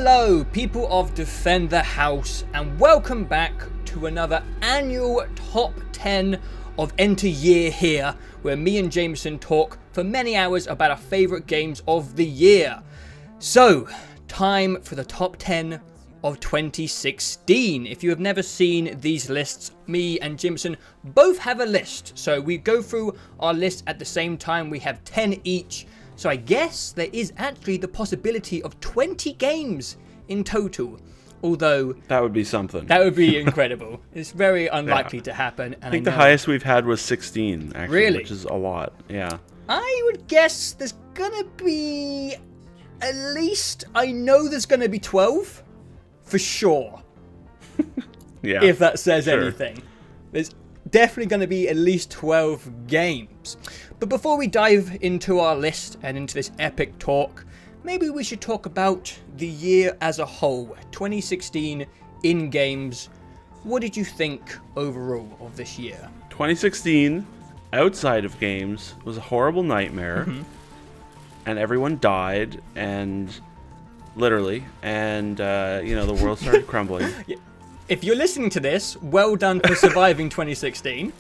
Hello, people of Defend the House, and welcome back to another annual Top 10 of Enter Year here, where me and Jameson talk for many hours about our favourite games of the year. So, time for the Top 10 of 2016. If you have never seen these lists, me and Jameson both have a list. So we go through our list at the same time. We have 10 each. So I guess there is actually the possibility of 20 games in total. Although... that would be something. That would be incredible. It's very unlikely to happen. And I think the highest we've had was 16, actually. Really? Which is a lot, yeah. I would guess there's gonna be... at least... I know there's gonna be 12. For sure. Yeah. If that says sure. anything. There's definitely going to be at least 12 games. But before we dive into our list and into this epic talk, maybe we should talk about the year as a whole. 2016 in games. What did you think overall of this year? 2016, outside of games, was a horrible nightmare. Mm-hmm. And everyone died, and... literally, and the world started crumbling. If you're listening to this, well done for surviving 2016.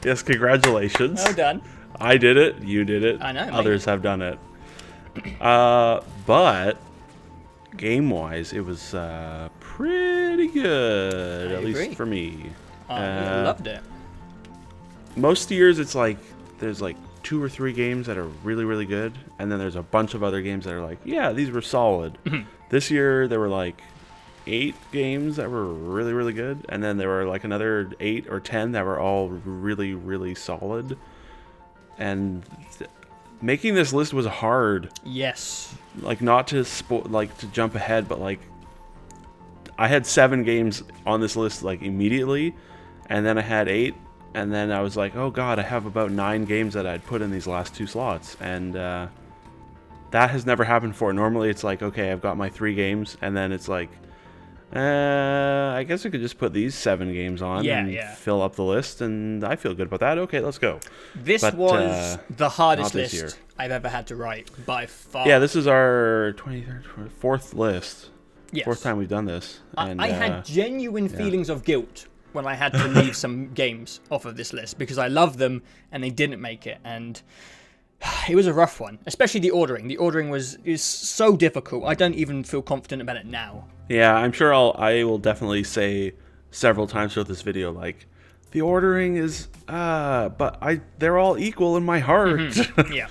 Yes, congratulations. Well done. I did it, you did it. I know, mate. Others have done it. But game-wise, it was pretty good, I at agree. least for me. I loved it. Most years, it's like there's like 2 or 3 games that are really, really good, and then there's a bunch of other games that are like, yeah, these were solid. This year, there were like 8 games that were really, really good, and then there were like another 8 or 10 that were all really, really solid. And making this list was hard. Yes. Like, not to to jump ahead, but like I had 7 games on this list like immediately, and then I had 8. And then I was like, oh god, I have about 9 games that I'd put in these last 2 slots. And that has never happened before. Normally it's like, okay, I've got my 3 games. And then it's like, I guess I could just put these 7 games on and fill up the list. And I feel good about that. Okay, let's go. This was the hardest list I've ever had to write by far. Yeah, this is our 4th list. Yes. 4th time we've done this. And, I had genuine feelings of guilt when I had to leave some games off of this list because I love them and they didn't make it, and it was a rough one, especially the ordering. The ordering is so difficult. I don't even feel confident about it now. Yeah, I'm sure I will definitely say several times throughout this video, like, the ordering is, but they're all equal in my heart. Mm-hmm. Yeah.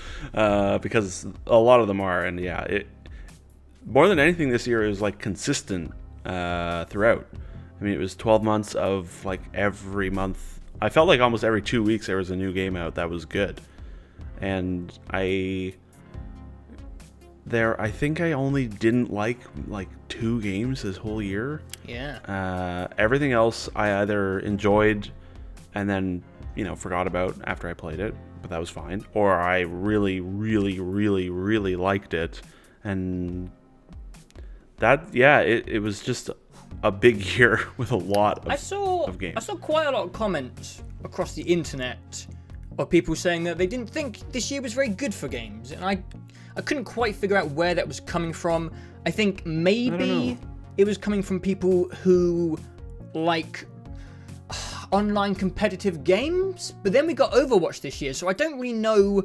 Because a lot of them are, and yeah, it more than anything this year, it was like consistent throughout. I mean, it was 12 months of, like, every month. I felt like almost every 2 weeks there was a new game out that was good. And I think I only didn't like 2 games this whole year. Yeah. Everything else I either enjoyed and then, forgot about after I played it, but that was fine. Or I really, really, really, really liked it. And that, yeah, it was just a big year with a lot of games. I saw quite a lot of comments across the internet of people saying that they didn't think this year was very good for games, and I couldn't quite figure out where that was coming from. I think maybe it was coming from people who like online competitive games, but then we got Overwatch this year, so I don't really know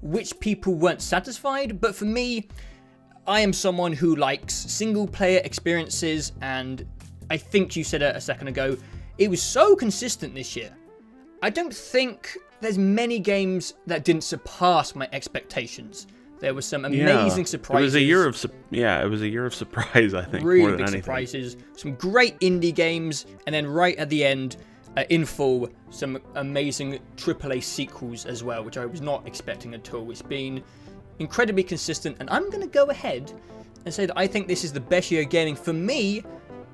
which people weren't satisfied. But for me, I am someone who likes single-player experiences, and I think you said it a second ago, it was so consistent this year. I don't think there's many games that didn't surpass my expectations. There were some amazing surprises. It was a year of surprise, I think, really more than big anything. Surprises, some great indie games, and then right at the end, in full, some amazing AAA sequels as well, which I was not expecting at all. It's been incredibly consistent, and I'm going to go ahead and say that I think this is the best year of gaming for me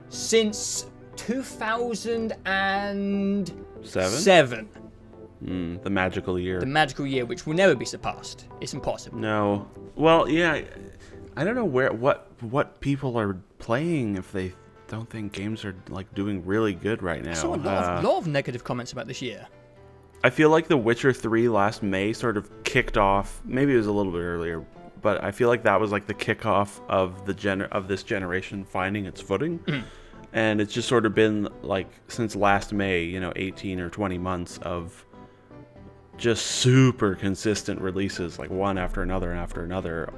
since 2007. The magical year. The magical year, which will never be surpassed. It's impossible. No. Well, yeah, I don't know what people are playing if they don't think games are like doing really good right now. I saw a lot of negative comments about this year. I feel like The Witcher 3 last May sort of kicked off. Maybe it was a little bit earlier, but I feel like that was like the kickoff of this generation finding its footing. And it's just sort of been like since last May, 18 or 20 months of just super consistent releases, like one after another and after another.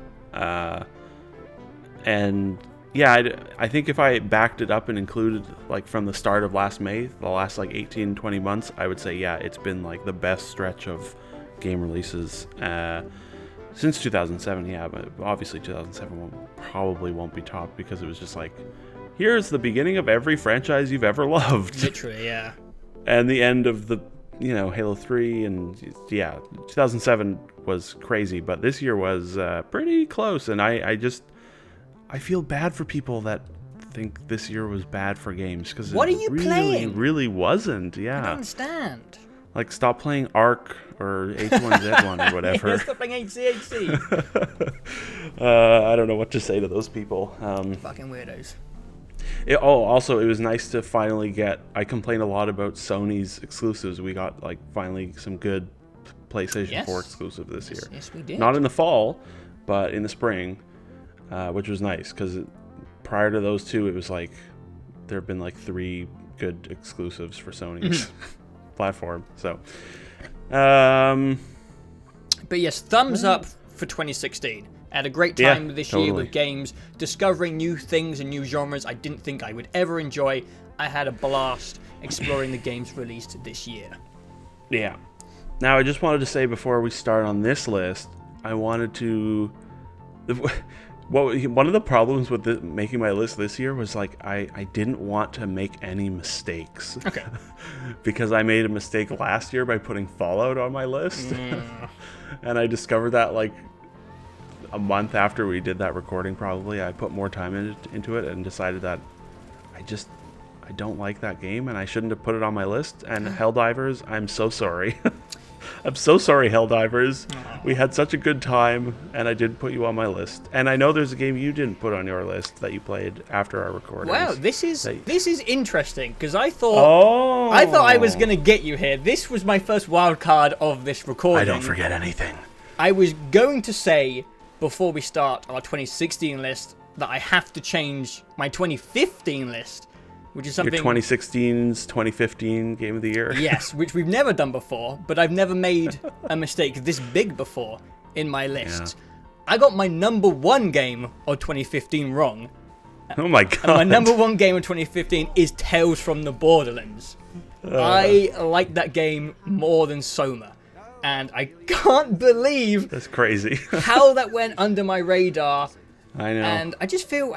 And yeah, I think if I backed it up and included like from the start of last May, the last like 18, 20 months, I would say, yeah, it's been like the best stretch of game releases since 2007. Yeah, but obviously 2007 probably won't be topped because it was just like, here's the beginning of every franchise you've ever loved. Literally, yeah. And the end of the, Halo 3, and yeah, 2007 was crazy, but this year was pretty close, and I feel bad for people that think this year was bad for games, because what are you playing? It really wasn't, yeah. I don't understand. Like, stop playing Ark or H1Z1 or whatever. Yeah, stop playing HCHC. I don't know what to say to those people. Fucking weirdos. Also, it was nice to finally get... I complained a lot about Sony's exclusives. We got, like, finally some good PlayStation 4 exclusive this year. Yes, we did. Not in the fall, but in the spring, which was nice, because prior to those two, it was like... There have been, like, 3 good exclusives for Sony's platform, so... But yes, thumbs up for 2016. I had a great time this year with games, discovering new things and new genres I didn't think I would ever enjoy. I had a blast exploring the games released this year. Yeah. Now, I just wanted to say before we start on this list, I wanted to... one of the problems with making my list this year was like I didn't want to make any mistakes. Okay. Because I made a mistake last year by putting Fallout on my list. And I discovered that like a month after we did that recording, probably. I put more time into it and decided that I don't like that game and I shouldn't have put it on my list. And Helldivers, I'm so sorry. I'm so sorry, Helldivers. We had such a good time, and I did put you on my list. And I know there's a game you didn't put on your list that you played after our recording. Wow, this is interesting, because I thought I was gonna get you here. This was my first wild card of this recording. I don't forget anything. I was going to say before we start our 2016 list that I have to change my 2015 list. Which is something... Your 2016's 2015 Game of the Year? Yes, which we've never done before, but I've never made a mistake this big before in my list. Yeah. I got my number 1 game of 2015 wrong. Oh my god. And my number 1 game of 2015 is Tales from the Borderlands. I like that game more than Soma. And I can't believe... That's crazy. how that went under my radar. I know. And I just feel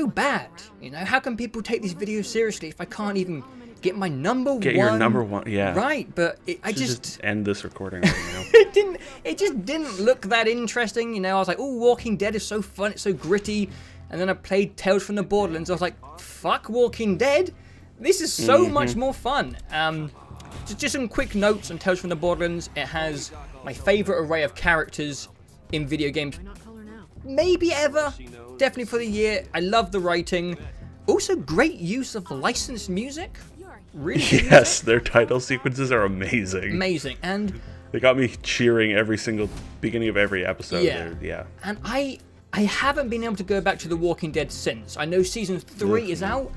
bad. How can people take these videos seriously if I can't even get my number 1? Get your number 1, yeah. Right, but I just end this recording right now. It just didn't look that interesting. I was like, oh, Walking Dead is so fun, it's so gritty. And then I played Tales from the Borderlands. I was like, fuck Walking Dead. This is so much more fun. Just some quick notes on Tales from the Borderlands. It has my favorite array of characters in video games. Maybe ever. Definitely for the year. I love the writing. Also, great use of licensed music. Really good yes, music. Their title sequences are amazing. Amazing. And they got me cheering every single beginning of every episode. Yeah. And I haven't been able to go back to The Walking Dead since. I know season 3 is out,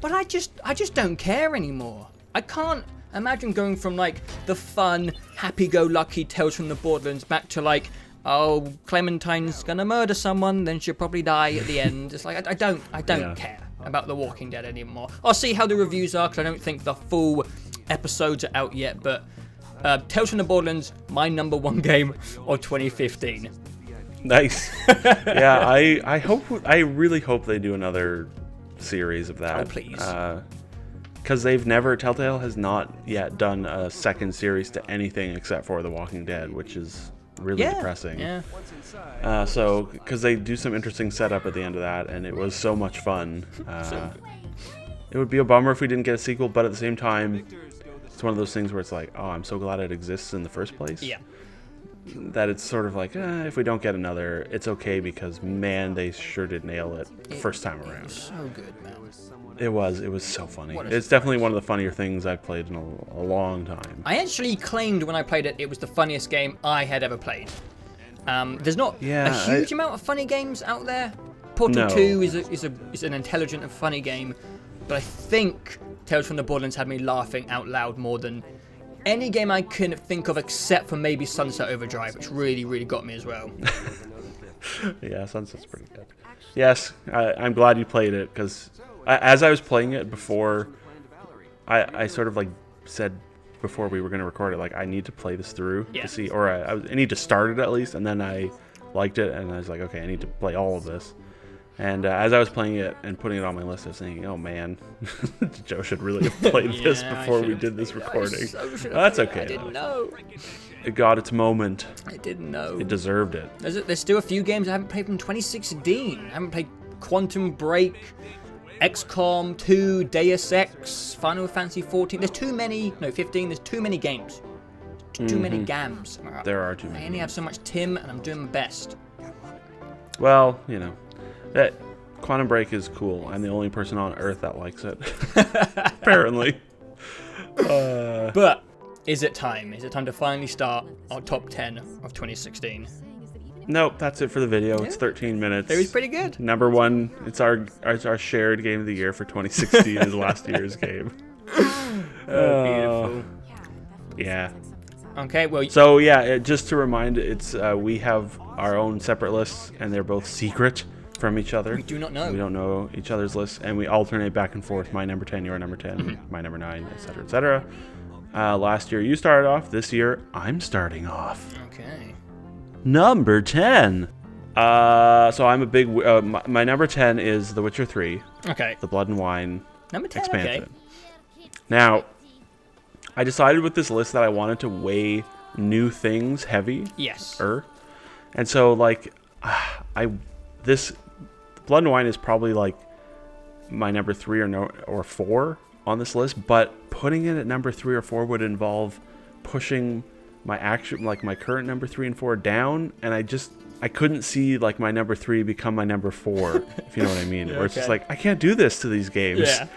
but I just don't care anymore. I can't imagine going from like the fun, happy-go-lucky Tales from the Borderlands back to like, oh, Clementine's gonna murder someone, then she'll probably die at the end. It's like, I don't care about The Walking Dead anymore. I'll see how the reviews are, because I don't think the full episodes are out yet, but Tales from the Borderlands, my number 1 game of 2015. Nice. Yeah, I really hope they do another series of that. Oh, please. Because Telltale has not yet done a second series to anything except for The Walking Dead, which is really depressing. Yeah. Because they do some interesting setup at the end of that, and it was so much fun. It would be a bummer if we didn't get a sequel, but at the same time, it's one of those things where it's like, oh, I'm so glad it exists in the first place. Yeah. That it's sort of like, if we don't get another, it's okay, because man, they sure did nail it first time around. It was so good, man. It was so funny. It's definitely one of the funnier things I've played in a long time. I actually claimed when I played it, it was the funniest game I had ever played. There's not a huge amount of funny games out there. Portal 2 is an intelligent and funny game, but I think Tales from the Borderlands had me laughing out loud more than any game I can think of except for maybe Sunset Overdrive, which really, really got me as well. Yeah, Sunset's pretty good. Yes, I'm glad you played it, because as I was playing it before, I sort of like said before we were going to record it, like, I need to play this through to see, or I need to start it at least, and then I liked it, and I was like, okay, I need to play all of this. And as I was playing it and putting it on my list, I was thinking, oh man, Joe should really have played this before we did this recording. That's okay. I didn't know. It got its moment. I didn't know. It deserved it. There's still a few games I haven't played from 2016. I haven't played Quantum Break, XCOM 2, Deus Ex, Final Fantasy 14. There's too many, no, 15. There's too many games. Too many gams. There are too many. I only have so much Tim, and I'm doing my best. Well, you know, that Quantum Break is cool. I'm the only person on Earth that likes it. Apparently. But is it time? Is it time to finally start our top 10 of 2016? Nope, that's it for the video. It's 13 minutes. It was pretty good. Number one, it's our shared game of the year for 2016 is last year's game. Beautiful. Yeah. Okay, well. So yeah, just to remind, it's we have our own separate lists, and they're both secret from each other. We do not know. We don't know each other's lists, and we alternate back and forth. My number 10, your number 10, my number 9, etc., etc. Last year you started off. This year I'm starting off. Okay. Number 10. So I'm a big. My number 10 is The Witcher 3. Okay. The Blood and Wine number 10, expansion. Okay. Now, I decided with this list that I wanted to weigh new things heavy. Yes. And so like, this Blood and Wine is probably like my number 3 or 4 on this list, but putting it at number 3 or 4 would involve pushing my current number 3 and 4 down, and I couldn't see like my number 3 become my number 4, if you know what I mean. Where it's just like, I can't do this to these games. Yeah.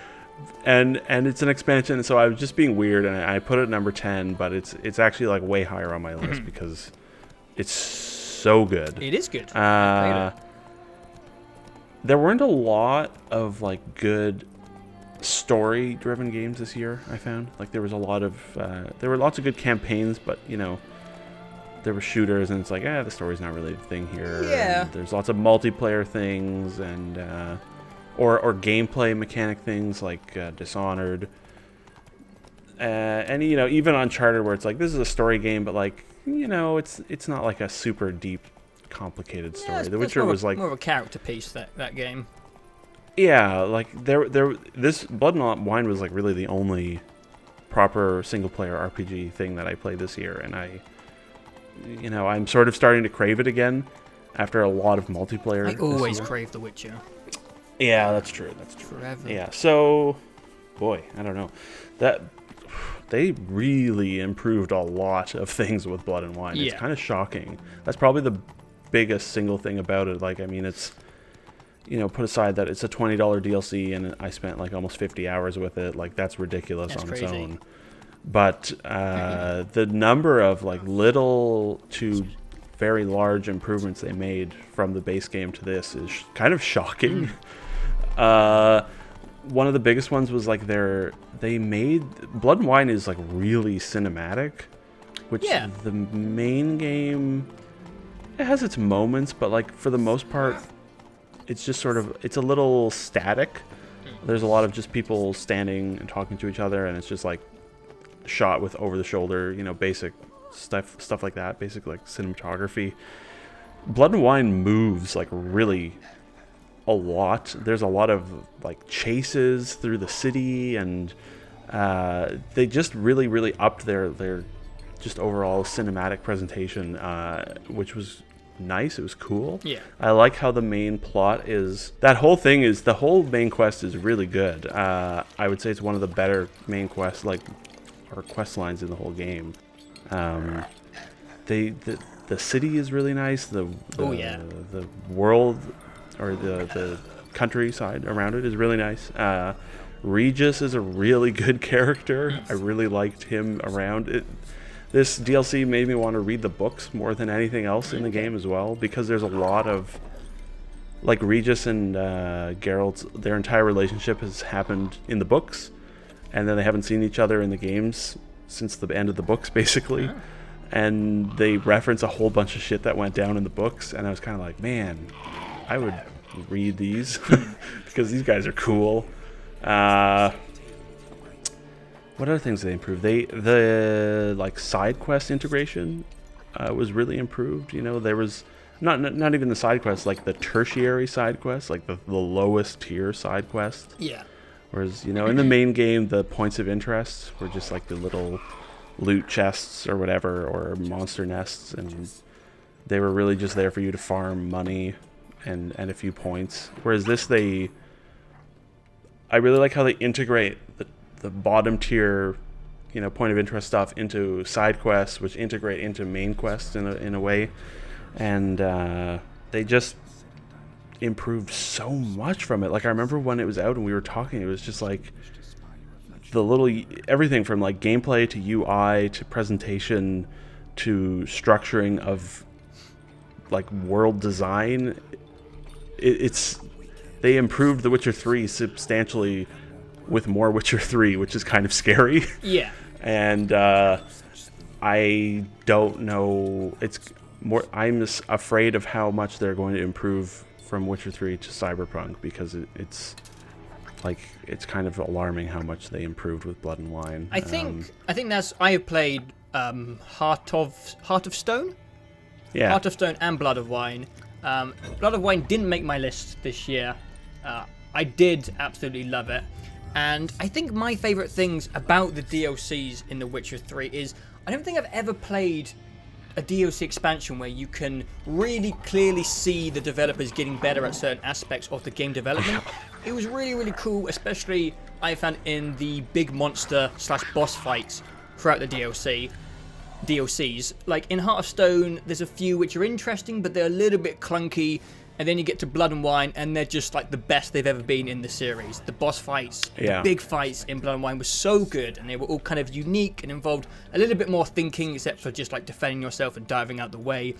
And it's an expansion, so I was just being weird, and I put it at number 10, but it's actually like way higher on my list because it's so good. It is good. There weren't a lot of like good story-driven games this year. I found like there were lots of good campaigns, but you know, there were shooters, and it's like, the story's not really the thing here. Yeah. And there's lots of multiplayer things and or gameplay mechanic things like Dishonored, and you know, even Uncharted, where it's like, this is a story game, but like, you know, it's not like a super deep, complicated story. The Witcher was like more of a character piece, that game. Yeah, like this Blood and Wine was like really the only proper single player RPG thing that I played this year, and I'm sort of starting to crave it again after a lot of multiplayer. I always crave The Witcher. Yeah, that's true. Forever. Yeah, so boy, I don't know. That they really improved a lot of things with Blood and Wine. It's kind of shocking. That's probably the biggest single thing about it. Like, I mean, it's, you know, put aside that it's a $20 DLC and I spent like almost 50 hours with it. Like, that's ridiculous on its own. But the number of like little to very large improvements they made from the base game to this is kind of shocking. One of the biggest ones was like they made Blood and Wine is like really cinematic, which the main game, it has its moments, but like for the most part, it's just sort of, it's a little static. There's a lot of just people standing and talking to each other, and it's just like shot with over the shoulder, you know, basic stuff like that, basic like cinematography. Blood and Wine moves like really a lot. There's a lot of like chases through the city, and they just really upped their just overall cinematic presentation, which was nice. It was cool. Yeah. I like how the main plot is, the whole main quest is really good. I would say it's one of the better main quests, like, or quest lines in the whole game. The city is really nice. The world, or the countryside around it, is really nice. Regis is a really good character. I really liked him around it. this DLC made me want to read the books more than anything else in the game as well, because there's a lot of, like, Regis and Geralt's, their entire relationship has happened in the books, and then they haven't seen each other in the games since the end of the books, basically. Oh. And they reference a whole bunch of shit that went down in the books, and I was kind of like, man, I would read these because these guys are cool. What other things did they improve? The like side quest integration was really improved. You know, there was not even the side quests, like the tertiary side quests, like the lowest tier side quest. Yeah. Whereas, you know, in the main game, the points of interest were just like the little loot chests or whatever, or monster nests, and they were really just there for you to farm money and a few points. Whereas this, I really like how they integrate the bottom tier, you know, point of interest stuff into side quests, which integrate into main quests in a way, and they just improved so much from it. Like, I remember when it was out and we were talking, it was just like everything from like gameplay to UI to presentation to structuring of like world design. They improved The Witcher 3 substantially with more Witcher 3, which is kind of scary. Yeah. And I don't know. I'm afraid of how much they're going to improve from Witcher 3 to Cyberpunk, because it's kind of alarming how much they improved with Blood and Wine. I think I have played Heart of Stone. Yeah. Heart of Stone and Blood of Wine. Blood of Wine didn't make my list this year. I did absolutely love it. And I think my favourite things about the DLCs in The Witcher 3 is I don't think I've ever played a DLC expansion where you can really clearly see the developers getting better at certain aspects of the game development. It was really, really cool, especially I found in the big monster / boss fights throughout the DLCs. Like in Heart of Stone, there's a few which are interesting, but they're a little bit clunky. And then you get to Blood and Wine, and they're just like the best they've ever been in the series. The boss fights, the big fights in Blood and Wine were so good, and they were all kind of unique and involved a little bit more thinking, except for just like defending yourself and diving out the way.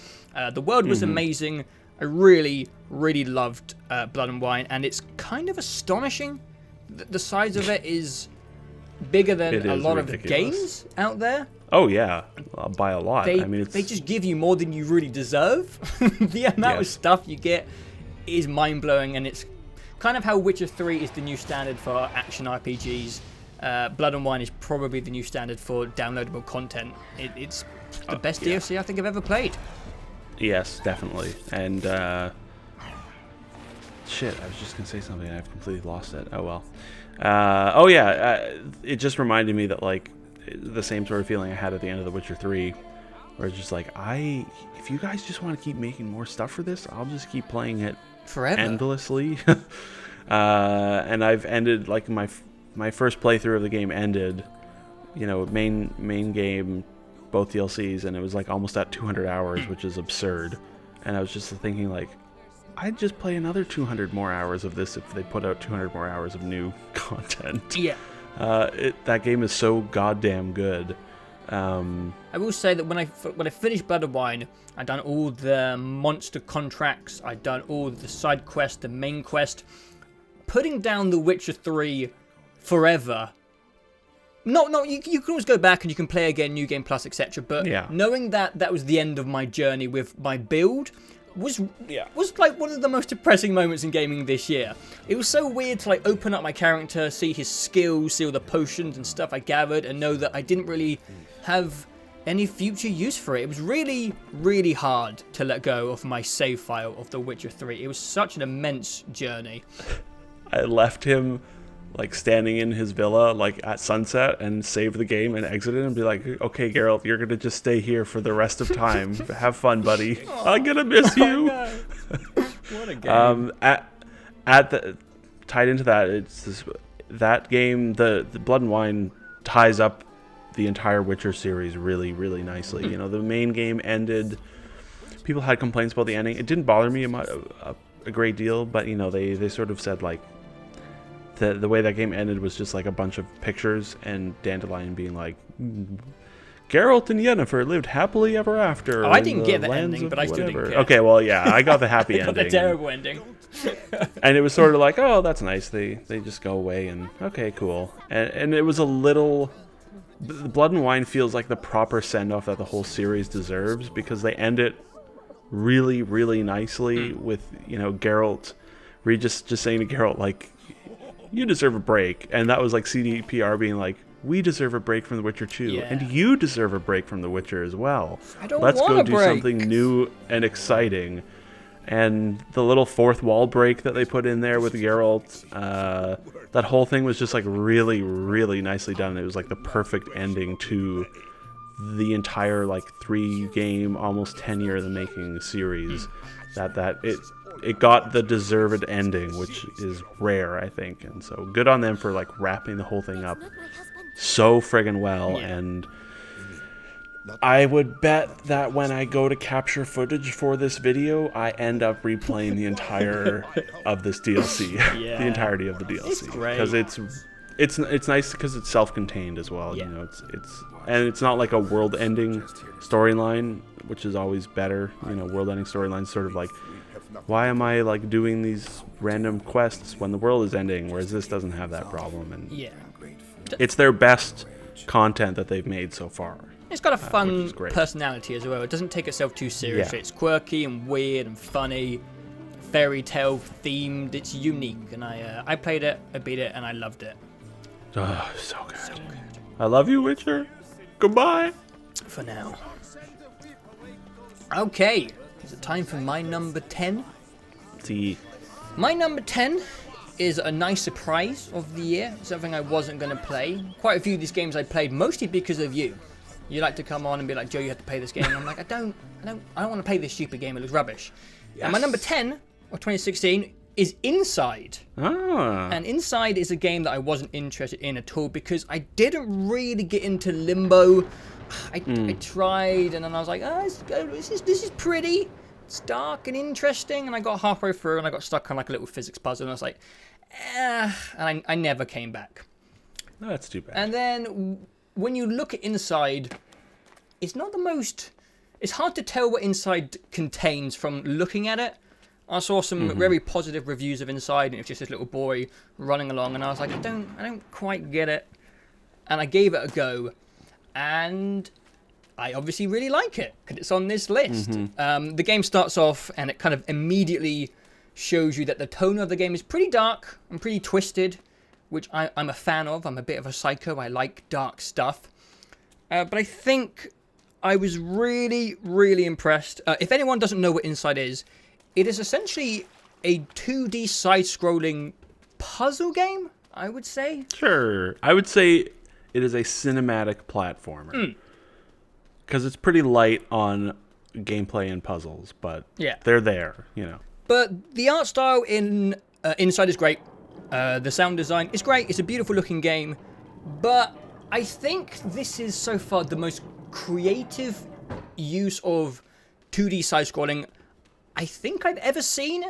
The world was amazing. I really, really loved Blood and Wine, and it's kind of astonishing that the size of it is bigger than a lot of games out there. Oh yeah, by a lot. They just give you more than you really deserve. The amount of stuff you get is mind-blowing, and it's kind of how Witcher 3 is the new standard for action RPGs. Blood and Wine is probably the new standard for downloadable content. It's the best DLC I think I've ever played. Yes, definitely. And shit, I was just gonna say something and I've completely lost it. Oh well. It just reminded me that like the same sort of feeling I had at the end of The Witcher 3, where it's just like, if you guys just want to keep making more stuff for this, I'll just keep playing it forever, endlessly. And I've ended like my first playthrough of the game ended, you know, main game, both DLCs, and it was like almost at 200 hours, which is absurd. And I was just thinking like, I'd just play another 200 more hours of this if they put out 200 more hours of new content. Yeah. That game is so goddamn good. I will say that when I finished Blood and Wine, I'd done all the monster contracts, I'd done all the side quests, the main quest. Putting down The Witcher 3 forever. You can always go back and you can play again, New Game Plus, etc. But knowing that was the end of my journey with my build was like one of the most depressing moments in gaming this year. It was so weird to like open up my character, see his skills, see all the potions and stuff I gathered, and know that I didn't really have any future use for it. It was really, really hard to let go of my save file of The Witcher 3. It was such an immense journey. I left him like standing in his villa like at sunset and save the game and exit it and be like, okay, Geralt, you're gonna just stay here for the rest of time. Have fun, buddy. I'm gonna miss you. No. What a game. Tied into that, it's that game, the Blood and Wine ties up the entire Witcher series really, really nicely. You know, the main game ended. People had complaints about the ending. It didn't bother me a great deal, but you know, they sort of said like, the way that game ended was just like a bunch of pictures and Dandelion being like, Geralt and Yennefer lived happily ever after. Oh, I didn't get the ending, but I still didn't care. Okay, well, yeah, I got the happy I got ending. the terrible ending. And it was sort of like, oh, that's nice. They just go away, and okay, cool. And it was a little... The Blood and Wine feels like the proper send-off that the whole series deserves, because they end it really, really nicely with, Geralt, just saying to Geralt, like, you deserve a break. And that was like CDPR being like, we deserve a break from The Witcher 2, and you deserve a break from The Witcher as well. Let's go do something new and exciting. And the little fourth wall break that they put in there with Geralt, that whole thing was just like really, really nicely done. It was like the perfect ending to the entire like 3-game, almost 10-year in the making series. It got the deserved ending, which is rare, I think. And so good on them for like wrapping the whole thing up so friggin' well. And I would bet that when I go to capture footage for this video, I end up replaying the entire of this DLC, the entirety of the DLC. It's great. Because it's nice because it's self-contained as well. And it's not like a world-ending storyline, which is always better. World-ending storylines sort of like, why am I like doing these random quests when the world is ending? Whereas this doesn't have that problem, and it's their best content that they've made so far. It's got a fun personality as well. It doesn't take itself too seriously. It's quirky and weird and funny, fairy tale themed. It's unique, and I played it, I beat it, and I loved it. Oh, so good. So good. I love you, Witcher. Goodbye. For now. Okay, is it time for my number 10? See. My number 10 is a nice surprise of the year. Something I wasn't going to play. Quite a few of these games I played mostly because of you. You like to come on and be like, Joe, you have to play this game. And I'm like, I don't want to play this stupid game. It looks rubbish. Yes. And my number 10 of 2016 is Inside. And Inside is a game that I wasn't interested in at all because I didn't really get into Limbo. I tried, and then I was like, this is pretty. It's dark and interesting. And I got halfway through, and I got stuck on like a little physics puzzle, and I was like, and I never came back. No, that's too bad. And then when you look at Inside, it's not the most... It's hard to tell what Inside contains from looking at it. I saw some very positive reviews of Inside, and it's just this little boy running along, and I was like, I don't quite get it. And I gave it a go, and I obviously really like it, because it's on this list. The game starts off, and it kind of immediately shows you that the tone of the game is pretty dark and pretty twisted, which I'm a fan of. I'm a bit of a psycho. I like dark stuff. But I think I was really, really impressed. If anyone doesn't know what Inside is, it is essentially a 2D side-scrolling puzzle game, I would say. Sure. I would say it is a cinematic platformer. Because it's pretty light on gameplay and puzzles, but they're there, But the art style in Inside is great. The sound design is great. It's a beautiful looking game. But I think this is so far the most creative use of 2D side-scrolling I think I've ever seen.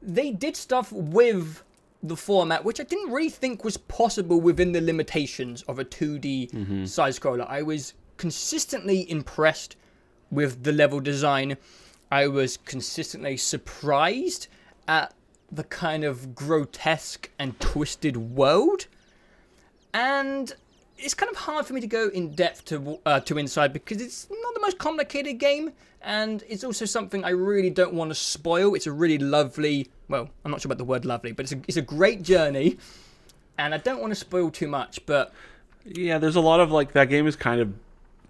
They did stuff with the format, which I didn't really think was possible within the limitations of a 2D side-scroller. I was consistently impressed with the level design. I was consistently surprised at the kind of grotesque and twisted world. And it's kind of hard for me to go in depth to Inside because it's not the most complicated game, and it's also something I really don't want to spoil. It's a really lovely, well, I'm not sure about the word lovely, but it's a great journey, and I don't want to spoil too much, but... Yeah, there's a lot of, like, that game is kind of,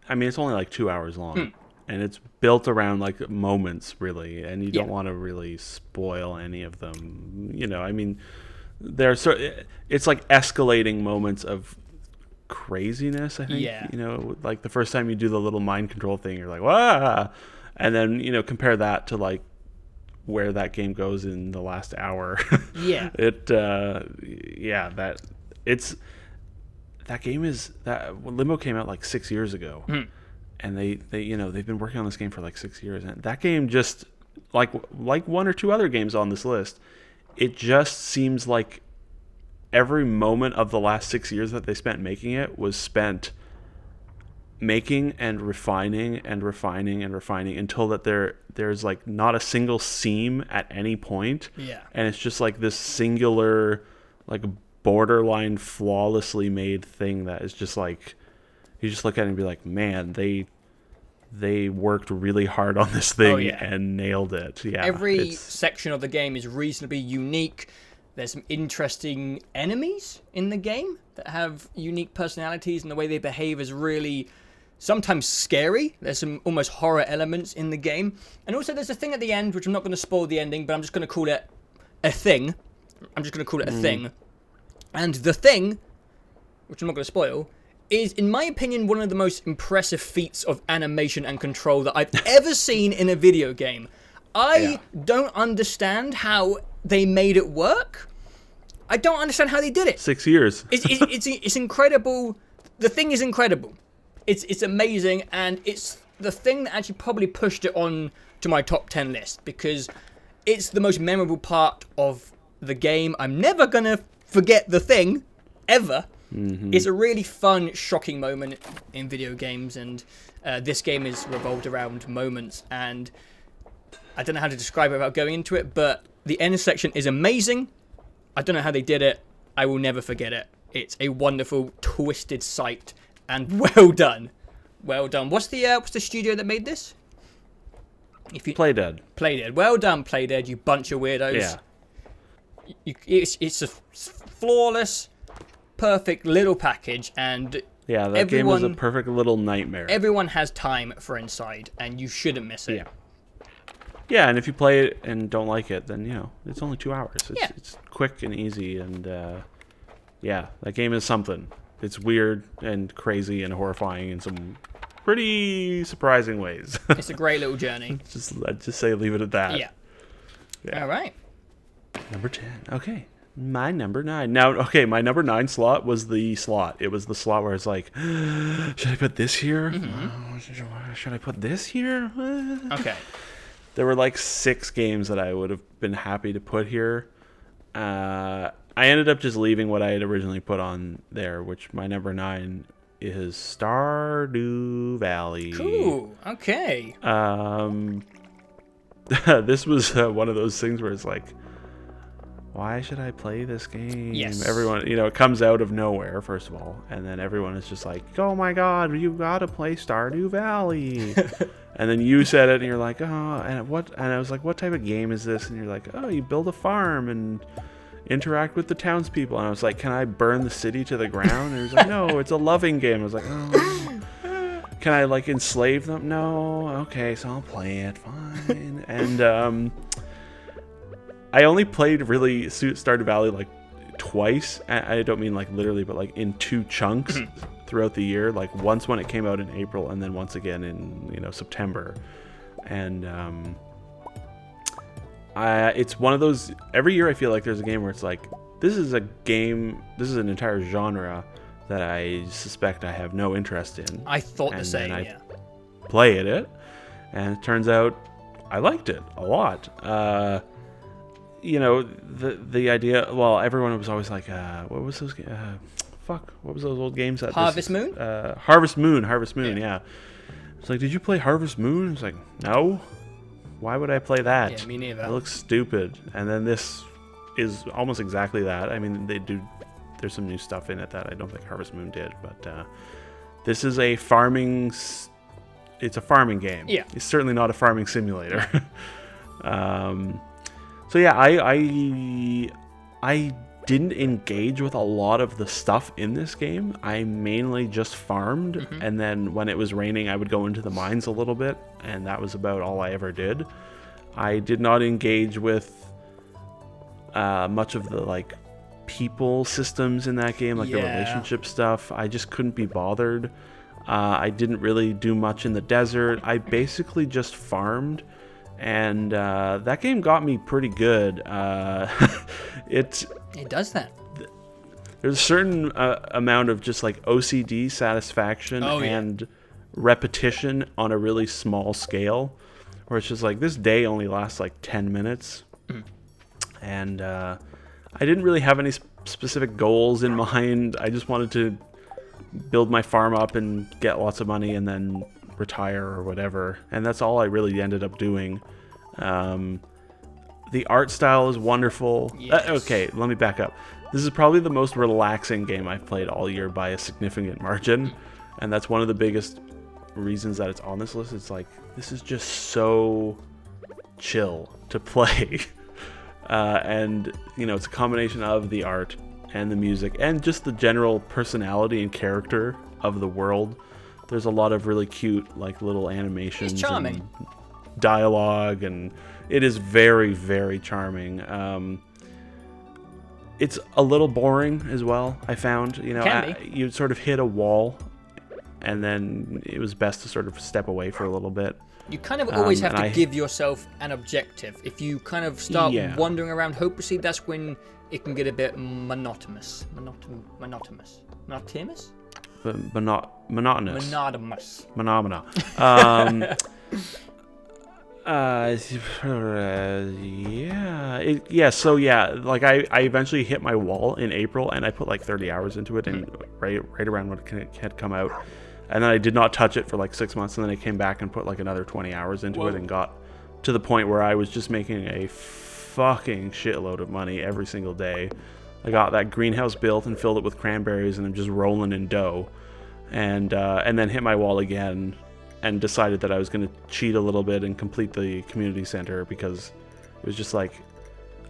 I mean, it's only like 2 hours long, and it's built around, like, moments, really, and you don't want to really spoil any of them, I mean, it's like escalating moments of craziness, I think, like the first time you do the little mind control thing, you're like, wow, and then, compare that to, like, where that game goes in the last hour. That game is that Limbo came out like 6 years ago, and they've been working on this game for like 6 years, and that game just like one or two other games on this list, it just seems like every moment of the last 6 years that they spent making it was spent making and refining and refining and refining until that there's like not a single seam at any point. Yeah. And it's just like this singular, like borderline flawlessly made thing that is just like, you just look at it and be like, man, they worked really hard on this thing and nailed it. Yeah. Every section of the game is reasonably unique. There's some interesting enemies in the game that have unique personalities, and the way they behave is really sometimes scary. There's some almost horror elements in the game. And also there's a thing at the end, which I'm not going to spoil the ending, but I'm just going to call it a thing. I'm just going to call it a thing. And the thing, which I'm not going to spoil, is, in my opinion, one of the most impressive feats of animation and control that I've ever seen in a video game. I don't understand how they made it work. I don't understand how they did it. 6 years. It's incredible. The thing is incredible. It's amazing, and it's the thing that actually probably pushed it on to my top 10 list, because it's the most memorable part of the game. I'm never going to forget the thing, ever. Mm-hmm. It's a really fun, shocking moment in video games, and this game is revolved around moments, and I don't know how to describe it without going into it, but the end section is amazing. I don't know how they did it. I will never forget it. It's a wonderful, twisted sight, and well done. Well done. What's the studio that made this? Playdead. Playdead. Well done, Playdead, you bunch of weirdos. Yeah. It's a flawless, perfect little package, and that game is a perfect little nightmare. Everyone has time for Inside, and you shouldn't miss it. Yeah, and if you play it and don't like it, then, it's only 2 hours. It's quick and easy, and, that game is something. It's weird and crazy and horrifying in some pretty surprising ways. It's a great little journey. I'd just say leave it at that. Yeah. All right. Number 10. Okay. My number 9. Now, my number 9 slot was the slot. It was the slot where it's like, should I put this here? Mm-hmm. Should I put this here? Okay. There were like 6 games that I would have been happy to put here. I ended up just leaving what I had originally put on there, which my number 9 is Stardew Valley. Cool. Okay. This was one of those things where it's like, why should I play this game? Yes. Everyone, it comes out of nowhere, first of all, and then everyone is just like, oh my god, you gotta play Stardew Valley. And then you said it, and you're like, oh, and I was like, what type of game is this? And you're like, oh, you build a farm and interact with the townspeople. And I was like, can I burn the city to the ground? And he was like, no, it's a loving game. I was like, oh. Can I like enslave them? No. Okay, so I'll play it. Fine. And I only played really Stardew Valley like twice. I don't mean like literally, but like in 2 chunks throughout the year. Like once when it came out in April, and then once again in September. And it's one of those, every year I feel like there's a game where it's like, this is an entire genre that I suspect I have no interest in. I thought the same, I played it, and it turns out I liked it a lot. The idea, well, everyone was always like, what was those what was those old games that Harvest Moon? Harvest Moon, yeah. It's like, did you play Harvest Moon? It's like, no. Why would I play that? Yeah, me neither. It looks stupid. And then this is almost exactly that. I mean, there's some new stuff in it that I don't think Harvest Moon did, but this is a farming game. Yeah. It's certainly not a farming simulator. So yeah, I didn't engage with a lot of the stuff in this game. I mainly just farmed, and then when it was raining, I would go into the mines a little bit, and that was about all I ever did. I did not engage with much of the like people systems in that game, like the relationship stuff. I just couldn't be bothered. I didn't really do much in the desert. I basically just farmed. And that game got me pretty good. It does that. There's a certain amount of just like OCD satisfaction and repetition on a really small scale, where it's just like, this day only lasts like 10 minutes. And I didn't really have any specific goals in mind. I just wanted to build my farm up and get lots of money and then retire or whatever. And that's all I really ended up doing. The art style is wonderful. Yes. Okay, let me back up. This is probably the most relaxing game I've played all year by a significant margin. And that's one of the biggest reasons that it's on this list. It's like, this is just so chill to play. And, you know, it's a combination of the art and the music and just the general personality and character of the world. There's a lot of really cute, like, little animations. It's charming. And dialogue, and it is very, very charming. It's a little boring as well, I found. You know, you sort of hit a wall, and then it was best to sort of step away for a little bit. You kind of always have to give yourself an objective. If you kind of start wandering around hopelessly, that's when it can get a bit monotonous. Monotonous? Monotonous. Phenomena. Like I eventually hit my wall in April, and I put like 30 hours into it, and right around when it had come out, and then I did not touch it for like 6 months, and then I came back and put like another 20 hours into it, and got to the point where I was just making a fucking shitload of money every single day. I got that greenhouse built and filled it with cranberries, and I'm just rolling in dough, and then hit my wall again, and decided that I was going to cheat a little bit and complete the community center, because it was just like,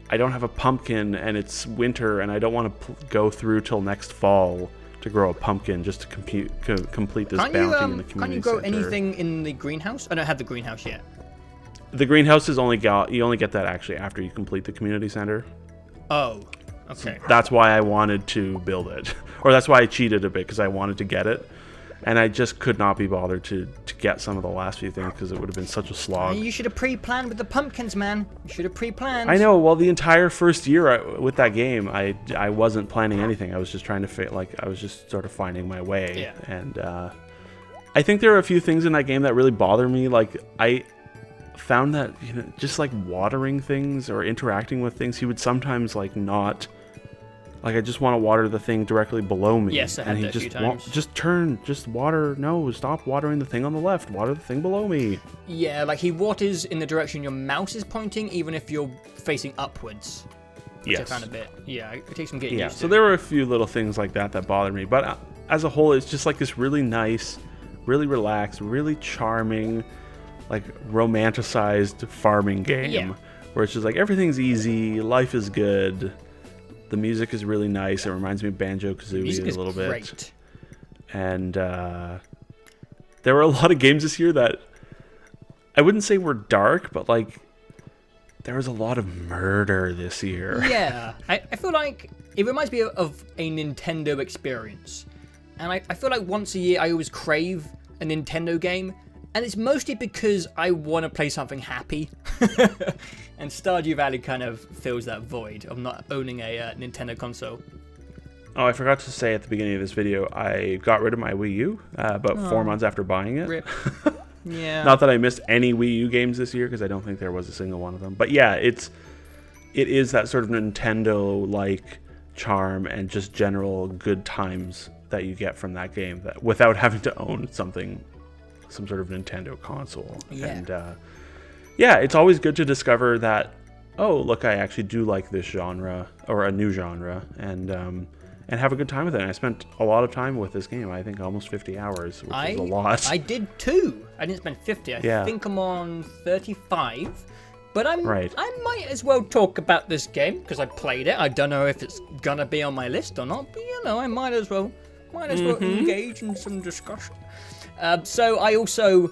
I don't have a pumpkin and it's winter, and I don't want to go through till next fall to grow a pumpkin just to complete this bounty in the community center. Can't you grow anything in the greenhouse? I don't have the greenhouse yet. The greenhouse is you only get that actually after you complete the community center. Oh, okay. That's why I wanted to build it. Or that's why I cheated a bit, because I wanted to get it. And I just could not be bothered to get some of the last few things, because it would have been such a slog. You should have pre-planned with the pumpkins, man. You should have pre-planned. I know. Well, the entire first year with that game, I wasn't planning anything. I was just trying to I was just sort of finding my way. Yeah. And I think there are a few things in that game that really bother me. Like, I found that, you know, just like watering things or interacting with things, he would sometimes like not. Like, I just want to water the thing directly below me. Yes, I had that a few times. Just water. No, stop watering the thing on the left. Water the thing below me. Yeah, like he waters in the direction your mouse is pointing, even if you're facing upwards. Which I found a bit. Yeah, it takes some getting used to. So there were a few little things like that bothered me. But as a whole, it's just like this really nice, really relaxed, really charming, like romanticized farming game. Yeah. Where it's just like everything's easy, life is good. The music is really nice. It reminds me of Banjo-Kazooie a little bit. Great. And there were a lot of games this year that I wouldn't say were dark, but like there was a lot of murder this year. Yeah, I feel like it reminds me of a Nintendo experience. And I feel like once a year I always crave a Nintendo game. And it's mostly because I want to play something happy. And Stardew Valley kind of fills that void of not owning a Nintendo console. Oh, I forgot to say at the beginning of this video, I got rid of my Wii U about 4 months after buying it. Rip. Yeah. Not that I missed any Wii U games this year, because I don't think there was a single one of them. But yeah, it is that sort of Nintendo-like charm and just general good times that you get from that game without having to own some sort of Nintendo console. Yeah. And it's always good to discover that, oh, look, I actually do like this genre, or a new genre, and have a good time with it. And I spent a lot of time with this game. I think almost 50 hours, which is a lot. I did too. I didn't spend 50. I think I'm on 35. But I might as well talk about this game because I played it. I don't know if it's gonna be on my list or not, but you know, I might as well engage in some discussion. So I also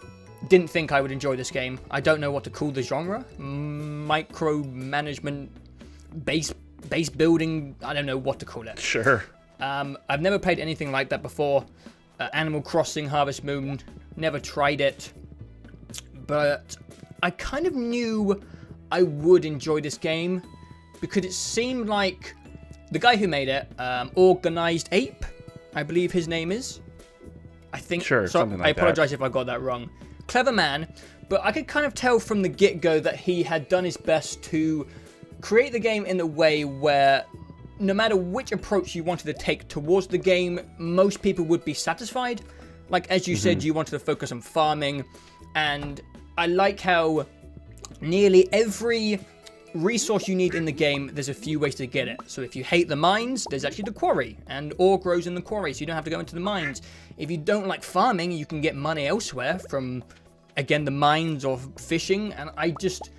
didn't think I would enjoy this game. I don't know what to call the genre. Micromanagement, base building. I don't know what to call it. Sure. I've never played anything like that before. Animal Crossing, Harvest Moon. Never tried it. But I kind of knew I would enjoy this game because it seemed like the guy who made it, Organized Ape, I believe his name is. I think. Sure, something like that. I apologize if I got that wrong. Clever man, but I could kind of tell from the get-go that he had done his best to create the game in a way where no matter which approach you wanted to take towards the game, most people would be satisfied. Like, as you said, you wanted to focus on farming, and I like how nearly every resource you need in the game, there's a few ways to get it. So if you hate the mines, there's actually the quarry, and ore grows in the quarry, so you don't have to go into the mines. If you don't like farming, you can get money elsewhere from, again, the mines or fishing, and I just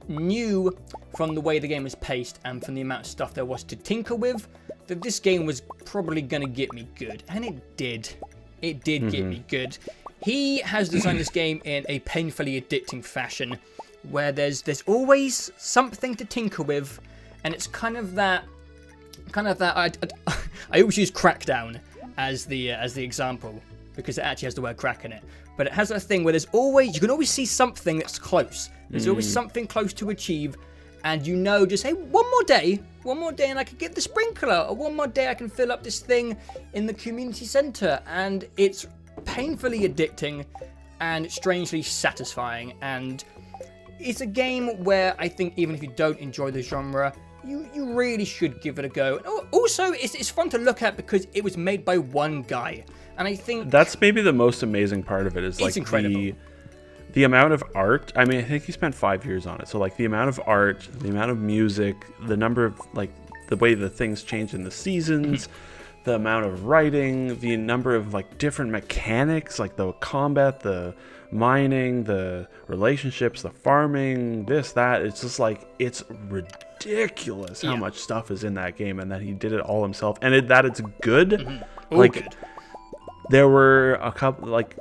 knew from the way the game was paced and from the amount of stuff there was to tinker with that this game was probably going to get me good, and it did. It did get me good. He has designed this game in a painfully addicting fashion where there's always something to tinker with, and it's kind of that I always use Crackdown as the example because it actually has the word crack in it. But it has that thing where you can always see something that's close. There's always something close to achieve, and you know, just, hey, one more day, and I can get the sprinkler, or one more day I can fill up this thing in the community center, and it's painfully addicting and strangely satisfying, and it's a game where I think even if you don't enjoy the genre, you really should give it a go. Also, it's fun to look at because it was made by one guy, and I think that's maybe the most amazing part of it is like incredible. The amount of art. I mean, I think he spent 5 years on it. So like the amount of art, the amount of music, the number of like the way the things change in the seasons, the amount of writing, the number of like different mechanics, like the combat, the mining, the relationships, the farming, this, that. It's just like, it's ridiculous how much stuff is in that game, and that he did it all himself, and that it's good. Like, good. There were a couple, like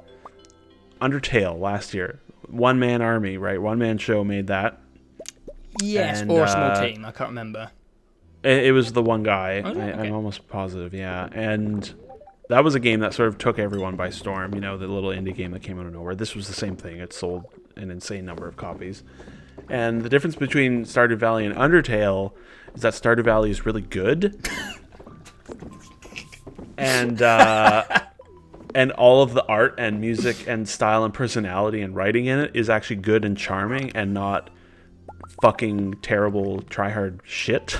Undertale last year, one-man army, right? One-man show made that. Yes, and, or a small team. I can't remember. It was the one guy. Okay. I'm almost positive, yeah. And that was a game that sort of took everyone by storm, you know, the little indie game that came out of nowhere. This was the same thing. It sold an insane number of copies. And the difference between Stardew Valley and Undertale is that Stardew Valley is really good. And all of the art and music and style and personality and writing in it is actually good and charming and not fucking terrible try-hard shit.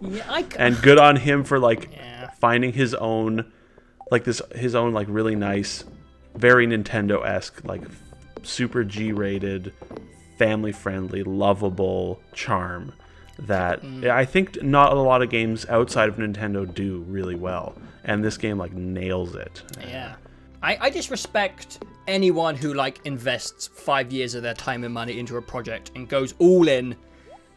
Yeah, and good on him for like finding his own like really nice, very Nintendo-esque, like super G-rated, family-friendly, lovable charm that I think not a lot of games outside of Nintendo do really well. And this game like nails it. Yeah. I just respect anyone who like invests 5 years of their time and money into a project and goes all in.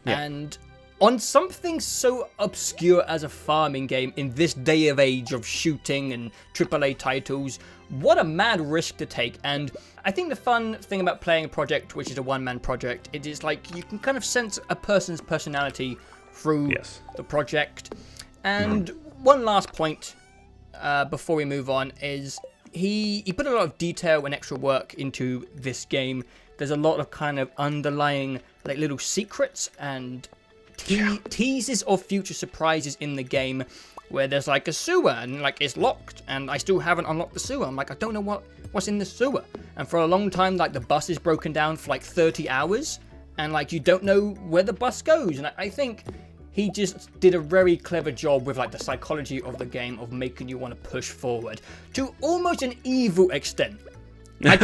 Yeah. And on something so obscure as a farming game in this day of age of shooting and AAA titles, what a mad risk to take. And I think the fun thing about playing a project which is a one-man project, it is like you can kind of sense a person's personality through the project. And one last point before we move on is he put a lot of detail and extra work into this game. There's a lot of kind of underlying like little secrets and teases of future surprises in the game, where there's like a sewer and like it's locked and I still haven't unlocked the sewer. I'm like, I don't know what's in the sewer. And for a long time, like the bus is broken down for like 30 hours and like you don't know where the bus goes. And I think he just did a very clever job with like the psychology of the game of making you want to push forward to almost an evil extent. I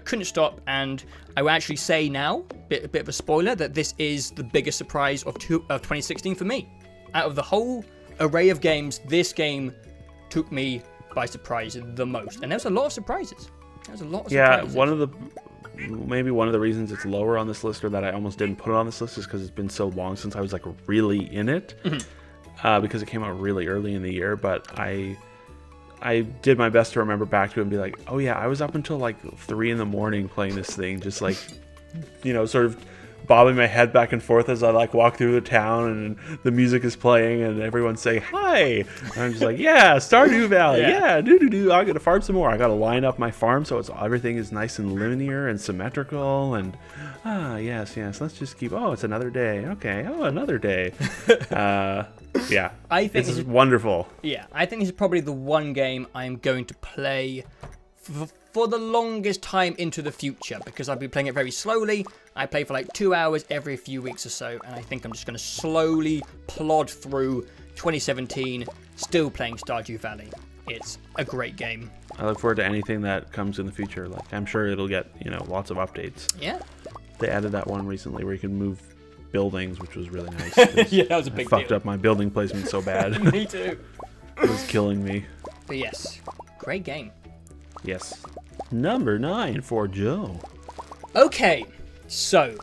couldn't stop, and I will actually say now, a bit of a spoiler, that this is the biggest surprise of 2016 for me. Out of the whole array of games, this game took me by surprise the most, and there's a lot of surprises. Yeah, maybe one of the reasons it's lower on this list, or that I almost didn't put it on this list, is because it's been so long since I was like really in it, because it came out really early in the year. But I did my best to remember back to it and be like, oh yeah, I was up until like 3 a.m. playing this thing, just like, you know, sort of bobbing my head back and forth as I like walk through the town and the music is playing and everyone's saying hi. And I'm just like, yeah, Stardew Valley, yeah, do. I gotta farm some more. I gotta line up my farm so everything is nice and linear and symmetrical. And yes, let's just keep. Oh, it's another day. Okay. Oh, another day. Yeah, I think this is wonderful. Yeah, I think this is probably the one game I'm going to play for the longest time into the future, because I've been playing it very slowly. I play for like 2 hours every few weeks or so, and I think I'm just going to slowly plod through 2017, still playing Stardew Valley. It's a great game. I look forward to anything that comes in the future. Like, I'm sure it'll get, lots of updates. Yeah. They added that one recently where you can move buildings, which was really nice. Yeah, that was a big deal. Fucked up my building placement so bad. Me too. It was killing me. But yes, great game. Yes. Number 9 for Joe. Okay, so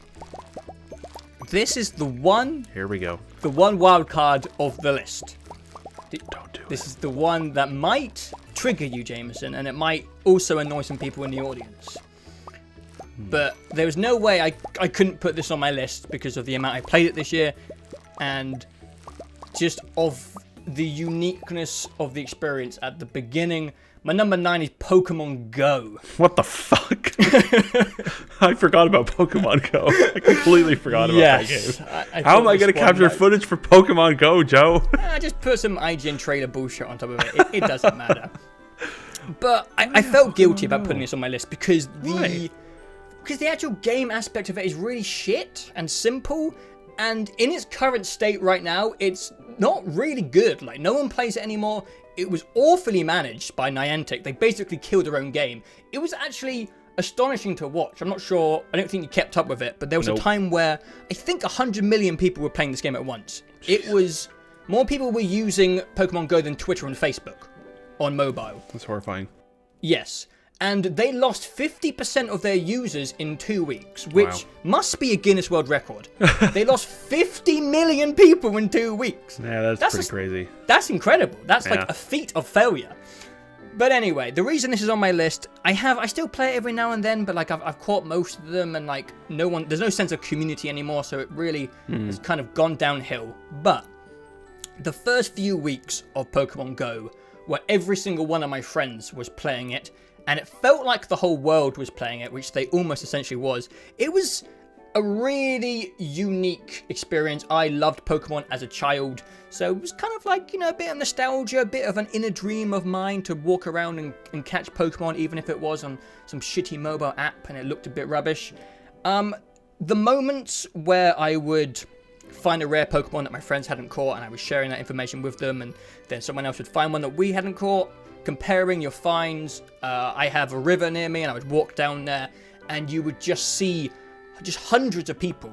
this is the one Here we go. wild card of the list. Don't do This is the one that might trigger you, Jameson, and it might also annoy some people in the audience. But there was no way I couldn't put this on my list because of the amount I played it this year and just of the uniqueness of the experience at the beginning. My number 9 is Pokemon Go. What the fuck? I forgot about Pokemon Go. I completely forgot about that game. How am I going to capture footage for Pokemon Go, Joe? I just put some IGN trailer bullshit on top of it. It doesn't matter. But I felt guilty about putting this on my list because the actual game aspect of it is really shit and simple. And in its current state right now, it's not really good. Like, no one plays it anymore. It was awfully managed by Niantic. They basically killed their own game. It was actually astonishing to watch. I'm not sure. I don't think you kept up with it. But there was a time where I think 100 million people were playing this game at once. It was more people were using Pokemon Go than Twitter and Facebook on mobile. That's horrifying. Yes. And they lost 50% of their users in 2 weeks, which must be a Guinness World Record. They lost 50 million people in 2 weeks. Yeah, that's pretty crazy. That's incredible. That's like a feat of failure. But anyway, the reason this is on my list, I still play it every now and then, but like I've caught most of them, and like there's no sense of community anymore, so it really has kind of gone downhill. But the first few weeks of Pokemon Go, where every single one of my friends was playing it, and it felt like the whole world was playing it, which they almost essentially was. It was a really unique experience. I loved Pokemon as a child, so it was kind of like, a bit of nostalgia, a bit of an inner dream of mine to walk around and catch Pokemon, even if it was on some shitty mobile app and it looked a bit rubbish. The moments where I would find a rare Pokemon that my friends hadn't caught and I was sharing that information with them, and then someone else would find one that we hadn't caught, comparing your finds. I have a river near me and I would walk down there and you would just see just hundreds of people.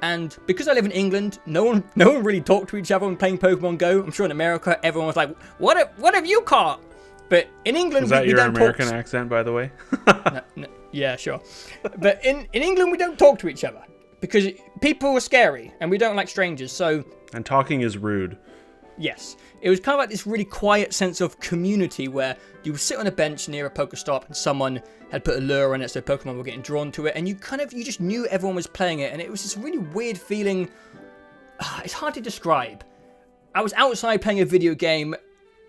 And because I live in England, no one really talked to each other when playing Pokemon Go. I'm sure in America everyone was like, what have you caught? But in England, is that your American accent, by the way? No, yeah, sure. But in England, we don't talk to each other because people are scary and we don't like strangers. So and talking is rude. Yes. It was kind of like this really quiet sense of community where you would sit on a bench near a Pokestop and someone had put a lure on it so Pokemon were getting drawn to it, and you just knew everyone was playing it, and it was this really weird feeling. It's hard to describe. I was outside playing a video game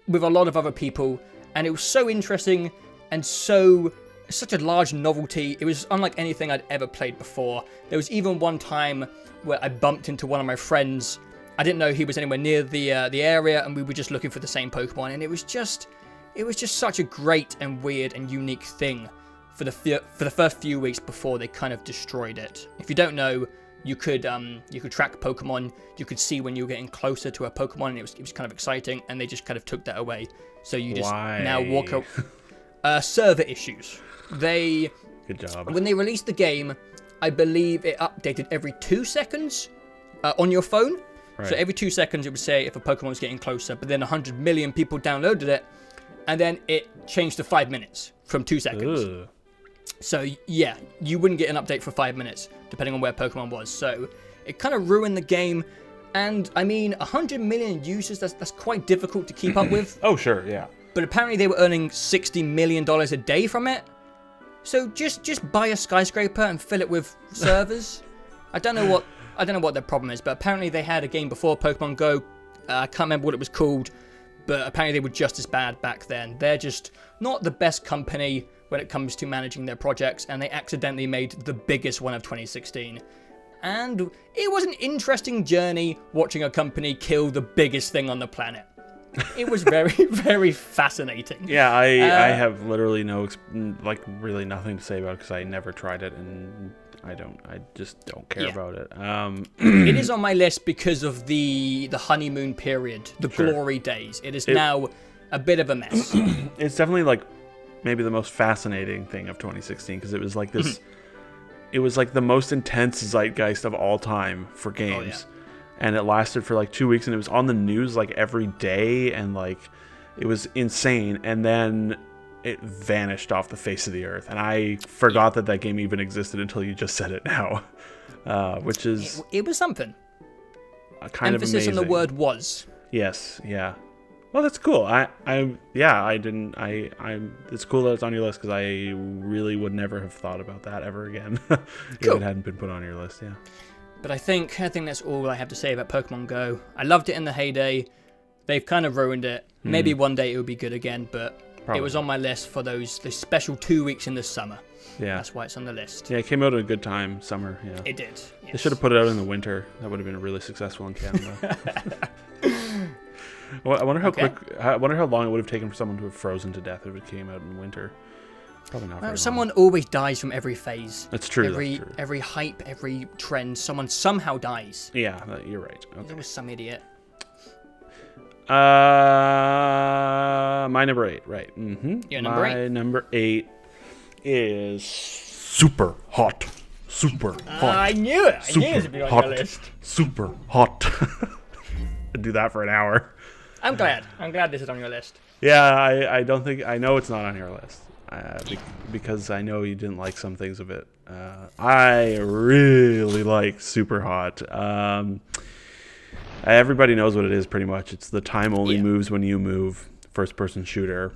with a lot of other people, and it was so interesting and such a large novelty. It was unlike anything I'd ever played before. There was even one time where I bumped into one of my friends. I didn't know he was anywhere near the area, and we were just looking for the same Pokemon, and it was just such a great and weird and unique thing for the first few weeks before they kind of destroyed it. If you don't know, you could track Pokemon, you could see when you were getting closer to a Pokemon, and it was kind of exciting, and they just kind of took that away. So you just now walk up. Server issues. Good job. When they released the game, I believe it updated every 2 seconds on your phone. Right. So every 2 seconds it would say if a Pokemon was getting closer, but then 100 million people downloaded it, and then it changed to 5 minutes from 2 seconds. Ugh. So yeah, you wouldn't get an update for 5 minutes, depending on where Pokemon was. So it kind of ruined the game, and I mean, 100 million users, that's quite difficult to keep up with. Oh, sure, yeah. But apparently they were earning $60 million a day from it. So just buy a skyscraper and fill it with servers. I don't know what their problem is, but apparently they had a game before Pokemon Go. I can't remember what it was called, but apparently they were just as bad back then. They're just not the best company when it comes to managing their projects, and they accidentally made the biggest one of 2016. And it was an interesting journey watching a company kill the biggest thing on the planet. It was very, very fascinating. Yeah, I have literally really nothing to say about it because I never tried it, and I just don't care about it. It is on my list because of the honeymoon period, the Sure. glory days. It is now a bit of a mess. It's definitely like maybe the most fascinating thing of 2016 because it was like this. It was like the most intense zeitgeist of all time for games, and it lasted for like 2 weeks, and it was on the news like every day, and like it was insane. And then it vanished off the face of the earth, and I forgot that game even existed until you just said it now, which is it was something. Kind Emphasis of amazing. on the word was. Yes, yeah. Well, that's cool. It's cool that it's on your list because I really would never have thought about that ever again if it hadn't been put on your list. Yeah. But I think that's all I have to say about Pokemon Go. I loved it in the heyday. They've kind of ruined it. Maybe one day it will be good again, but it was on my list for those special 2 weeks in the summer. Yeah. That's why it's on the list. Yeah, it came out at a good time, summer. Yeah. It did. Yes. Yes. They should have put it out in the winter. That would have been really successful in Canada. Well, I wonder how long it would have taken for someone to have frozen to death if it came out in winter. Probably not. Very someone long. always dies from every phase. That's true. Every hype, every trend, someone somehow dies. Yeah, you're right. Okay. There was some idiot. My number 8, right? Mm-hmm. Your number 8. My number 8 is Super Hot. Super Hot. I knew it. I knew it would be on your list. Super Hot. I'd do that for an hour. I'm glad. This is on your list. Yeah, I don't think... I know it's not on your list. Because I know you didn't like some things of it. I really like Super Hot. Everybody knows what it is, pretty much. It's the time only moves when you move, first-person shooter.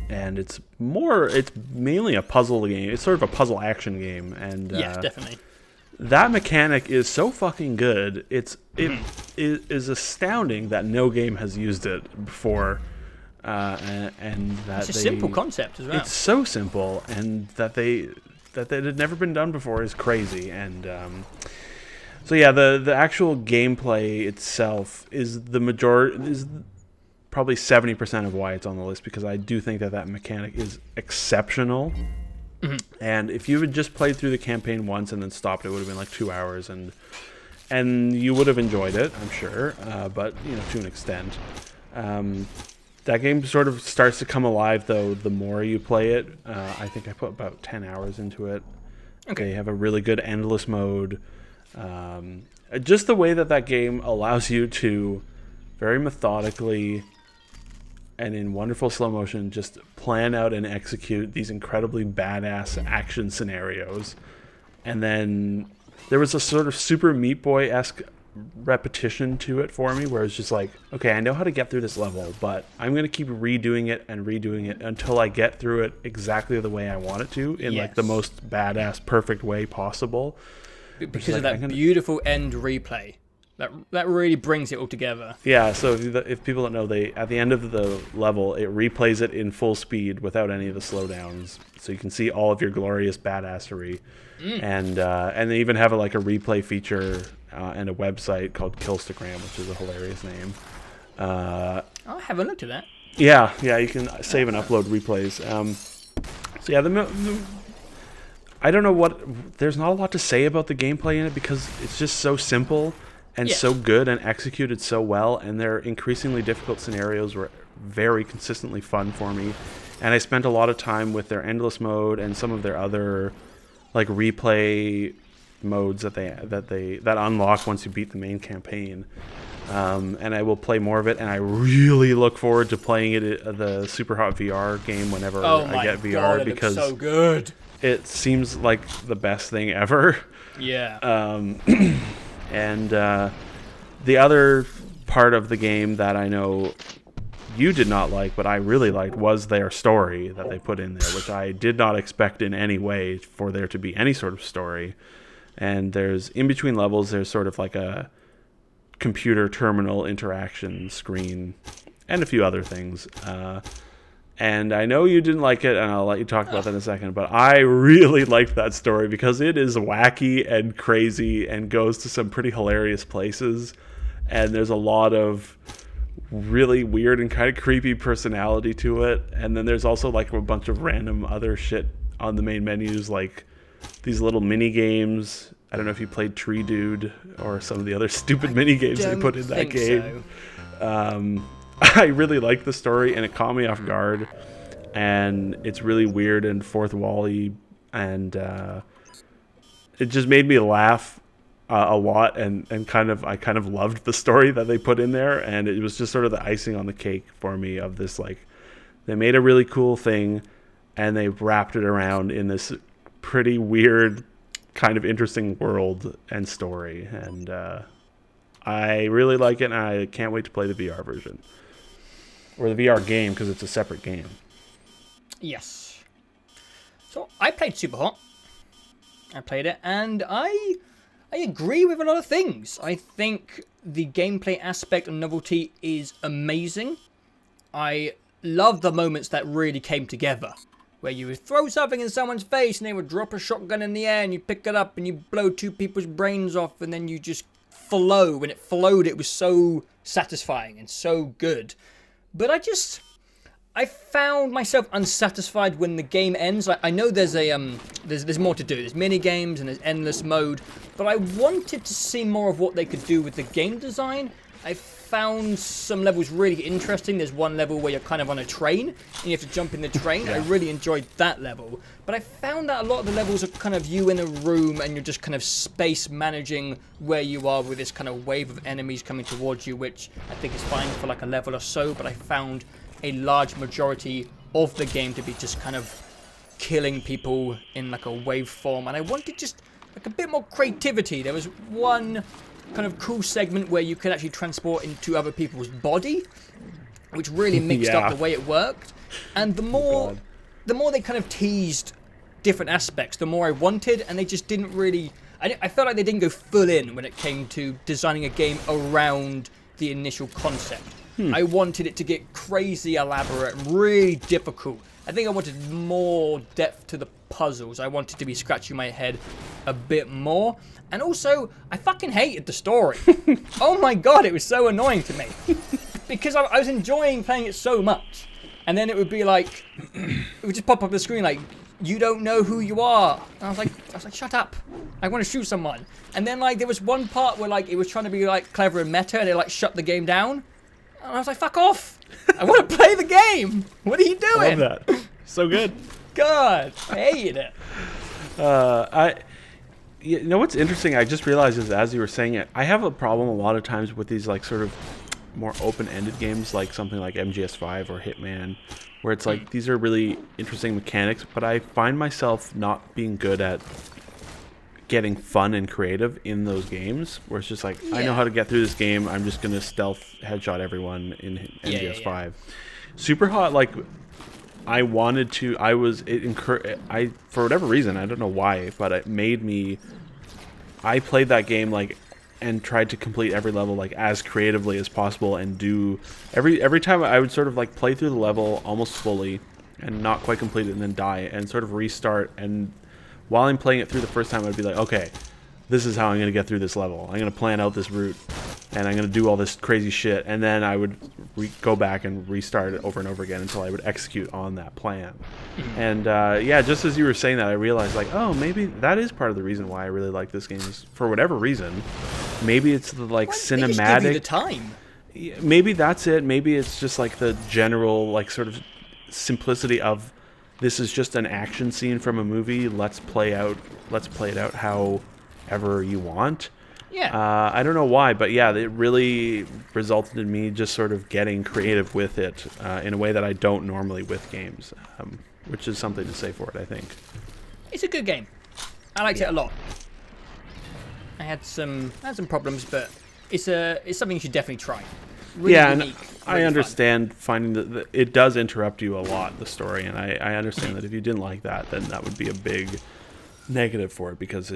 And it's mainly a puzzle game. It's sort of a puzzle action game. And yeah, definitely. That mechanic is so fucking good. It is astounding that no game has used it before. And that it's a simple concept as well. It's so simple, and that it had never been done before is crazy. And so yeah, the actual gameplay itself is probably 70% of why it's on the list, because I do think that mechanic is exceptional. Mm-hmm. And if you had just played through the campaign once and then stopped, it would have been like 2 hours, and you would have enjoyed it, I'm sure, but to an extent. That game sort of starts to come alive, though, the more you play it. I think I put about 10 hours into it. Okay. They have a really good endless mode. Just the way that game allows you to very methodically and in wonderful slow motion just plan out and execute these incredibly badass action scenarios. And then there was a sort of Super Meat Boy-esque repetition to it for me, where it's just like, okay, I know how to get through this level, but I'm going to keep redoing it until I get through it exactly the way I want it to, in like the most badass, perfect way possible. Because of that beautiful end replay. That really brings it all together. Yeah, so if people don't know, at the end of the level, it replays it in full speed without any of the slowdowns, so you can see all of your glorious badassery. And they even have a replay feature and a website called Killstagram, which is a hilarious name. I'll have a look at that. Yeah, you can save and upload replays. So yeah, I don't know there's not a lot to say about the gameplay in it, because it's just so simple and so good and executed so well, and their increasingly difficult scenarios were very consistently fun for me. And I spent a lot of time with their endless mode and some of their other replay modes that unlock once you beat the main campaign. And I will play more of it, and I really look forward to playing it the Superhot VR game whenever I get VR, because it's so good. It seems like the best thing ever. Yeah. And the other part of the game that I know you did not like, but I really liked, was their story that they put in there, which I did not expect in any way for there to be any sort of story. And there's, in between levels, there's sort of like a computer terminal interaction screen and a few other things. And I know you didn't like it, and I'll let you talk about that in a second, but I really liked that story because it is wacky and crazy and goes to some pretty hilarious places. And there's a lot of really weird and kind of creepy personality to it. And then there's also a bunch of random other shit on the main menus, like these little mini games. I don't know if you played Tree Dude or some of the other stupid mini games they put in that game. So. I really like the story, and it caught me off guard. And it's really weird and fourth wall-y, and it just made me laugh a lot, and I kind of loved the story that they put in there, and it was just sort of the icing on the cake for me of this, like, they made a really cool thing, and they wrapped it around in this pretty weird, kind of interesting world and story, and I really like it, and I can't wait to play the VR version. Or the VR game, because it's a separate game. Yes. So I played Superhot. I played it, and I agree with a lot of things. I think the gameplay aspect and novelty is amazing. I love the moments that really came together, where you would throw something in someone's face and they would drop a shotgun in the air and you pick it up and you blow two people's brains off and then you just flow. When it flowed, it was so satisfying and so good. But I found myself unsatisfied when the game ends. I know there's there's more to do. There's mini games and there's endless mode, but I wanted to see more of what they could do with the game design. I found some levels really interesting. There's one level where you're kind of on a train and you have to jump in the train. Yeah. I really enjoyed that level, but I found that a lot of the levels are kind of you in a room and you're just kind of space managing where you are with this kind of wave of enemies coming towards you, which I think is fine for like a level or so, but I found a large majority of the game to be just kind of killing people in like a wave form, and I wanted just like a bit more creativity. There was one kind of cool segment where you could actually transport into other people's body, which really mixed up the way it worked, and the more they kind of teased different aspects, the more I wanted, and they just didn't really, I felt like they didn't go full in when it came to designing a game around the initial concept. I wanted it to get crazy elaborate and really difficult. I think I wanted more depth to the puzzles. I wanted to be scratching my head a bit more. And also, I fucking hated the story. Oh my god, it was so annoying to me. Because I was enjoying playing it so much. And then it would be like, it would just pop up the screen like, you don't know who you are. And I was like, shut up. I want to shoot someone. And then like, there was one part where like, it was trying to be like clever and meta and it like shut the game down. And I was like, fuck off. I want to play the game. What are you doing? I love that. So good. God, I hated it. You know what's interesting? I just realized is as you were saying it, I have a problem a lot of times with these like sort of more open-ended games, like something like MGS5 or Hitman, where it's like these are really interesting mechanics, but I find myself not being good at getting fun and creative in those games, where it's just like, I know how to get through this game, I'm just gonna stealth headshot everyone in MGS5. Superhot, like, I wanted to, for whatever reason, I don't know why, but it made me, I played that game like and tried to complete every level like as creatively as possible, and do every time I would sort of like play through the level almost fully and not quite complete it and then die and sort of restart, and while I'm playing it through the first time, I'd be like, okay, this is how I'm going to get through this level. I'm going to plan out this route, and I'm going to do all this crazy shit. And then I would go back and restart it over and over again until I would execute on that plan. And yeah, just as you were saying that, I realized like, oh, maybe that is part of the reason why I really like this game. Is for whatever reason, maybe it's the like cinematic. They just give you the time. Maybe that's it. Maybe it's just like the general like sort of simplicity of, this is just an action scene from a movie. Let's play it out however you want. Yeah. I don't know why, but yeah, it really resulted in me just sort of getting creative with it in a way that I don't normally with games, which is something to say for it, I think. It's a good game. I liked it a lot. I had some problems, but it's something you should definitely try. Really unique, I understand finding that it does interrupt you a lot, the story, and I understand that if you didn't like that, then that would be a big negative for it, because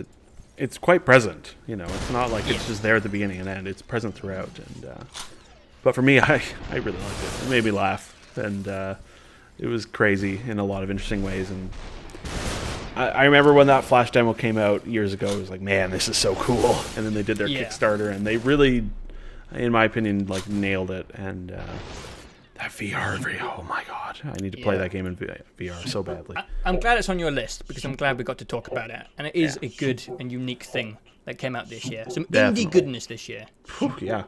it's quite present. You know, it's not like it's just there at the beginning and end. It's present throughout. And but for me, I really liked it. It made me laugh, and it was crazy in a lot of interesting ways. And I remember when that Flash demo came out years ago, it was like, man, this is so cool. And then they did their Kickstarter, and they really, in my opinion, like nailed it. And That VR, oh my god. I need to play that game in VR so badly. I'm glad it's on your list because I'm glad we got to talk about it. And it is a good and unique thing that came out this year. Some indie goodness this year. Whew, yeah.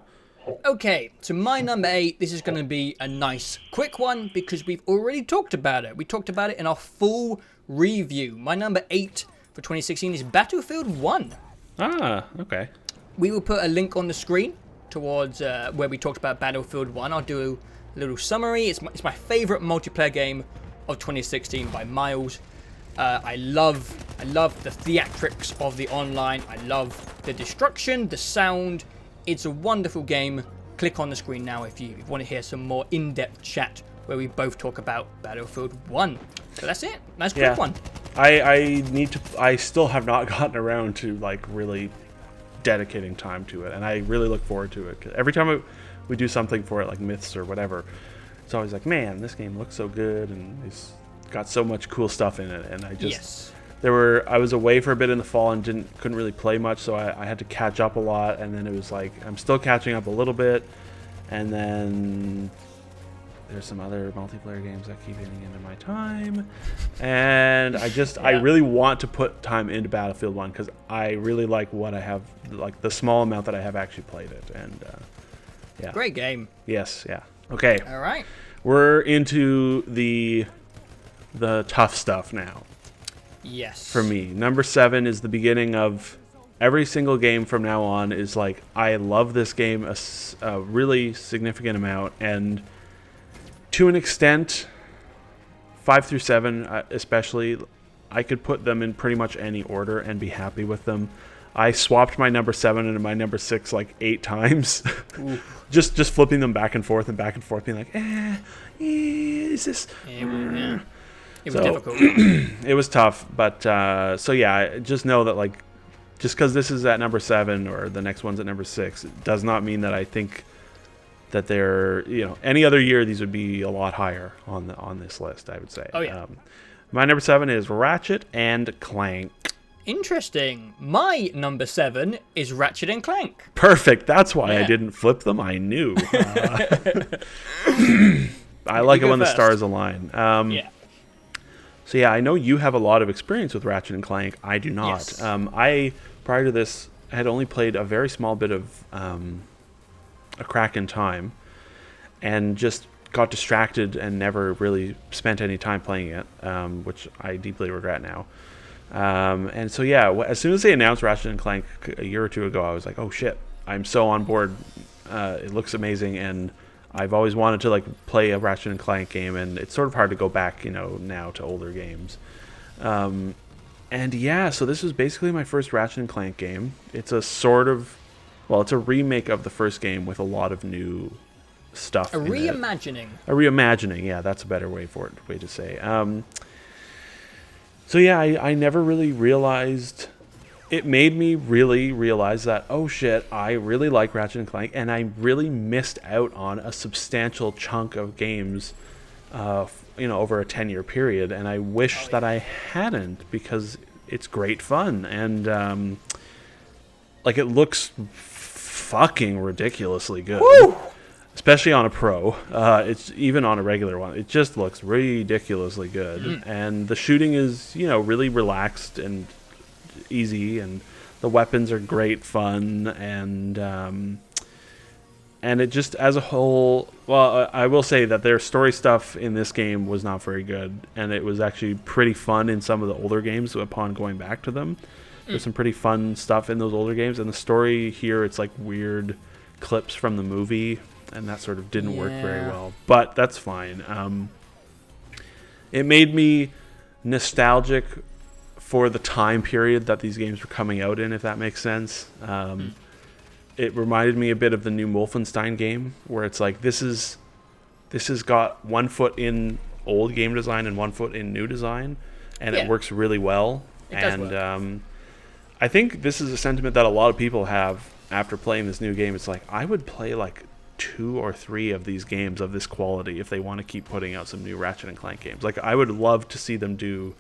Okay, so my number 8, this is going to be a nice quick one because we've already talked about it. We talked about it in our full review. My number 8 for 2016 is Battlefield 1. Ah, okay. We will put a link on the screen towards where we talked about Battlefield 1. I'll do a little summary. It's my favorite multiplayer game of 2016 by miles. I love the theatrics of the online. I love the destruction, the sound. It's a wonderful game. Click on the screen now if you want to hear some more in-depth chat where we both talk about Battlefield 1. So that's it. Nice quick one. I still have not gotten around to like really dedicating time to it, and I really look forward to it. 'Cause every time we do something for it, like Myths or whatever, it's always like, man, this game looks so good, and it's got so much cool stuff in it. And I just I was away for a bit in the fall and couldn't really play much, so I had to catch up a lot. And then it was like I'm still catching up a little bit, and then there's some other multiplayer games that keep getting into my time, and I really want to put time into Battlefield 1 because I really like what I have, like the small amount that I have actually played it. And yeah, great game. Yes, yeah. Okay, all right, we're into the tough stuff now. Yes. For me, number 7 is the beginning of every single game from now on. Is like, I love this game a really significant amount, and to an extent, 5 through 7 especially, I could put them in pretty much any order and be happy with them. I swapped my number 7 and my number 6 like 8 times. just flipping them back and forth, being like, is this... It was difficult. It was tough, but so yeah, just know that like, just because this is at number 7 or the next one's at number 6, it does not mean that I think that they're, any other year these would be a lot higher on this list, I would say. Oh yeah. My number 7 is Ratchet and Clank. Interesting. My number 7 is Ratchet and Clank. Perfect. That's why I didn't flip them. I knew. I like it when the stars align. Yeah. So yeah, I know you have a lot of experience with Ratchet and Clank. I do not. Yes. I, prior to this, had only played a very small bit of A Crack in Time, and just got distracted and never really spent any time playing it, which I deeply regret now. And so yeah, as soon as they announced Ratchet and Clank a year or two ago, I was like, oh shit, I'm so on board. It looks amazing, and I've always wanted to like play a Ratchet and Clank game, and it's sort of hard to go back, now to older games. And yeah, so this was basically my first Ratchet and Clank game. It's a it's a remake of the first game with a lot of new stuff. A reimagining. A reimagining, yeah, that's a better way to say. So yeah, I never really realized. It made me really realize that, oh shit, I really like Ratchet and Clank, and I really missed out on a substantial chunk of games, over a 10-year period, and I wish that I hadn't, because it's great fun, and it looks fucking ridiculously good. Woo! Especially on a pro. It's even on a regular one. It just looks ridiculously good, and the shooting is, really relaxed and easy, and the weapons are great fun, and it just as a whole, I will say that their story stuff in this game was not very good, and it was actually pretty fun in some of the older games upon going back to them. There's some pretty fun stuff in those older games, and the story here, it's like weird clips from the movie, and that sort of didn't work very well, but that's fine. It made me nostalgic for the time period that these games were coming out in, if that makes sense. It reminded me a bit of the new Wolfenstein game, where it's like this has got one foot in old game design and one foot in new design, and it works really well. It does work. I think this is a sentiment that a lot of people have after playing this new game. It's like, I would play like 2 or 3 of these games of this quality if they want to keep putting out some new Ratchet and Clank games. Like, I would love to see them do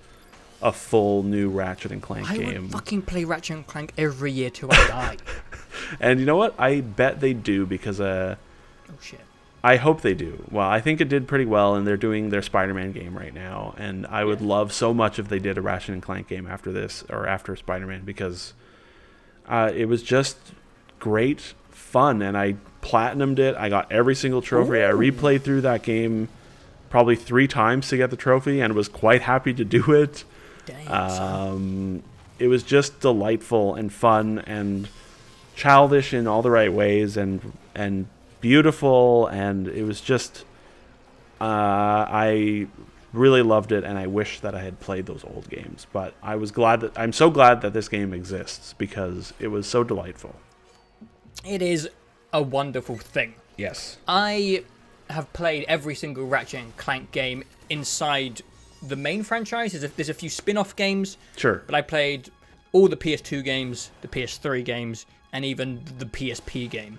a full new Ratchet and Clank game. I would fucking play Ratchet and Clank every year till I die. And you know what? I bet they do, because oh shit. I hope they do. Well, I think it did pretty well, and they're doing their Spider-Man game right now. And I would love so much if they did a Ratchet and Clank game after this, or after Spider-Man, because it was just great fun. And I platinumed it. I got every single trophy. Ooh. I replayed through that game probably 3 times to get the trophy, and was quite happy to do it. Dang, It was just delightful and fun and childish in all the right ways, and beautiful, and it was just I really loved it, and I wish that I had played those old games. But I'm so glad that this game exists, because it was so delightful. it is a wonderful thing. Yes. I have played every single Ratchet and Clank game inside the main franchise. There's a few spin-off games. Sure. But I played all the PS2 games, the PS3 games, and even the PSP game.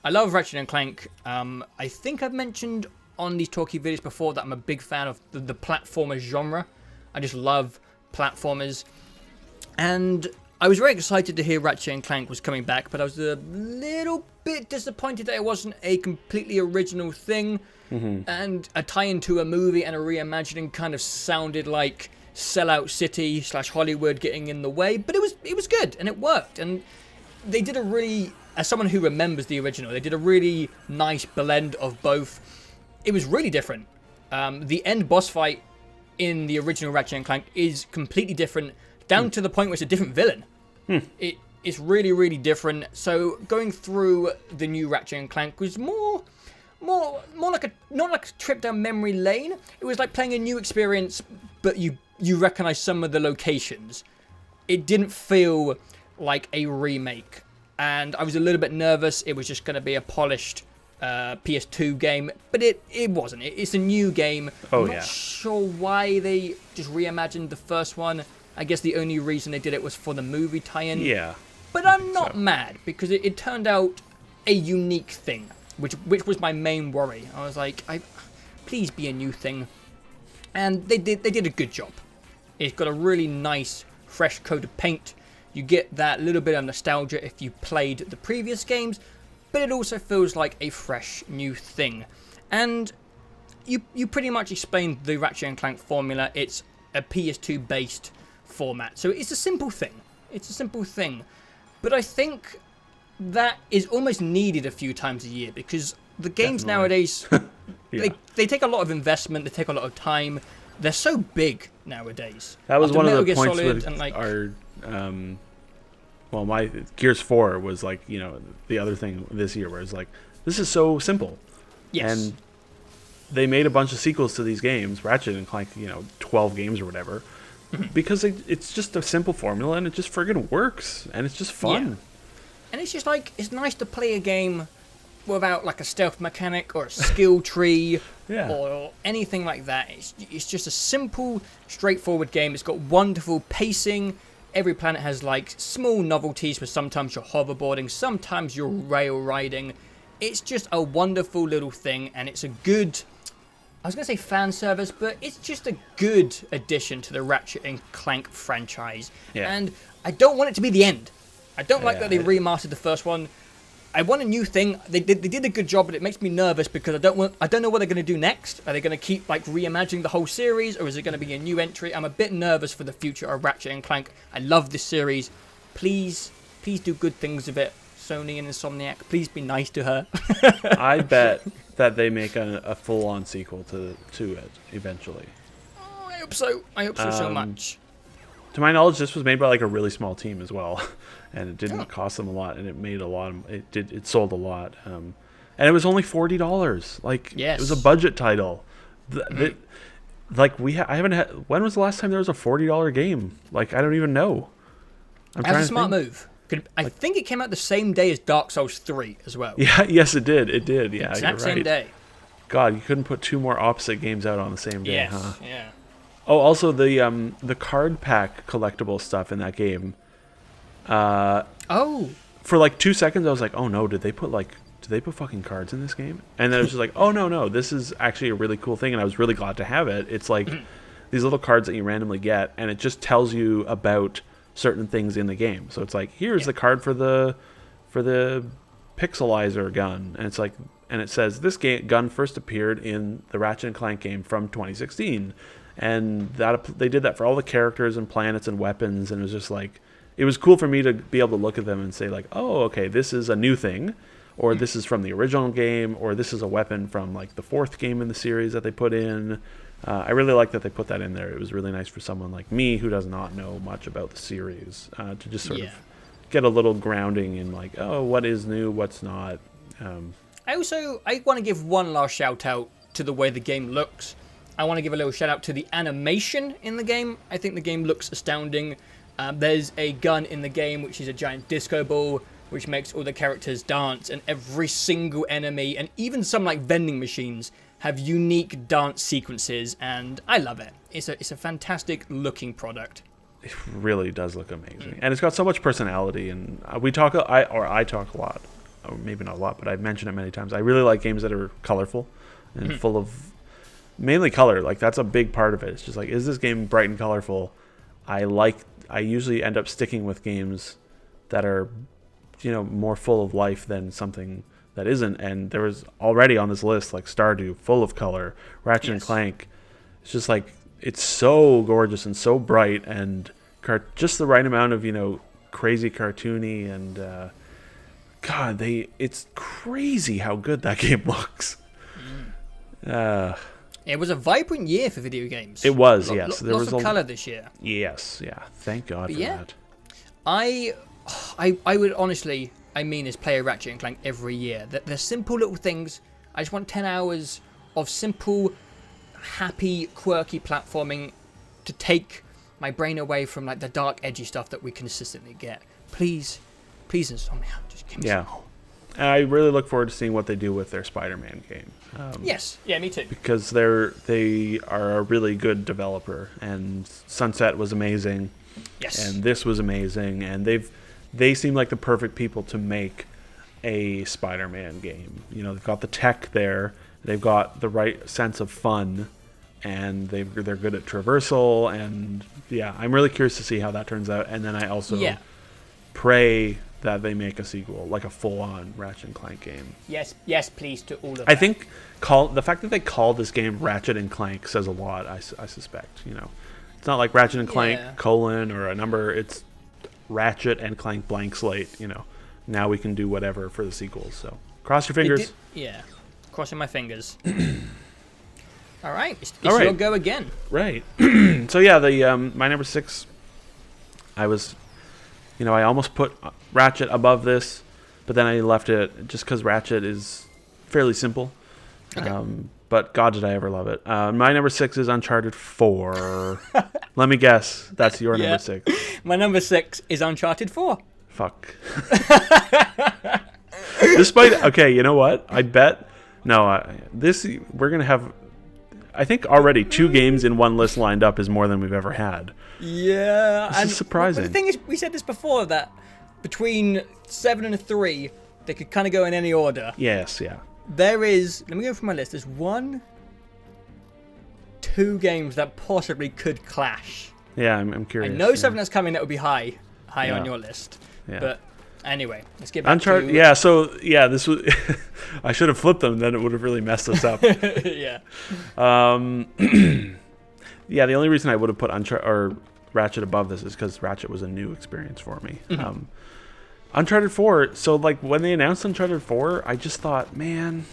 I love Ratchet and Clank. I think I've mentioned on these talkie videos before that I'm a big fan of the platformer genre. I just love platformers. And I was very excited to hear Ratchet and Clank was coming back, but I was a little bit disappointed that it wasn't a completely original thing. Mm-hmm. And a tie-in to a movie and a reimagining kind of sounded like Sellout City / Hollywood getting in the way. But it was good, and it worked. And they did a really, as someone who remembers the original, they did a really nice blend of both. It was really different. The end boss fight in the original Ratchet and Clank is completely different, down to the point where it's a different villain. It's really, really different. So going through the new Ratchet and Clank was more like not like a trip down memory lane. It was like playing a new experience, but you recognize some of the locations. It didn't feel like a remake, and I was a little bit nervous it was just going to be a polished PS2 game, but it wasn't. It's a new game. I'm not sure why they just reimagined the first one. I guess the only reason they did it was for the movie tie-in. Yeah. But I'm not mad, because it turned out a unique thing, which was my main worry. I was like, please be a new thing. And they did a good job. It's got a really nice, fresh coat of paint. You get that little bit of nostalgia if you played the previous games, but it also feels like a fresh new thing. And you pretty much explained the Ratchet and Clank formula. It's a PS2 based format, so it's a simple thing. But I think that is almost needed a few times a year, because the games nowadays they take a lot of investment, they take a lot of time. They're so big nowadays. That was After one Metal of the Gear points Solid with and like our well, my Gears 4 was like, the other thing this year where it's like, this is so simple. Yes. And they made a bunch of sequels to these games, Ratchet and Clank, 12 games or whatever, because it's just a simple formula, and it just friggin' works, and it's just fun. Yeah. And it's just like, it's nice to play a game without like a stealth mechanic or a skill tree or anything like that. It's just a simple, straightforward game. It's got wonderful pacing. Every planet has like small novelties where sometimes you're hoverboarding, sometimes you're rail riding. It's just a wonderful little thing, and it's a good, I was going to say fan service, but it's just a good addition to the Ratchet and Clank franchise. Yeah. And I don't want it to be the end. I don't like that they remastered the first one. I want a new thing. They did a good job, but it makes me nervous because I don't know what they're going to do next. Are they going to keep like reimagining the whole series, or is it going to be a new entry? I'm a bit nervous for the future of Ratchet and Clank. I love this series. Please do good things with it. Sony and Insomniac, please be nice to her. I bet that they make a full-on sequel to it eventually. Oh, I hope so. I hope so much. To my knowledge, this was made by like a really small team as well, and it didn't cost them a lot, and it made a lot. It sold a lot, and it was only $40. Like, it was a budget title. Like I haven't had. When was the last time there was a $40 game? Like, I don't even know. That's a smart move. I think it came out the same day as Dark Souls 3 as well. Yeah, yes, it did. It did. Yeah, exact you're right. Same day. God, you couldn't put 2 more opposite games out on the same day, huh? Yeah. Oh, also the card pack collectible stuff in that game. For like 2 seconds, I was like, oh no, did they put fucking cards in this game? And then it was just like, oh no, this is actually a really cool thing, and I was really glad to have it. It's like these little cards that you randomly get, and it just tells you about certain things in the game. So it's like, here's the card for the pixelizer gun, and it's like, and it says this gun first appeared in the Ratchet and Clank game from 2016, and that they did that for all the characters and planets and weapons, and it was just like, it was cool for me to be able to look at them and say like, oh, okay, this is a new thing, or this is from the original game, or this is a weapon from like the 4th game in the series that they put in. I really like that they put that in there. It was really nice for someone like me who does not know much about the series to just sort of get a little grounding in like, oh, what is new, what's not. I want to give one last shout out to the way the game looks. I want to give a little shout out to the animation in the game. I think the game looks astounding. There's a gun in the game which is a giant disco ball, which makes all the characters dance, and every single enemy, and even some like vending machines, have unique dance sequences, and I love it. It's a fantastic looking product. It really does look amazing, and it's got so much personality. And I talk a lot, or maybe not a lot, but I've mentioned it many times. I really like games that are colorful and full of mainly color. Like that's a big part of it. It's just like, is this game bright and colorful? I usually end up sticking with games that are, more full of life than something that isn't. And there was already on this list like Stardew, full of color, Ratchet and Clank. It's just like, it's so gorgeous and so bright, and just the right amount of crazy cartoony, and God, it's crazy how good that game looks. It was a vibrant year for video games. It was, yes. There was lots of color this year. Yes, yeah. Thank God for that. I would honestly, is play a Ratchet and Clank every year. They're simple little things. I just want 10 hours of simple, happy, quirky platforming to take my brain away from like the dark, edgy stuff that we consistently get. Please, Insomnia, just give me some hope. I really look forward to seeing what they do with their Spider-Man game. Yes, yeah, me too. Because they are a really good developer, and Sunset was amazing. Yes. And this was amazing, and they seem like the perfect people to make a Spider-Man game. They've got the tech there, they've got the right sense of fun, and they're good at traversal, and yeah, I'm really curious to see how that turns out. And then I also pray that they make a sequel, like a full-on Ratchet and Clank game. Yes, please, to all of that. I think the fact that they call this game Ratchet and Clank says a lot, I suspect. It's not like Ratchet and Clank colon or a number. It's Ratchet and Clank blank slate. Now we can do whatever for the sequels. So cross your fingers. Crossing my fingers. All right, it's your go again. Right. So yeah, my number 6. I was, I almost put Ratchet above this, but then I left it just because Ratchet is fairly simple. Okay. But God, did I ever love it. My number 6 is Uncharted 4. Let me guess. That's your number 6. My number 6 is Uncharted 4. Fuck. Okay, you know what? I bet... No, we're going to have... I think already 2 games in one list lined up is more than we've ever had. Yeah. This is surprising. The thing is, we said this before, that between 7 and 3, they could kind of go in any order. Yes, yeah. There is, let me go through my list. There's 1, 2 games that possibly could clash. Yeah, I'm curious. I know something that's coming that would be high on your list. Yeah. But anyway, let's get back Uncharted. to... Yeah, so, yeah, this was... I should have flipped them, then it would have really messed us up. Yeah. Yeah, the only reason I would have put Ratchet above this is because Ratchet was a new experience for me. Mm-hmm. Uncharted 4, so like when they announced Uncharted 4, I just thought, man,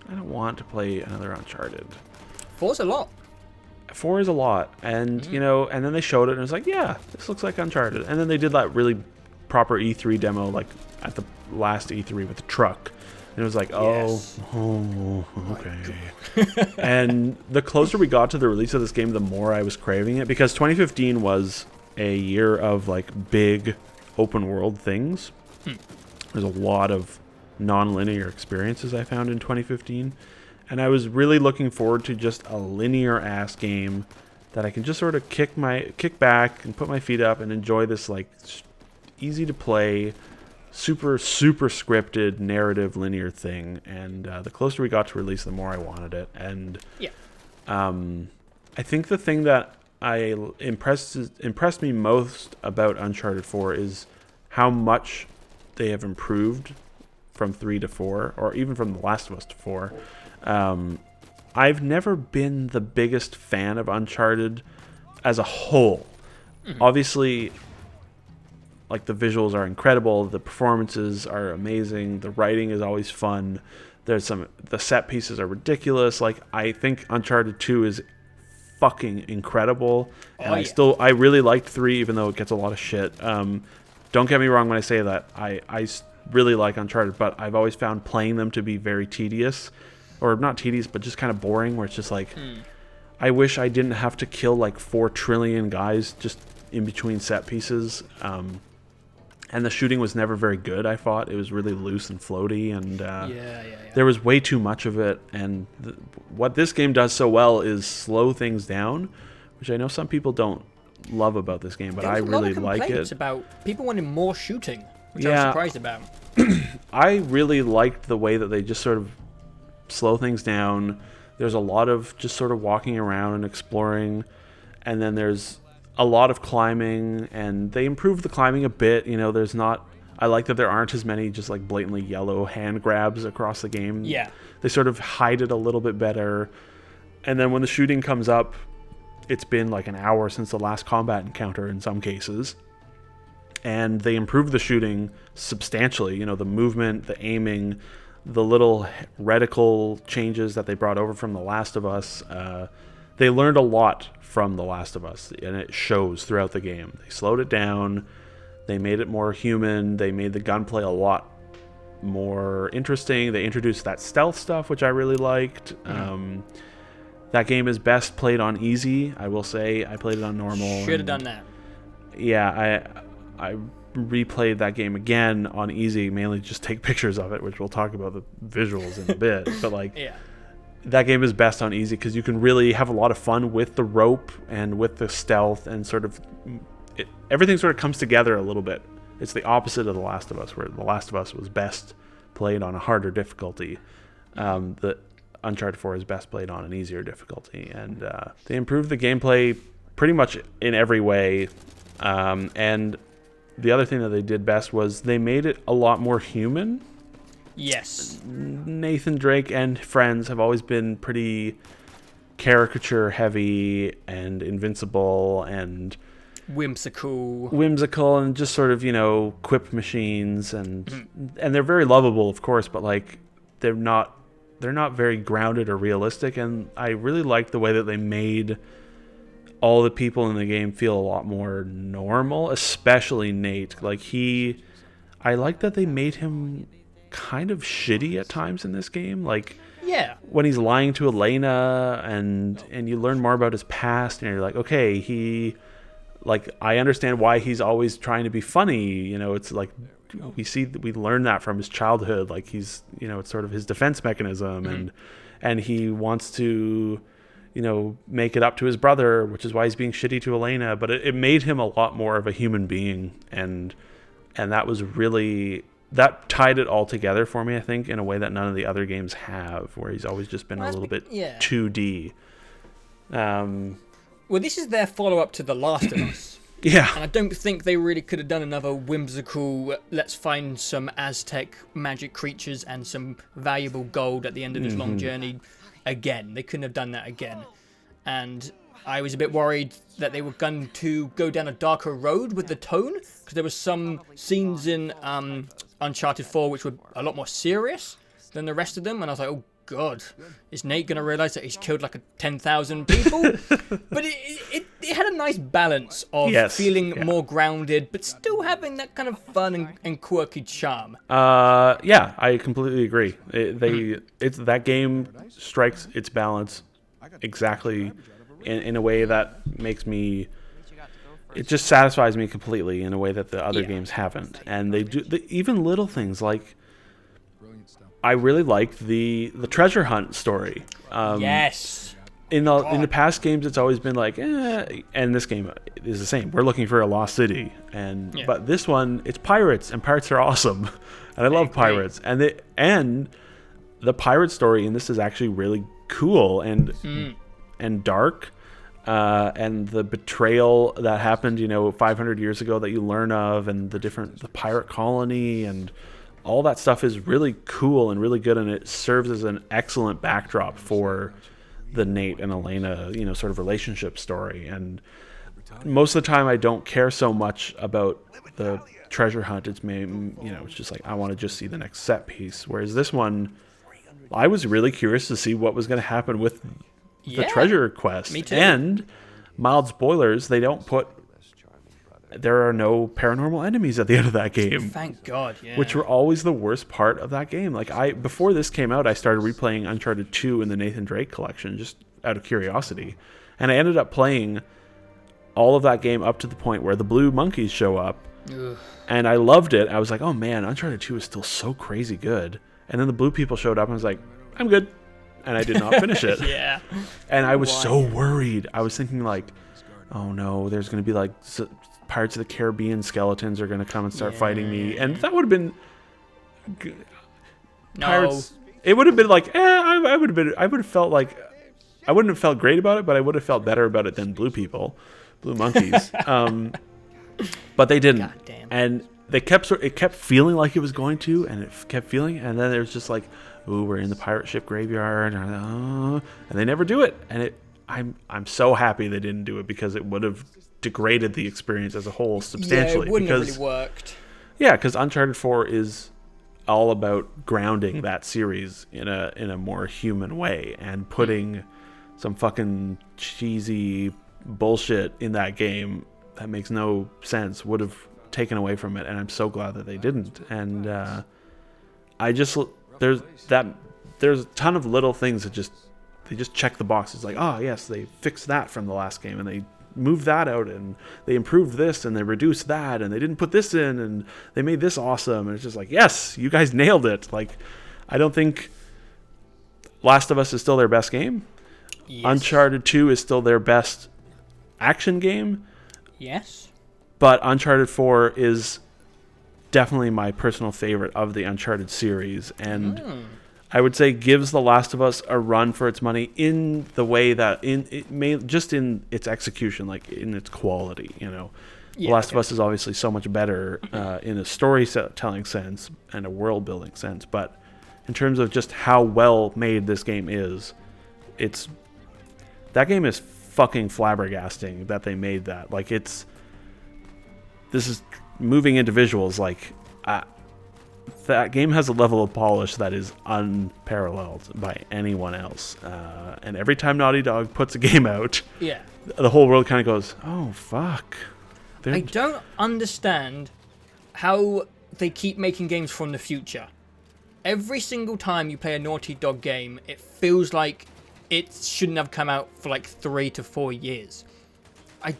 I don't want to play another Uncharted. 4's a lot. 4 is a lot, and and then they showed it, and it was like, yeah, this looks like Uncharted. And then they did that really proper E3 demo, like at the last E3 with the truck, and it was like, oh, okay. And the closer we got to the release of this game, the more I was craving it, because 2015 was a year of like big open world things. There's a lot of non-linear experiences I found in 2015, and I was really looking forward to just a linear ass game that I can just sort of kick back and put my feet up and enjoy this like easy to play, super scripted narrative linear thing. And the closer we got to release, the more I wanted it. And I think the thing that impressed me most about Uncharted 4 is how much they have improved from 3 to 4, or even from The Last of Us to 4. I've never been the biggest fan of Uncharted as a whole. Obviously, like, the visuals are incredible, the performances are amazing, the writing is always fun. The set pieces are ridiculous. Like, I think Uncharted 2 is fucking incredible. And I really liked 3, even though it gets a lot of shit. Don't get me wrong when I say that. I really like Uncharted, but I've always found playing them to be very tedious. Or not tedious, but just kind of boring, where it's just like, I wish I didn't have to kill like 4 trillion guys just in between set pieces. And the shooting was never very good, I thought. It was really loose and floaty, and there was way too much of it. And what this game does so well is slow things down, which I know some people don't love about this game, but I really like it. About people wanting more shooting, which I'm surprised about. I really liked the way that they just sort of slow things down. There's a lot of just sort of walking around and exploring, and then there's a lot of climbing, and they improved the climbing a bit. You know, I like that there aren't as many just like blatantly yellow hand grabs across the game. Yeah. They sort of hide it a little bit better. And then when the shooting comes up, it's been like an hour since the last combat encounter in some cases. And they improved the shooting substantially. You know, the movement, the aiming, the little reticle changes that they brought over from The Last of Us. They learned a lot from The Last of Us, and it shows throughout the game. They slowed it down. They made it more human. They made the gunplay a lot more interesting. They introduced that stealth stuff, which I really liked. That game is best played on easy, I will say. I played it on normal. Should have done that. Yeah, I replayed that game again on easy, mainly just take pictures of it, which we'll talk about the visuals in a bit. But like, that game is best on easy because you can really have a lot of fun with the rope and with the stealth, and sort of everything sort of comes together a little bit. It's the opposite of The Last of Us, where The Last of Us was best played on a harder difficulty. The Uncharted 4 is best played on an easier difficulty, and they improved the gameplay pretty much in every way. And the other thing that they did best was they made it a lot more human. Yes. Nathan Drake and friends have always been pretty caricature heavy and invincible and whimsical and just sort of, you know, quip machines, and they're very lovable, of course, but like they're not very grounded or realistic. And I really like the way that they made all the people in the game feel a lot more normal, especially Nate. Like I like that they made him kind of shitty at times in this game. Like, when he's lying to Elena and you learn more about his past, and you're like, okay, I understand why he's always trying to be funny. You know, it's like we learn that from his childhood. Like, he's, you know, it's sort of his defense mechanism, and he wants to, you know, make it up to his brother, which is why he's being shitty to Elena. But it made him a lot more of a human being, and that was really, that tied it all together for me, I think, in a way that none of the other games have, where he's always just been a little bit 2D. Well, this is their follow-up to The Last of Us. Yeah. And I don't think they really could have done another whimsical, let's find some Aztec magic creatures and some valuable gold at the end of this long journey again. They couldn't have done that again. And I was a bit worried that they were going to go down a darker road with the tone, because there were some scenes in Uncharted 4 which were a lot more serious than the rest of them, and I was like, oh god, is Nate going to realise that he's killed like 10,000 people? But it had a nice balance of feeling more grounded, but still having that kind of fun and quirky charm. Yeah, I completely agree. That game strikes its balance exactly in a way that makes me, it just satisfies me completely in a way that the other games haven't. And they do even little things like, I really liked the treasure hunt story. Yes. In the past games, it's always been like, and this game is the same. We're looking for a lost city, but this one, it's pirates, and pirates are awesome, and I love pirates. And the pirate story in this is actually really cool and dark, and the betrayal that happened, 500 years ago that you learn of, and the pirate colony, and all that stuff is really cool and really good, and it serves as an excellent backdrop for the Nate and Elena, sort of relationship story. And most of the time I don't care so much about the treasure hunt. It's it's just like I want to just see the next set piece. Whereas this one, I was really curious to see what was going to happen with the treasure quest. Me too. And mild spoilers, there are no paranormal enemies at the end of that game. Thank God, yeah. Which were always the worst part of that game. Like before this came out, I started replaying Uncharted 2 in the Nathan Drake collection just out of curiosity. And I ended up playing all of that game up to the point where the blue monkeys show up. Ugh. And I loved it. I was like, oh man, Uncharted 2 is still so crazy good. And then the blue people showed up and I was like, I'm good. And I did not finish it. Yeah. And I was so worried. I was thinking like, oh no, there's going to be like Pirates of the Caribbean skeletons are going to come and start fighting me. And that would have been... Pirates... It would have been like, I would have felt like... I wouldn't have felt great about it, but I would have felt better about it than blue monkeys. But they didn't. God damn. And it kept feeling like it was going to, and it kept feeling, and then there's just like, ooh, we're in the pirate ship graveyard, and they never do it. And I'm so happy they didn't do it, because it would have degraded the experience as a whole substantially. Yeah, it wouldn't have really worked. Yeah, because Uncharted 4 is all about grounding that series in a more human way, and putting some fucking cheesy bullshit in that game that makes no sense would have taken away from it, and I'm so glad that they didn't. And there's a ton of little things that they just check the boxes, like, oh yes, they fixed that from the last game, and they moved that out, and they improved this, and they reduced that, and they didn't put this in, and they made this awesome. And it's just like, yes, you guys nailed it. Like, I don't think Last of Us is still their best game. Yes. Uncharted 2 is still their best action game. Yes. But Uncharted 4 is definitely my personal favorite of the Uncharted series, and I would say gives The Last of Us a run for its money in the way that just in its execution, like in its quality. The Last of Us is obviously so much better in a storytelling sense and a world building sense, but in terms of just how well made this game is, that game is fucking flabbergasting that they made that. Like, this is moving into visuals, like that game has a level of polish that is unparalleled by anyone else, and every time Naughty Dog puts a game out, the whole world kind of goes, oh fuck. I don't understand how they keep making games from the future. Every single time you play a Naughty Dog game, it feels like it shouldn't have come out for like 3 to 4 years. I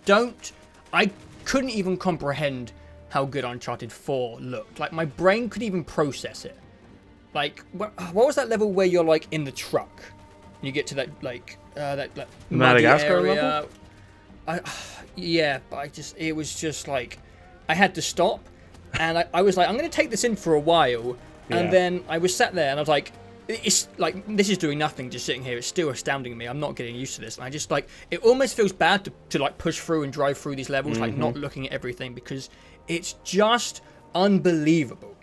couldn't even comprehend how good Uncharted 4 looked. Like, my brain couldn't even process it. Like, what was that level where you're like in the truck and you get to that like Madagascar area? level? It was just like, I had to stop, and I was like, I'm going to take this in for a while, and then I was sat there and I was like, it's like, this is doing nothing just sitting here. It's still astounding me. I'm not getting used to this. And I just like, it almost feels bad to like push through and drive through these levels, like not looking at everything, because it's just unbelievable.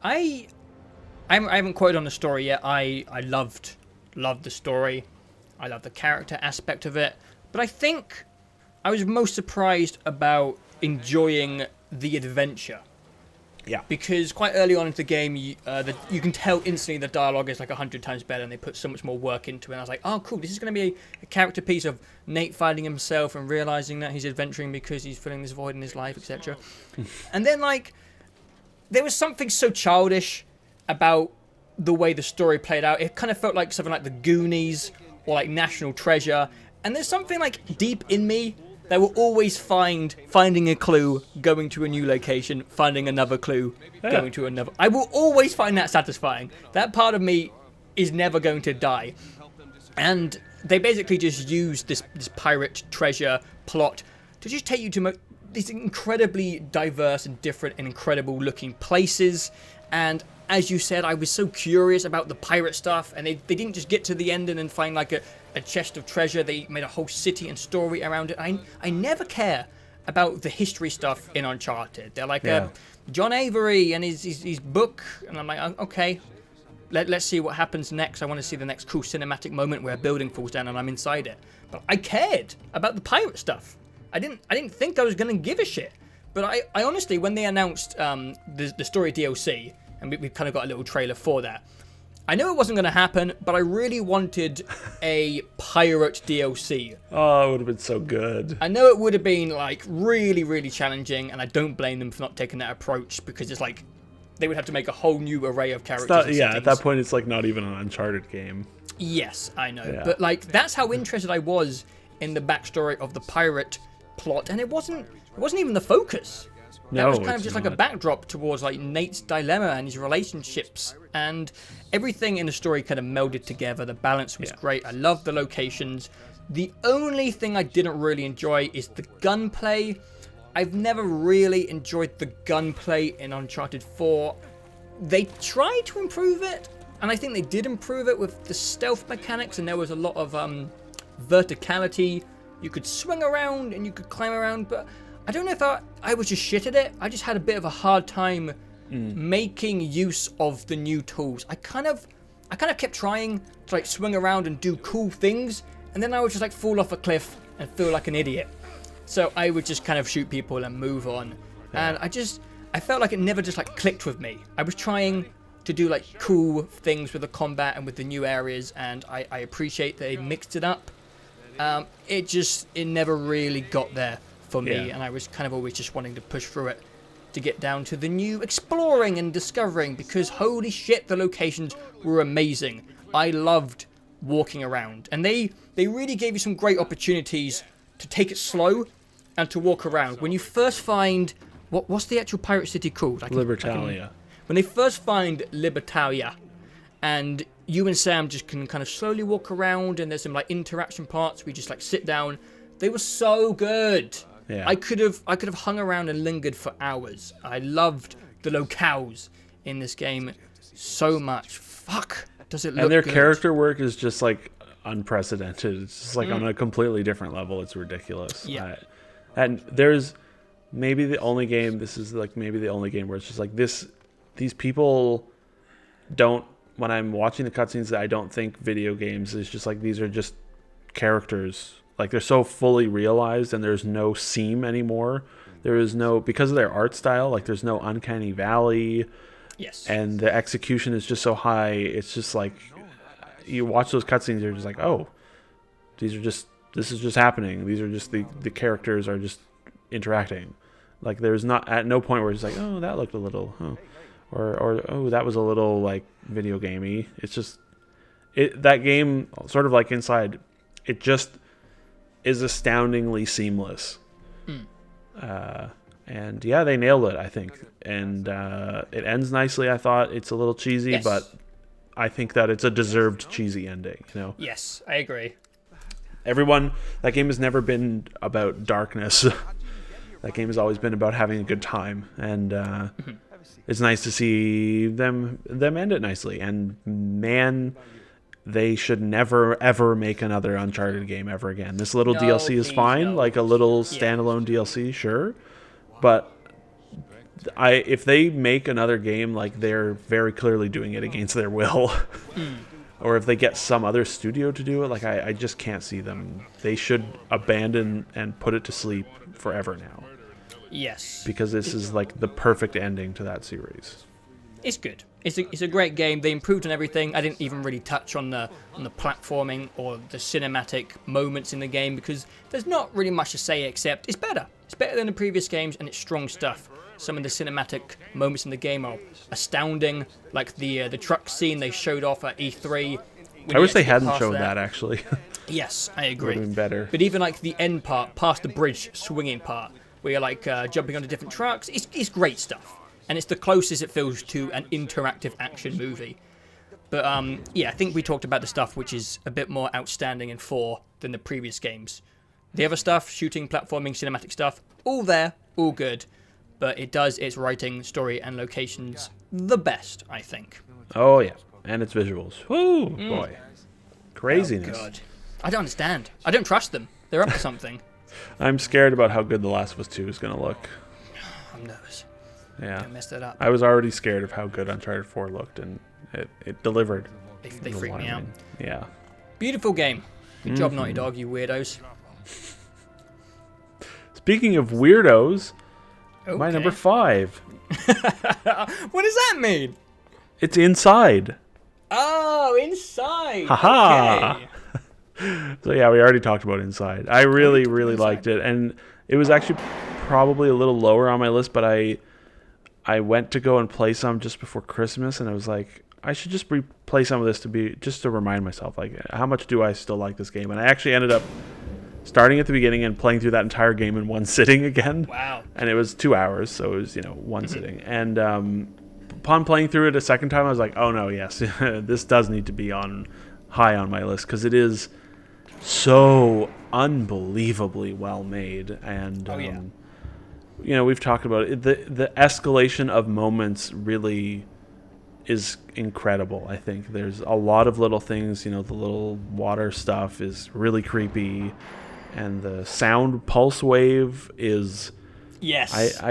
I haven't quoted on the story yet. I loved the story. I love the character aspect of it. But I think I was most surprised about enjoying the adventure. Yeah. Because quite early on into the game, you can tell instantly the dialogue is like 100 times better, and they put so much more work into it. And I was like, oh, cool, this is going to be a character piece of Nate finding himself and realizing that he's adventuring because he's filling this void in his life, etc. And then, like, there was something so childish about the way the story played out. It kind of felt like something like The Goonies or like National Treasure. And there's something like deep in me that will always finding a clue, going to a new location, finding another clue, going to another. I will always find that satisfying. That part of me is never going to die. And they basically just use this pirate treasure plot to just take you to these incredibly diverse and different and incredible looking places. And as you said, I was so curious about the pirate stuff, and they didn't just get to the end and then find like a chest of treasure. They made a whole city and story around it. I never care about the history stuff in Uncharted. They're like Yeah. John Avery and his book, and I'm like, okay, let's see what happens next. I want to see the next cool cinematic moment where a building falls down and I'm inside it. But I cared about the pirate stuff. I didn't think I was gonna give a shit. But I honestly, when they announced the story DLC, and we kind of got a little trailer for that, I knew it wasn't going to happen, but I really wanted a pirate DLC. Oh, it would have been so good. I know it would have been like really, really challenging, and I don't blame them for not taking that approach, because it's like they would have to make a whole new array of characters. It's not, yeah, at that point, it's like not even an Uncharted game. Yes, I know. Yeah. But like that's how interested I was in the backstory of the pirate plot, and it wasn't even the focus. That was kind of just like a backdrop towards like Nate's dilemma and his relationships, and everything in the story kind of melded together. The balance was great. I loved the locations. The only thing I didn't really enjoy is the gunplay. I've never really enjoyed the gunplay in Uncharted 4. They tried to improve it, and I think they did improve it with the stealth mechanics, and there was a lot of verticality. You could swing around and you could climb around, but I don't know if I was just shit at it. I just had a bit of a hard time making use of the new tools. I kind of kept trying to like swing around and do cool things, and then I would just like fall off a cliff and feel like an idiot. So I would just kind of shoot people and move on. And I felt like it never just like clicked with me. I was trying to do like cool things with the combat and with the new areas, and I appreciate that they mixed it up. It never really got there for me, and I was kind of always just wanting to push through it to get down to the new exploring and discovering, because holy shit, the locations were amazing. I loved walking around, and they really gave you some great opportunities to take it slow and to walk around. When you first find what's the actual pirate city called? Libertalia. When they first find Libertalia, and you and Sam just can kind of slowly walk around, and there's some like interaction parts where you just like sit down. They were so good. Yeah. I could have hung around and lingered for hours. I loved the locales in this game so much. Fuck, does it look And their good. character work is just like unprecedented. It's just like on a completely different level. It's ridiculous. Yeah. And there's maybe the only game. This is like maybe the only game where it's just like this. These people don't. When I'm watching the cutscenes, I don't think video games is just like these are just characters. Like they're so fully realized, and there's no seam anymore. There is no, because of their art style, like there's no uncanny valley. Yes. And the execution is just so high. It's just like you watch those cutscenes, you're just like, oh, this is just happening. These are just the characters are just interacting. Like there's not at no point where it's like, oh, that looked a little, or oh, that was a little like video gamey. It's just that game sort of like Inside. It just is astoundingly seamless. And yeah, they nailed it, I think. And it ends nicely. I thought it's a little cheesy, but I think that it's a deserved cheesy ending. You know? Yes, I agree. That game has never been about darkness. That game has always been about having a good time, and it's nice to see them end it nicely. And man, they should never ever make another Uncharted game ever again. This little DLC is fine, like a little standalone DLC, sure, but if they make another game, like they're very clearly doing it against their will. Or if they get some other studio to do it, like I just can't see them. They should abandon and put it to sleep forever now. Yes. Because this is like the perfect ending to that series. It's good. It's a great game. They improved on everything. I didn't even really touch on the platforming or the cinematic moments in the game, because there's not really much to say except it's better. It's better than the previous games, and it's strong stuff. Some of the cinematic moments in the game are astounding, like the truck scene they showed off at E3. I wish they hadn't shown that, actually. Yes, I agree. Would have been better. But even like the end part, past the bridge swinging part, where you're like jumping onto different trucks, it's great stuff. And it's the closest it feels to an interactive action movie. But yeah, I think we talked about the stuff which is a bit more outstanding in 4 than the previous games. The other stuff, shooting, platforming, cinematic stuff, all there, all good. But it does its writing, story, and locations the best, I think. Oh, yeah. And its visuals. Woo, boy. Craziness. Oh, God. I don't understand. I don't trust them. They're up to something. I'm scared about how good The Last of Us 2 is going to look. I'm nervous. Yeah. Don't mess that up. I was already scared of how good Uncharted 4 looked, and it delivered. They freaked me out. Yeah. Beautiful game. Good job, Naughty Dog, you weirdos. Speaking of weirdos, my Okay. number 5. What does that mean? It's Inside. Oh, Inside. Haha. Okay. So yeah, we already talked about Inside. I really liked it, and it was actually probably a little lower on my list, but I went to go and play some just before Christmas, and I was like, I should just replay some of this to remind myself, like, how much do I still like this game? And I actually ended up starting at the beginning and playing through that entire game in one sitting again. Wow. And it was 2 hours, so it was, one sitting. And upon playing through it a second time, I was like, oh no, yes, this does need to be high on my list, because it is so unbelievably well made. And we've talked about it. The escalation of moments really is incredible. I think there's a lot of little things. The little water stuff is really creepy, and the sound pulse wave is Yes.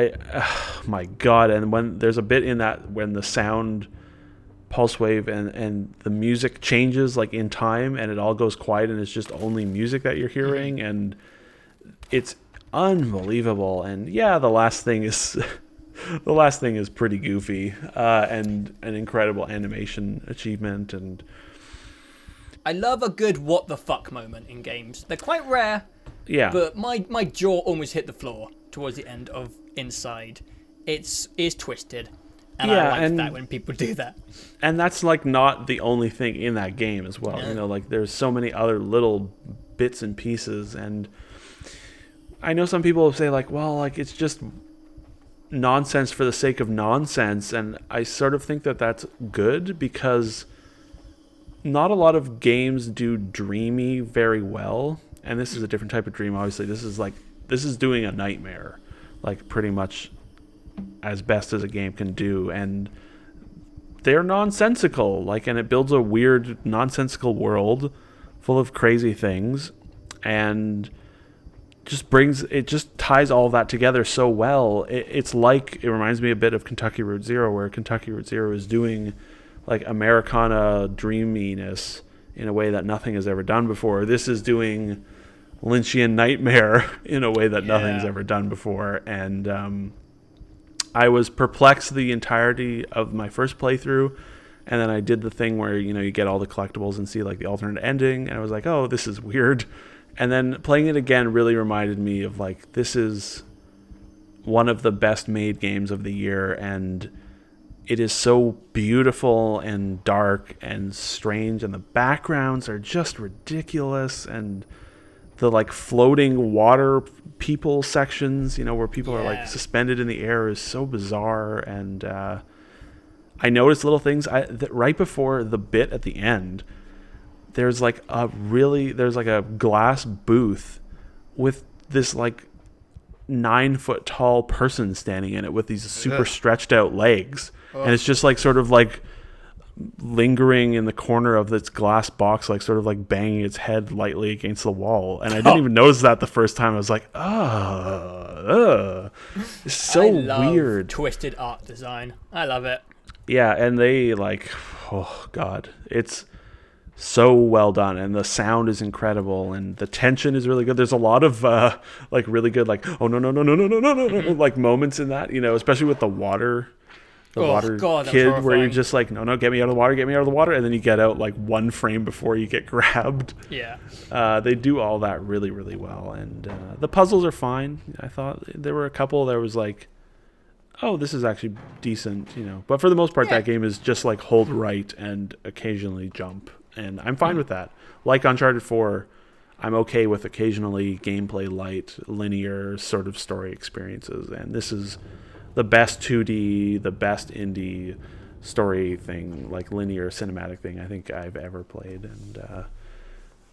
my God. And when there's a bit in that when the sound pulse wave and the music changes like in time, and it all goes quiet, and it's just only music that you're hearing, and it's unbelievable. And yeah, the last thing is pretty goofy, and an incredible animation achievement. And I love a good what the fuck moment in games. They're quite rare. Yeah. But my jaw almost hit the floor towards the end of Inside. It is twisted. And I like that when people do that. And that's like not the only thing in that game as well. Yeah. Like there's so many other little bits and pieces. And I know some people say like, well, like it's just nonsense for the sake of nonsense. And I sort of think that that's good, because not a lot of games do dreamy very well. And this is a different type of dream. Obviously, this is doing a nightmare, like pretty much as best as a game can do. And they're nonsensical, and it builds a weird nonsensical world full of crazy things, and just ties all of that together so well. It reminds me a bit of Kentucky Route Zero, where Kentucky Route Zero is doing like Americana dreaminess in a way that nothing has ever done before. This is doing Lynchian nightmare in a way that nothing's ever done before. And I was perplexed the entirety of my first playthrough, and then I did the thing where you get all the collectibles and see like the alternate ending, and I was like, oh, this is weird. And then playing it again really reminded me of like, this is one of the best made games of the year, and it is so beautiful and dark and strange, and the backgrounds are just ridiculous, and the like floating water people sections, where people are like suspended in the air, is so bizarre. And I noticed little things. Right before the bit at the end, there's like a glass booth with this like 9-foot tall person standing in it with these super stretched out legs. And it's just like sort of like lingering in the corner of this glass box, like sort of like banging its head lightly against the wall. And I didn't even notice that the first time. I was like, it's so weird. Twisted art design. I love it. Yeah, and they like, oh God, it's so well done, and the sound is incredible, and the tension is really good. There's a lot of like really good like, oh no, like moments in that, especially with the water kid, where you're just like, no, get me out of the water, and then you get out like one frame before you get grabbed. They do all that really, really well. And the puzzles are fine. I thought there were a couple that was like, oh, this is actually decent, but for the most part, that game is just like hold right and occasionally jump, and I'm fine with that. Like Uncharted 4, I'm okay with occasionally gameplay light, linear sort of story experiences, and this is the best 2D, the best indie story thing, like linear cinematic thing I think I've ever played. And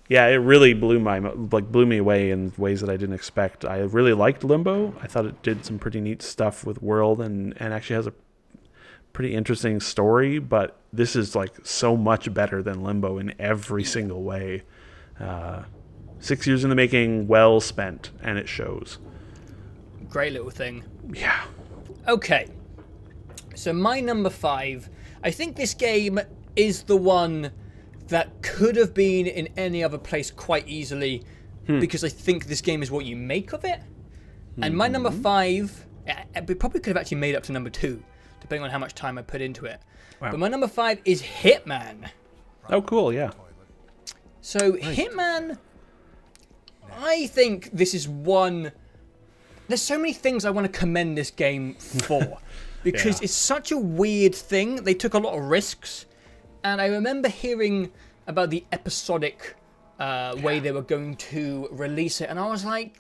it really blew me away in ways that I didn't expect. I really liked Limbo. I thought it did some pretty neat stuff with world and actually has a pretty interesting story, but this is like so much better than Limbo in every single way. 6 years in the making, well spent, and it shows. Great little thing. Yeah. Okay. So my number 5, I think this game is the one that could have been in any other place quite easily, because I think this game is what you make of it. And my number 5, we probably could have actually made up to number 2, depending on how much time I put into it. Wow. But my number 5 is Hitman. Oh, cool, yeah. So Hitman, I think this is one... There's so many things I want to commend this game for. Because it's such a weird thing. They took a lot of risks. And I remember hearing about the episodic way they were going to release it. And I was like,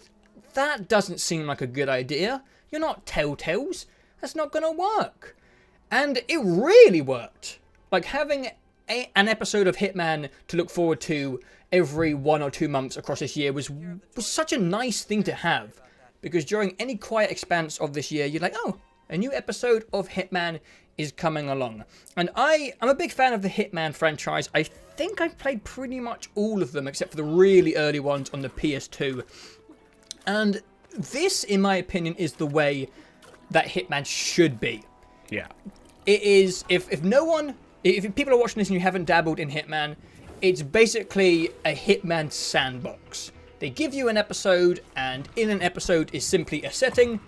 that doesn't seem like a good idea. You're not Telltales. That's not going to work. And it really worked. Like having an episode of Hitman to look forward to every 1 or 2 months across this year was such a nice thing to have. Because during any quiet expanse of this year, you're like, oh, a new episode of Hitman is coming along. And I'm a big fan of the Hitman franchise. I think I've played pretty much all of them, except for the really early ones on the PS2. And this, in my opinion, is the way that Hitman should be. Yeah. It is, if people are watching this and you haven't dabbled in Hitman, it's basically a Hitman sandbox. They give you an episode, and in an episode is simply a setting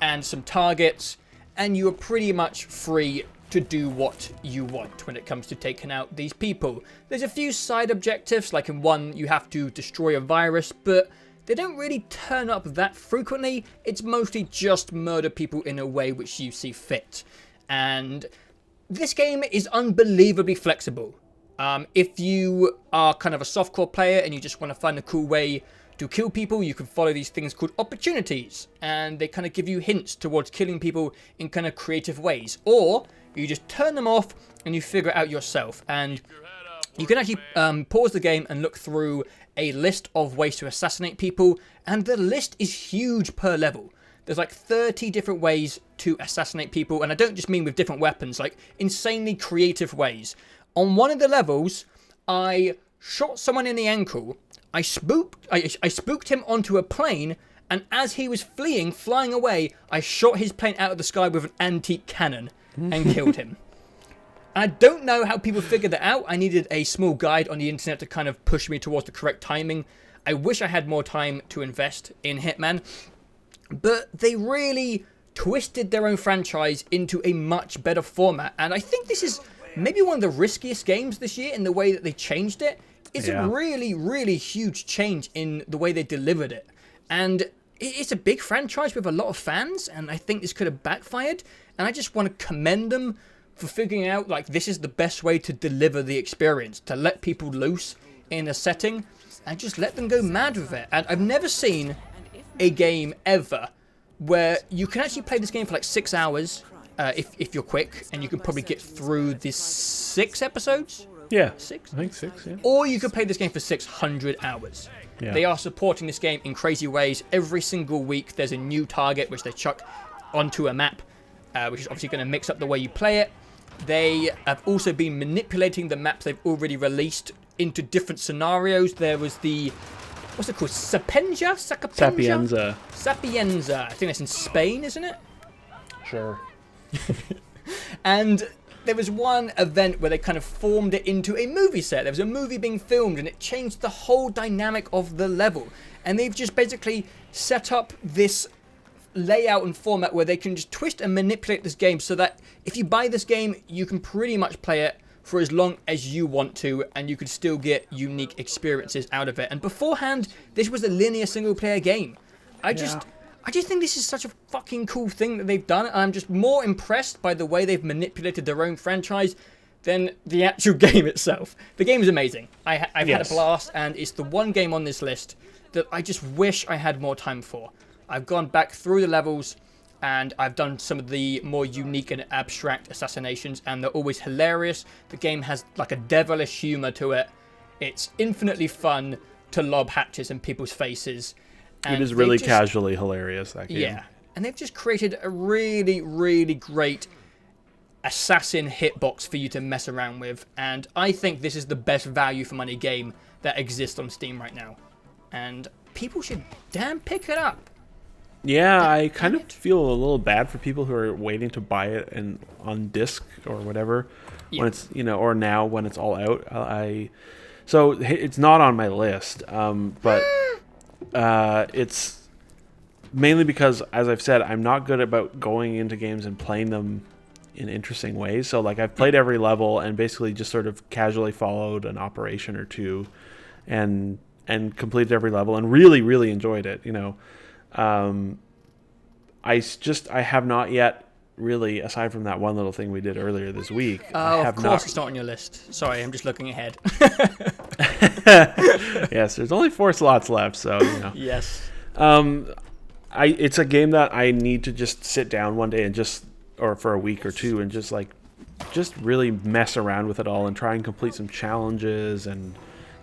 and some targets, and you are pretty much free to do what you want when it comes to taking out these people. There's a few side objectives, like in one you have to destroy a virus, but they don't really turn up that frequently. It's mostly just murder people in a way which you see fit. And this game is unbelievably flexible. If you are kind of a softcore player and you just want to find a cool way to kill people, you can follow these things called opportunities, and they kind of give you hints towards killing people in kind of creative ways. Or you just turn them off and you figure it out yourself. And you can actually pause the game and look through a list of ways to assassinate people, and the list is huge per level. There's like 30 different ways to assassinate people, and I don't just mean with different weapons, like insanely creative ways. On one of the levels, I shot someone in the ankle, I spooked him onto a plane, and as he was flying away, I shot his plane out of the sky with an antique cannon and killed him. I don't know how people figured that out. I needed a small guide on the internet to kind of push me towards the correct timing. I wish I had more time to invest in Hitman, but they really twisted their own franchise into a much better format, and I think this is maybe one of the riskiest games this year in the way that they changed it. It's a really, really huge change in the way they delivered it. And it's a big franchise with a lot of fans, and I think this could have backfired. And I just want to commend them for figuring out, like, this is the best way to deliver the experience, to let people loose in a setting and just let them go mad with it. And I've never seen a game ever where you can actually play this game for like 6 hours, if you're quick, and you can probably get through the 6 episodes. Yeah, 6? I think 6, yeah. Or you could play this game for 600 hours. Yeah. They are supporting this game in crazy ways. Every single week there's a new target which they chuck onto a map, which is obviously going to mix up the way you play it. They have also been manipulating the maps they've already released into different scenarios. There was the, what's it called? Sapienza? Sapienza. I think that's in Spain, isn't it? Sure. And there was one event where they kind of formed it into a movie set. There was a movie being filmed, and it changed the whole dynamic of the level. And they've just basically set up this layout and format where they can just twist and manipulate this game so that if you buy this game, you can pretty much play it for as long as you want to, and you can still get unique experiences out of it. And beforehand, this was a linear single-player game. I just think this is such a fucking cool thing that they've done, and I'm just more impressed by the way they've manipulated their own franchise than the actual game itself. The game is amazing. I've had a blast, and it's the one game on this list that I just wish I had more time for. I've gone back through the levels, and I've done some of the more unique and abstract assassinations, and they're always hilarious. The game has like a devilish humor to it. It's infinitely fun to lob hatches in people's faces. And it is really casually hilarious, that game. Yeah, and they've just created a really, really great assassin hitbox for you to mess around with, and I think this is the best value for money game that exists on Steam right now. and people should damn pick it up. Yeah, I kind of feel a little bad for people who are waiting to buy it and on disc or whatever when it's, or now when it's all out. So it's not on my list, but it's mainly because, as I've said, I'm not good about going into games and playing them in interesting ways. So like I've played every level and basically just sort of casually followed an operation or two and completed every level and really, really enjoyed it, I have not yet really, aside from that one little thing we did earlier this week. Of course it's not on your list. Sorry, I'm just looking ahead. Yes, there's only 4 slots left, so Yes. It's a game that I need to just sit down one day and or for a week or two and just really mess around with it all and try and complete some challenges and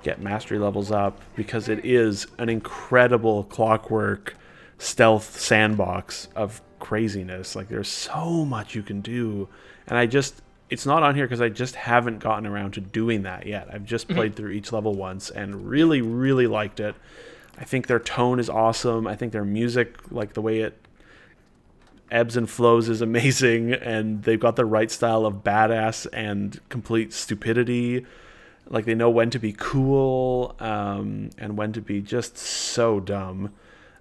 get mastery levels up, because it is an incredible clockwork stealth sandbox of craziness. Like there's so much you can do, and it's not on here because I just haven't gotten around to doing that yet. I've just played through each level once and really, really liked it. I think their tone is awesome. I think their music, like the way it ebbs and flows, is amazing, and they've got the right style of badass and complete stupidity. Like they know when to be cool and when to be just so dumb.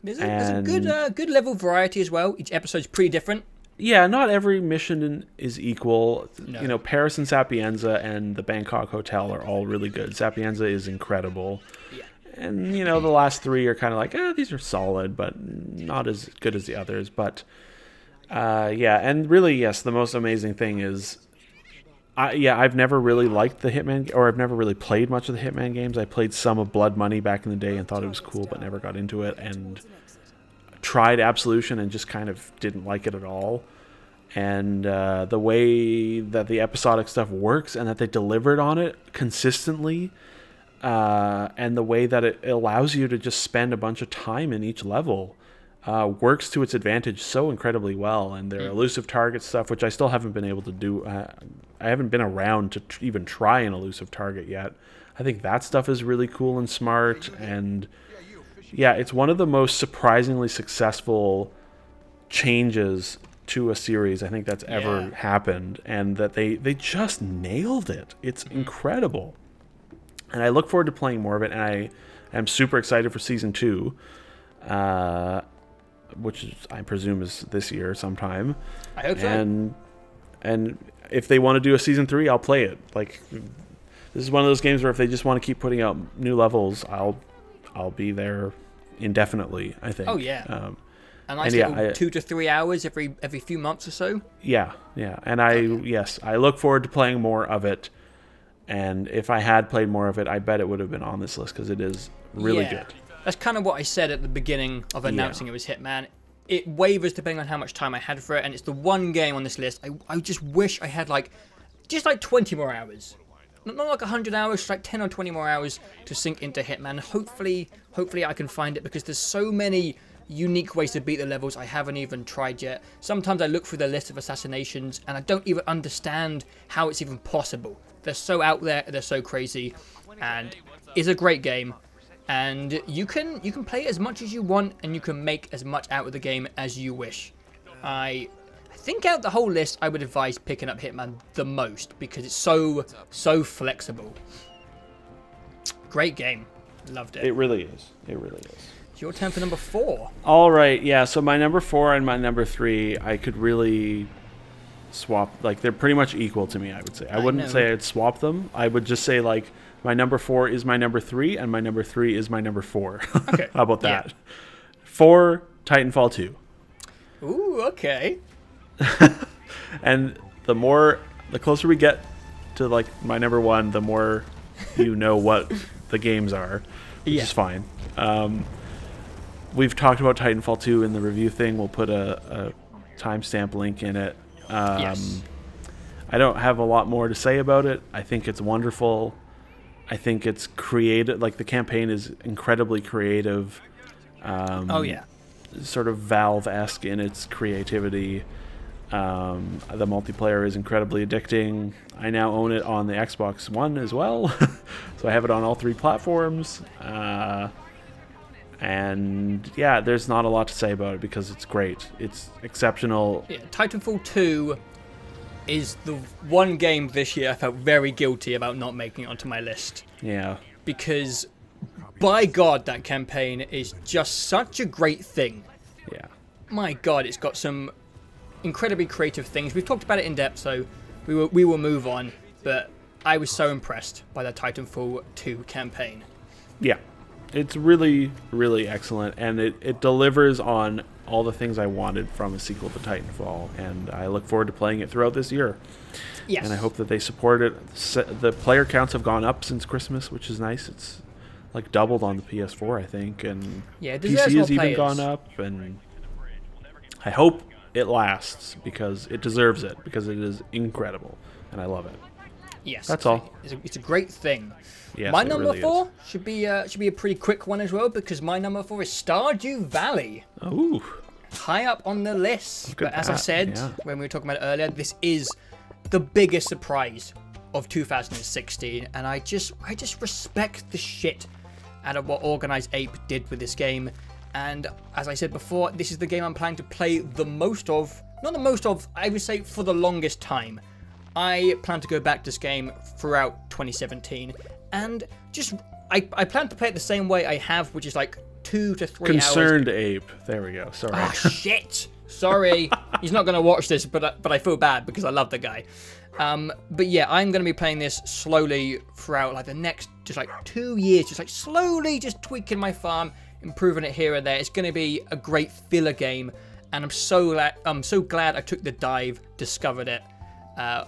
There's a good level of variety as well. Each episode's pretty different. Yeah, not every mission is equal. No. Paris and Sapienza and the Bangkok Hotel are all really good. Sapienza is incredible. Yeah. And, the last 3 are kind of like, these are solid, but not as good as the others. But, and really, yes, the most amazing thing is, I've never really liked the Hitman, or I've never really played much of the Hitman games. I played some of Blood Money back in the day and thought it was cool, but never got into it, and tried Absolution and just kind of didn't like it at all. And the way that the episodic stuff works and that they delivered on it consistently, and the way that it allows you to just spend a bunch of time in each level works to its advantage so incredibly well. And their elusive target stuff, which I still haven't been able to do, I haven't been around to even try an elusive target yet. I think that stuff is really cool and smart, and yeah, it's one of the most surprisingly successful changes to a series I think that's ever happened, and that they just nailed it. It's incredible, and I look forward to playing more of it, and I am super excited for season 2, which I presume is this year sometime. I hope so. And if they want to do a season 3, I'll play it. Like, this is one of those games where if they just want to keep putting out new levels, I'll be there indefinitely, I think. Oh yeah. A nice little 2 to 3 hours every few months or so. Yeah. And I look forward to playing more of it. And if I had played more of it, I bet it would have been on this list, because it is really good. That's kind of what I said at the beginning of announcing it was Hitman. It wavers depending on how much time I had for it, and it's the one game on this list I just wish I had just 20 more hours. Not like 100 hours, just like 10 or 20 more hours to sink into Hitman. Hopefully I can find it, because there's so many unique ways to beat the levels I haven't even tried yet. Sometimes I look through the list of assassinations and I don't even understand how it's even possible. They're so out there, they're so crazy, and it's a great game. And you can play it as much as you want, and you can make as much out of the game as you wish. I think out of the whole list, I would advise picking up Hitman the most, because it's so flexible. Great game. Loved it. It really is. It's your turn for number 4. All right, yeah. So my number 4 and my number 3, I could really swap. Like, they're pretty much equal to me, I would say. I wouldn't say I'd swap them. I would just say, like, my number 4 is my number 3, and my number 3 is my number 4. Okay. How about that? Yeah. 4, Titanfall 2. Ooh, okay. And the closer we get to, like, my number 1, the more you know what the games are, which is fine. We've talked about Titanfall 2 in the review thing. We'll put a timestamp link in it. Yes. I don't have a lot more to say about it. I think it's wonderful. I think it's creative. Like, the campaign is incredibly creative. Sort of Valve-esque in its creativity. The multiplayer is incredibly addicting. I now own it on the Xbox One as well. So I have it on all 3 platforms. And yeah, there's not a lot to say about it because it's great. It's exceptional. Yeah, Titanfall 2 is the one game this year I felt very guilty about not making it onto my list. Yeah. Because, by God, that campaign is just such a great thing. Yeah. My God, it's got some incredibly creative things. We've talked about it in depth, so we will move on. But I was so impressed by the Titanfall 2 campaign. Yeah. It's really, really excellent, and it delivers on all the things I wanted from a sequel to Titanfall, and I look forward to playing it throughout this year. Yes. And I hope that they support it. The player counts have gone up since Christmas, which is nice. It's like doubled on the PS4, I think, and yeah, PC has even gone up, and I hope it lasts because it deserves it, because it is incredible, and I love it. Yes. That's all. It's a great thing. Yes, my it number really 4 should be a pretty quick one as well, because my number 4 is Stardew Valley. Ooh. High up on the list. Look at But as I that, said yeah. when we were talking about it earlier, this is the biggest surprise of 2016, and I just respect the shit out of what Organized Ape did with this game. And as I said before, this is the game I'm planning to play the most of. Not the most of, I would say for the longest time. I plan to go back to this game throughout 2017, and just I plan to play it the same way I have, which is like 2 to 3 hours. Concerned Ape. There we go. Sorry. Oh shit! Sorry, he's not gonna watch this, but I feel bad because I love the guy. But yeah, I'm gonna be playing this slowly throughout like the next just like 2 years, just like slowly just tweaking my farm, improving it here and there. It's gonna be a great filler game, and I'm so glad I took the dive, discovered it.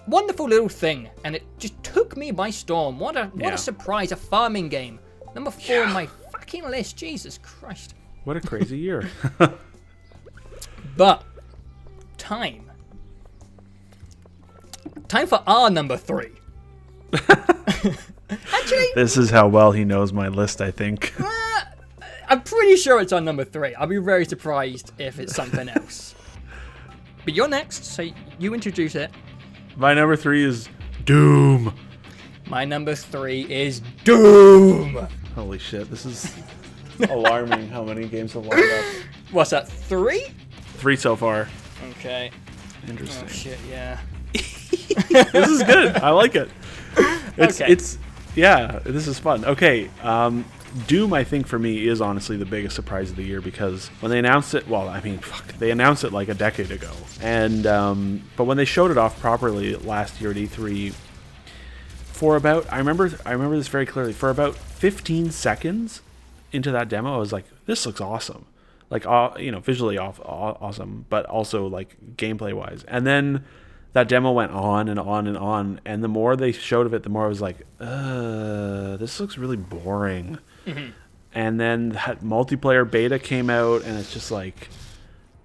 Wonderful little thing, and it just took me by storm. What a surprise! A farming game, number 4 on my fucking list. Jesus Christ! What a crazy year. But time for our number 3. Actually, This is how well he knows my list, I think. I'm pretty sure it's our number 3. I'll be very surprised if it's something else. But you're next, so you introduce it. My number 3 is Doom. My number 3 is Doom. Holy shit, this is alarming how many games have lined up. What's that, 3? 3 so far. Okay. Interesting. Oh shit, yeah. This is good. I like it. Okay. This is fun. Okay, Doom, I think for me is honestly the biggest surprise of the year, because when they announced it, they announced it like a decade ago, and but when they showed it off properly last year at E3, for about I remember this very clearly, for about 15 seconds into that demo, I was like, this looks awesome, like visually awesome, but also like gameplay wise, and then that demo went on and on and on, and the more they showed of it, the more I was like, this looks really boring. Mm-hmm. And then that multiplayer beta came out, and it's just like,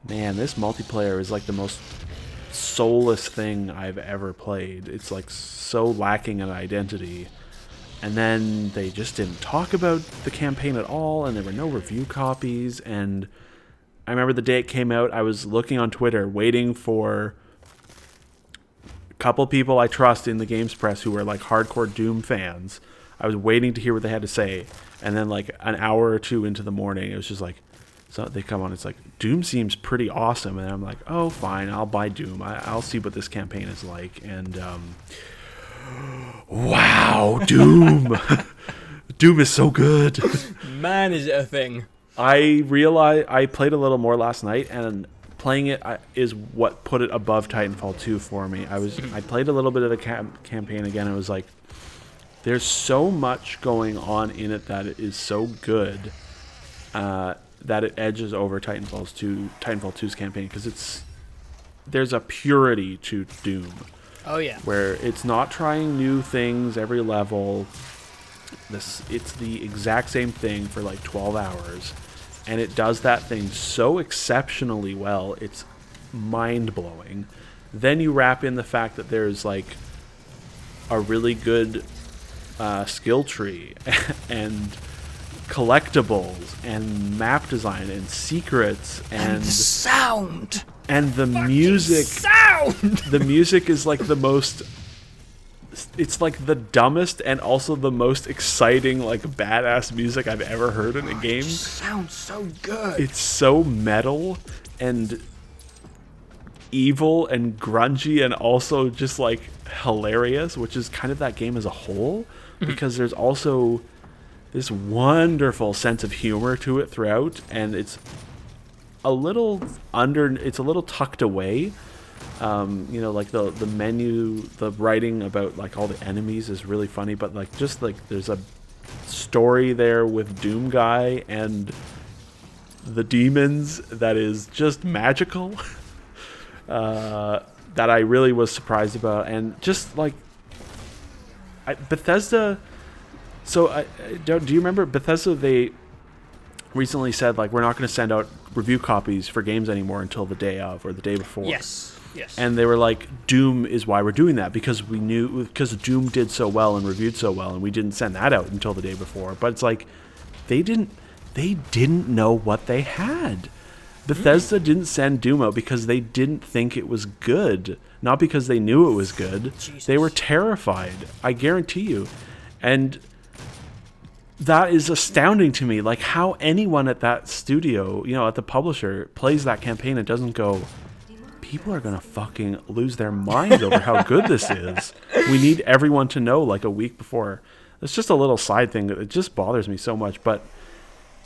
man, this multiplayer is like the most soulless thing I've ever played. It's like so lacking in identity. And then they just didn't talk about the campaign at all, and there were no review copies. And I remember the day it came out, I was looking on Twitter waiting for couple people I trust in the games press who are like hardcore Doom fans. I was waiting to hear what they had to say, and then like an hour or 2 into the morning, it was just like, so they come on, it's like, Doom seems pretty awesome, and I'm like, oh fine, I'll buy Doom. I'll see what this campaign is like. And wow, Doom. Doom is so good. Man, is it a thing. I realized I played a little more last night, and playing it is what put it above Titanfall 2 for me. I played a little bit of the campaign again, and it was like, there's so much going on in it that it is so good that it edges over Titanfall 2's campaign, because there's a purity to Doom. Oh yeah. Where it's not trying new things every level. It's the exact same thing for like 12 hours. And it does that thing so exceptionally well, it's mind-blowing. Then you wrap in the fact that there's like a really good skill tree and collectibles and map design and secrets and the sound and the music. Sound. The music is like the most it's like the dumbest and also the most exciting, like, badass music I've ever heard in a game. It just sounds so good. It's so metal and evil and grungy and also just, like, hilarious, which is kind of that game as a whole, because there's also this wonderful sense of humor to it throughout, and it's a little tucked away. You know, like the menu, the writing about like all the enemies is really funny, but like just like there's a story there with Doom Guy and the demons that is just magical. That I really was surprised about, and just like Bethesda. So do you remember Bethesda? They recently said like we're not going to send out review copies for games anymore until the day of or the day before. Yes. And they were like, Doom is why we're doing that, because Doom did so well and reviewed so well, and we didn't send that out until the day before. But it's like they didn't know what they had. Bethesda didn't send Doom out because they didn't think it was good, not because they knew it was good. Jesus. They were terrified, I guarantee you. And that is astounding to me, like how anyone at that studio, you know, at the publisher, plays that campaign and doesn't go, people are gonna fucking lose their minds over how good this is. We need everyone to know like a week before. It's just a little side thing. It just bothers me so much, but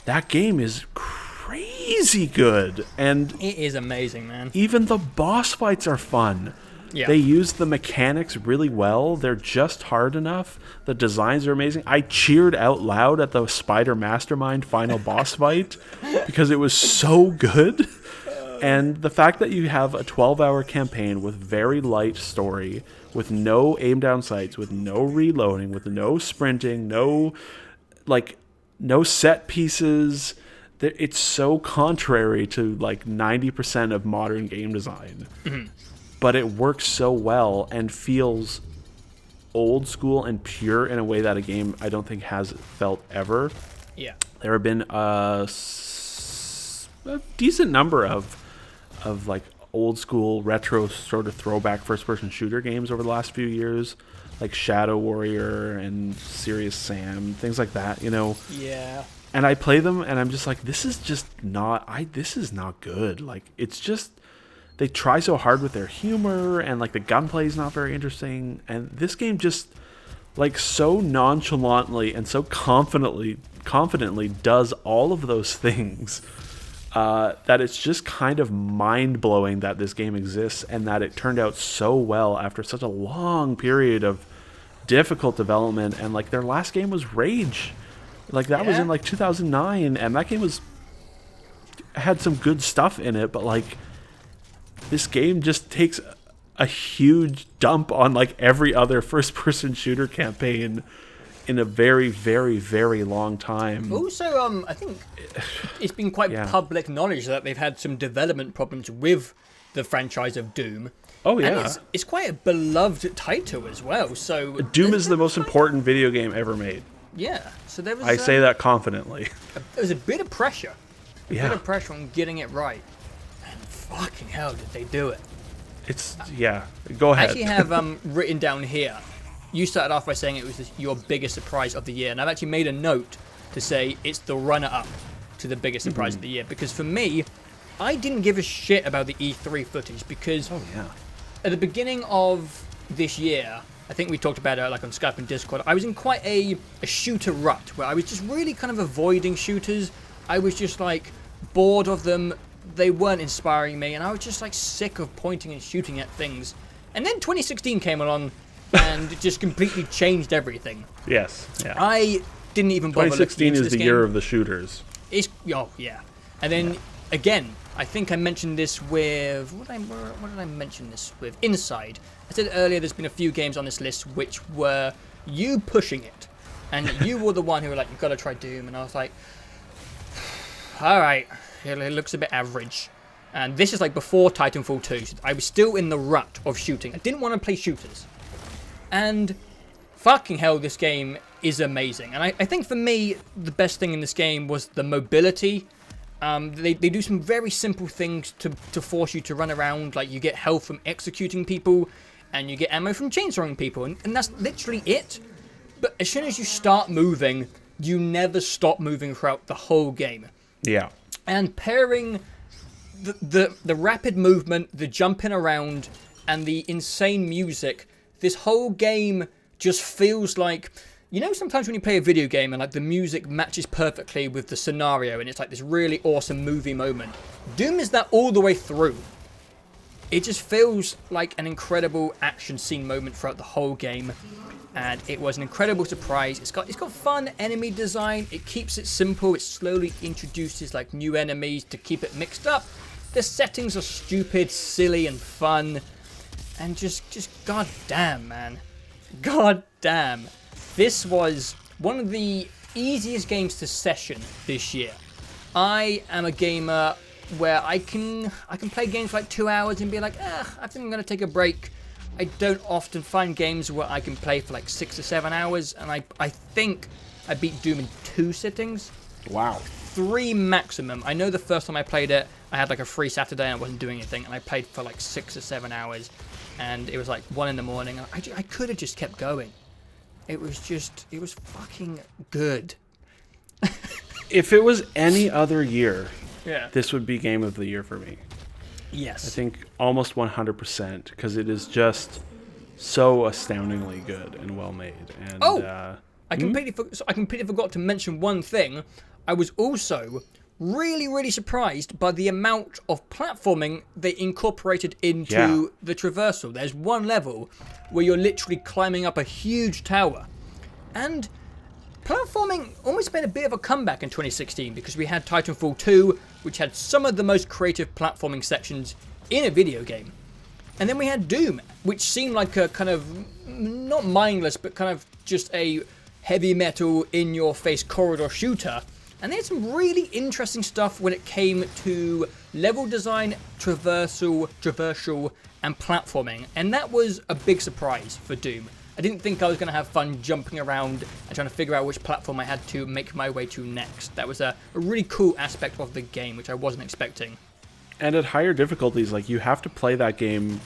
that game is crazy good, and it is amazing, man. Even the boss fights are fun. Yeah. They use the mechanics really well. They're just hard enough. The designs are amazing. I cheered out loud at the Spider Mastermind final boss fight because it was so good. And the fact that you have a 12-hour campaign with very light story, with no aim down sights, with no reloading, with no sprinting, no set pieces, it's so contrary to like 90% of modern game design. Mm-hmm. But it works so well and feels old school and pure in a way that a game I don't think has felt ever. Yeah. There have been a decent number of like old school retro sort of throwback first person shooter games over the last few years, like Shadow Warrior and Serious Sam, things like that, you know. Yeah. And I play them and I'm just like, this is not good. Like, it's just, they try so hard with their humor, and like the gunplay is not very interesting, and this game just like so nonchalantly and so confidently does all of those things. That it's just kind of mind-blowing that this game exists and that it turned out so well after such a long period of difficult development. And like their last game was Rage, like that was in like 2009, and that game had some good stuff in it, but like this game just takes a huge dump on like every other first-person shooter campaign in a very, very, very long time. Also, I think it's been quite public knowledge that they've had some development problems with the franchise of Doom. Oh, yeah. And it's quite a beloved title as well. So Doom is the most important video game ever made. Yeah. So there was. I say that confidently. There was a bit of pressure. A bit of pressure on getting it right. And fucking hell, did they do it? Go ahead. I actually have written down here. You started off by saying it was your biggest surprise of the year, and I've actually made a note to say it's the runner-up to the biggest surprise of the year, because for me, I didn't give a shit about the E3 footage, because at the beginning of this year, I think we talked about it like on Skype and Discord, I was in quite a shooter rut, where I was just really kind of avoiding shooters. I was just like bored of them, they weren't inspiring me, and I was just like sick of pointing and shooting at things. And then 2016 came along, and it just completely changed everything. Yes. Yeah. I didn't even bother looking into this game. 2016 is the year of the shooters. And then again, I think I mentioned this with what did I mention this with? Inside. I said earlier there's been a few games on this list which were you pushing it, and you were the one who were like, you've got to try Doom, and I was like, all right, it looks a bit average. And this is like before Titanfall 2. So I was still in the rut of shooting. I didn't want to play shooters. And fucking hell, this game is amazing. And I think for me, the best thing in this game was the mobility. They do some very simple things to force you to run around. Like you get health from executing people. and you get ammo from chainsawing people, and that's literally it. But as soon as you start moving, you never stop moving throughout the whole game. Yeah. And pairing the rapid movement, the jumping around, and the insane music, this whole game just feels like... You know, sometimes when you play a video game and like the music matches perfectly with the scenario and it's like this really awesome movie moment. Doom is that all the way through. It just feels like an incredible action scene moment throughout the whole game. And it was an incredible surprise. It's got fun enemy design. It keeps it simple. It slowly introduces like new enemies to keep it mixed up. The settings are stupid, silly, and fun. And just goddamn, man. Goddamn. This was one of the easiest games to session this year. I am a gamer where I can play games for like 2 hours and be like, I think I'm going to take a break. I don't often find games where I can play for like 6 or 7 hours, and I think I beat Doom in 2 sittings. Wow. 3 maximum. I know the first time I played it, I had like a free Saturday and I wasn't doing anything, and I played for like 6 or 7 hours, and it was like 1 in the morning, and I could have just kept going. It was fucking good. If it was any other year, Yeah. this would be Game of the Year for me. Yes. I think almost 100%, because it is just so astoundingly good and well made. And, I completely forgot to mention one thing. I was also really, really surprised by the amount of platforming they incorporated into the traversal. There's one level where you're literally climbing up a huge tower. And platforming almost made a bit of a comeback in 2016 because we had Titanfall 2, which had some of the most creative platforming sections in a video game. And then we had Doom, which seemed like a kind of, not mindless, but kind of just a heavy metal, in-your-face corridor shooter. And they had some really interesting stuff when it came to level design, traversal, and platforming. And that was a big surprise for Doom. I didn't think I was going to have fun jumping around and trying to figure out which platform I had to make my way to next. That was a really cool aspect of the game, which I wasn't expecting. And at higher difficulties, like, you have to play that game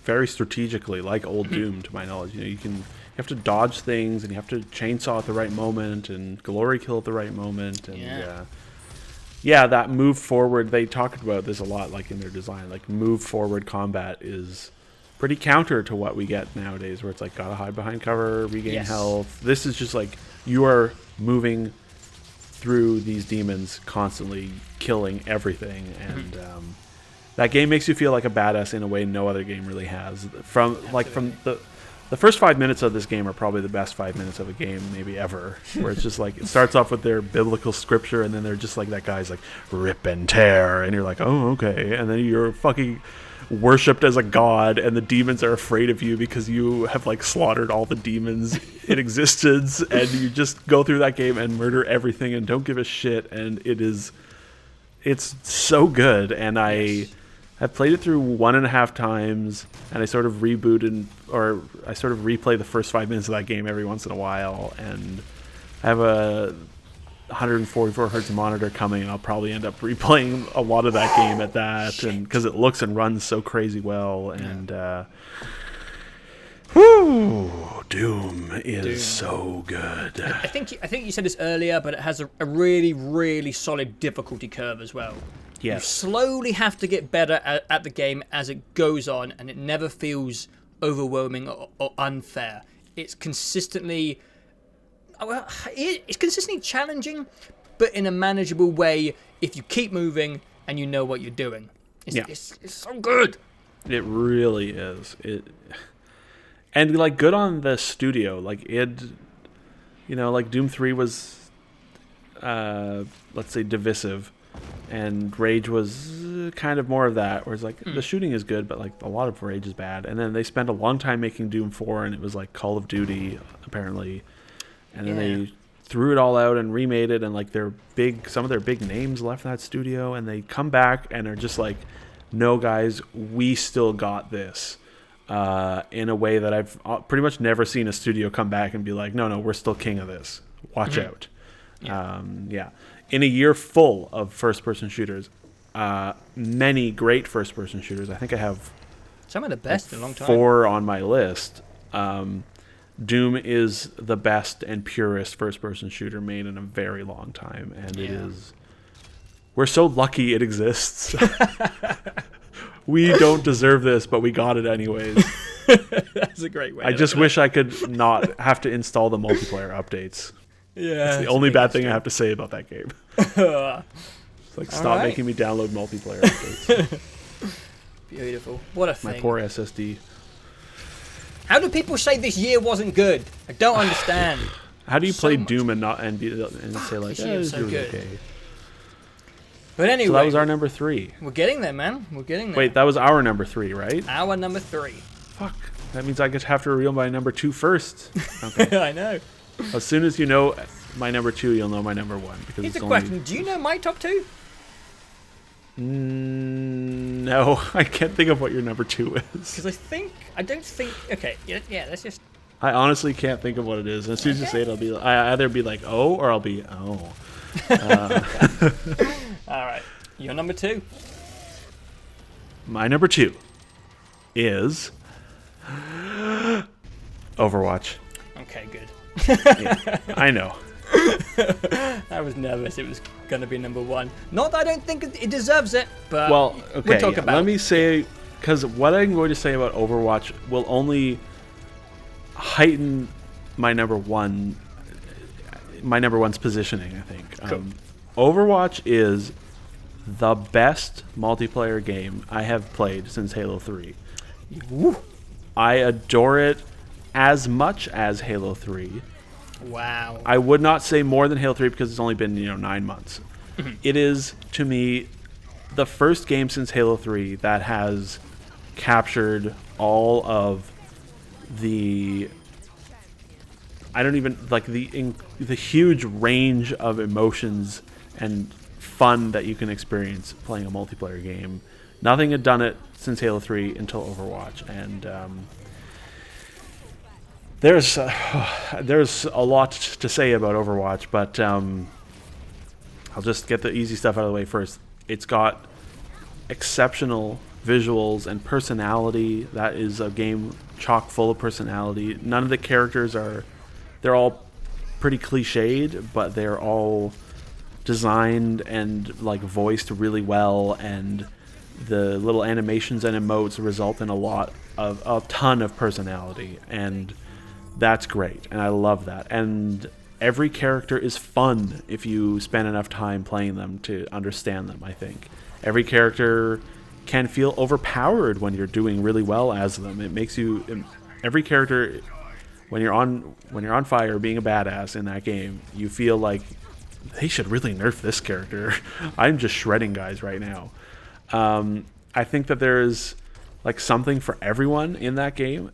very strategically, like old Doom, to my knowledge. You know, you have to dodge things, and you have to chainsaw at the right moment, and glory kill at the right moment, and that move forward. They talked about this a lot, like in their design. Like, move forward combat is pretty counter to what we get nowadays, where it's like gotta hide behind cover, regain health. This is just like you are moving through these demons, constantly killing everything, and that game makes you feel like a badass in a way no other game really has. From the first 5 minutes of this game are probably the best 5 minutes of a game maybe ever, where it's just like it starts off with their biblical scripture, and then they're just like, that guy's like rip and tear, and you're like, oh, okay, and then you're fucking worshipped as a god, and the demons are afraid of you because you have like slaughtered all the demons in existence, and you just go through that game and murder everything and don't give a shit, and it's so good. And I have played it through 1.5 times, and I sort of I sort of replay the first 5 minutes of that game every once in a while, and I have a 144 hertz monitor coming, and I'll probably end up replaying a lot of that game at that, and because it looks and runs so crazy well. And Doom is so good. I think you said this earlier, but it has a really, really solid difficulty curve as well. Yes. You slowly have to get better at the game as it goes on, and it never feels overwhelming or unfair. It's consistently challenging, but in a manageable way if you keep moving and you know what you're doing. It's so good. It really is. And like, good on the studio. Like, like Doom 3 was let's say divisive, and Rage was kind of more of that, where it's like the shooting is good, but like a lot of Rage is bad. And then they spent a long time making Doom 4, and it was like Call of Duty apparently. And then they threw it all out and remade it, and like some of their big names left that studio, and they come back and are just like, no guys, we still got this, in a way that I've pretty much never seen a studio come back and be like, no, we're still king of this. Watch out. In a year full of first-person shooters, many great first-person shooters. I think I have Some of the best in a long time. 4 on my list. Doom is the best and purest first-person shooter made in a very long time, and it is. We're so lucky it exists. We don't deserve this, but we got it anyways. That's a great way. I just wish I could not have to install the multiplayer updates. Yeah, It's the only bad thing I have to say about that game. It's like, stop making me download multiplayer updates. Beautiful. What a thing. My poor SSD. How do people say this year wasn't good? I don't understand. How do you So play much. Doom and say like, This year was this so was good. okay? But anyway, So that was our number 3. we're getting there, man. We're getting there. Wait, that was our number 3, right? Our number 3. Fuck. That means I just have to reveal my number 2 first. Okay. I know. As soon as you know my number 2, you'll know my number 1. Because Here's it's a only... question. Do you know my top 2? No, I can't think of what your number 2 is. Because I don't think. Okay, yeah. Let's just. I honestly can't think of what it is. And as soon as you say it, I either be like, oh, or I'll be, oh. All right. Your number 2. My number 2 is Overwatch. Okay, good. Yeah, I know. I was nervous it was going to be number 1. Not that I don't think it deserves it, but Well, okay, we'll talk about let it. me say, because what I'm going to say about Overwatch will only heighten my number 1, my number 1's positioning, I think. Cool. Overwatch is the best multiplayer game I have played since Halo 3. Woo. I adore it as much as Halo 3. Wow. I would not say more than Halo 3 because it's only been 9 months. It is, to me, the first game since Halo 3 that has captured all of the the huge range of emotions and fun that you can experience playing a multiplayer game. Nothing had done it since Halo 3 until Overwatch, and there's a lot to say about Overwatch, but I'll just get the easy stuff out of the way first. It's got exceptional visuals and personality. That is a game chock full of personality. None of the characters they're all pretty cliched, but they're all designed and like voiced really well, and the little animations and emotes result in a ton of personality, and that's great, and I love that. And every character is fun if you spend enough time playing them to understand them, I think. Every character can feel overpowered when you're doing really well as them. It makes you... Every character, when you're on fire being a badass in that game, you feel like they should really nerf this character. I'm just shredding guys right now. I think that there's like something for everyone in that game,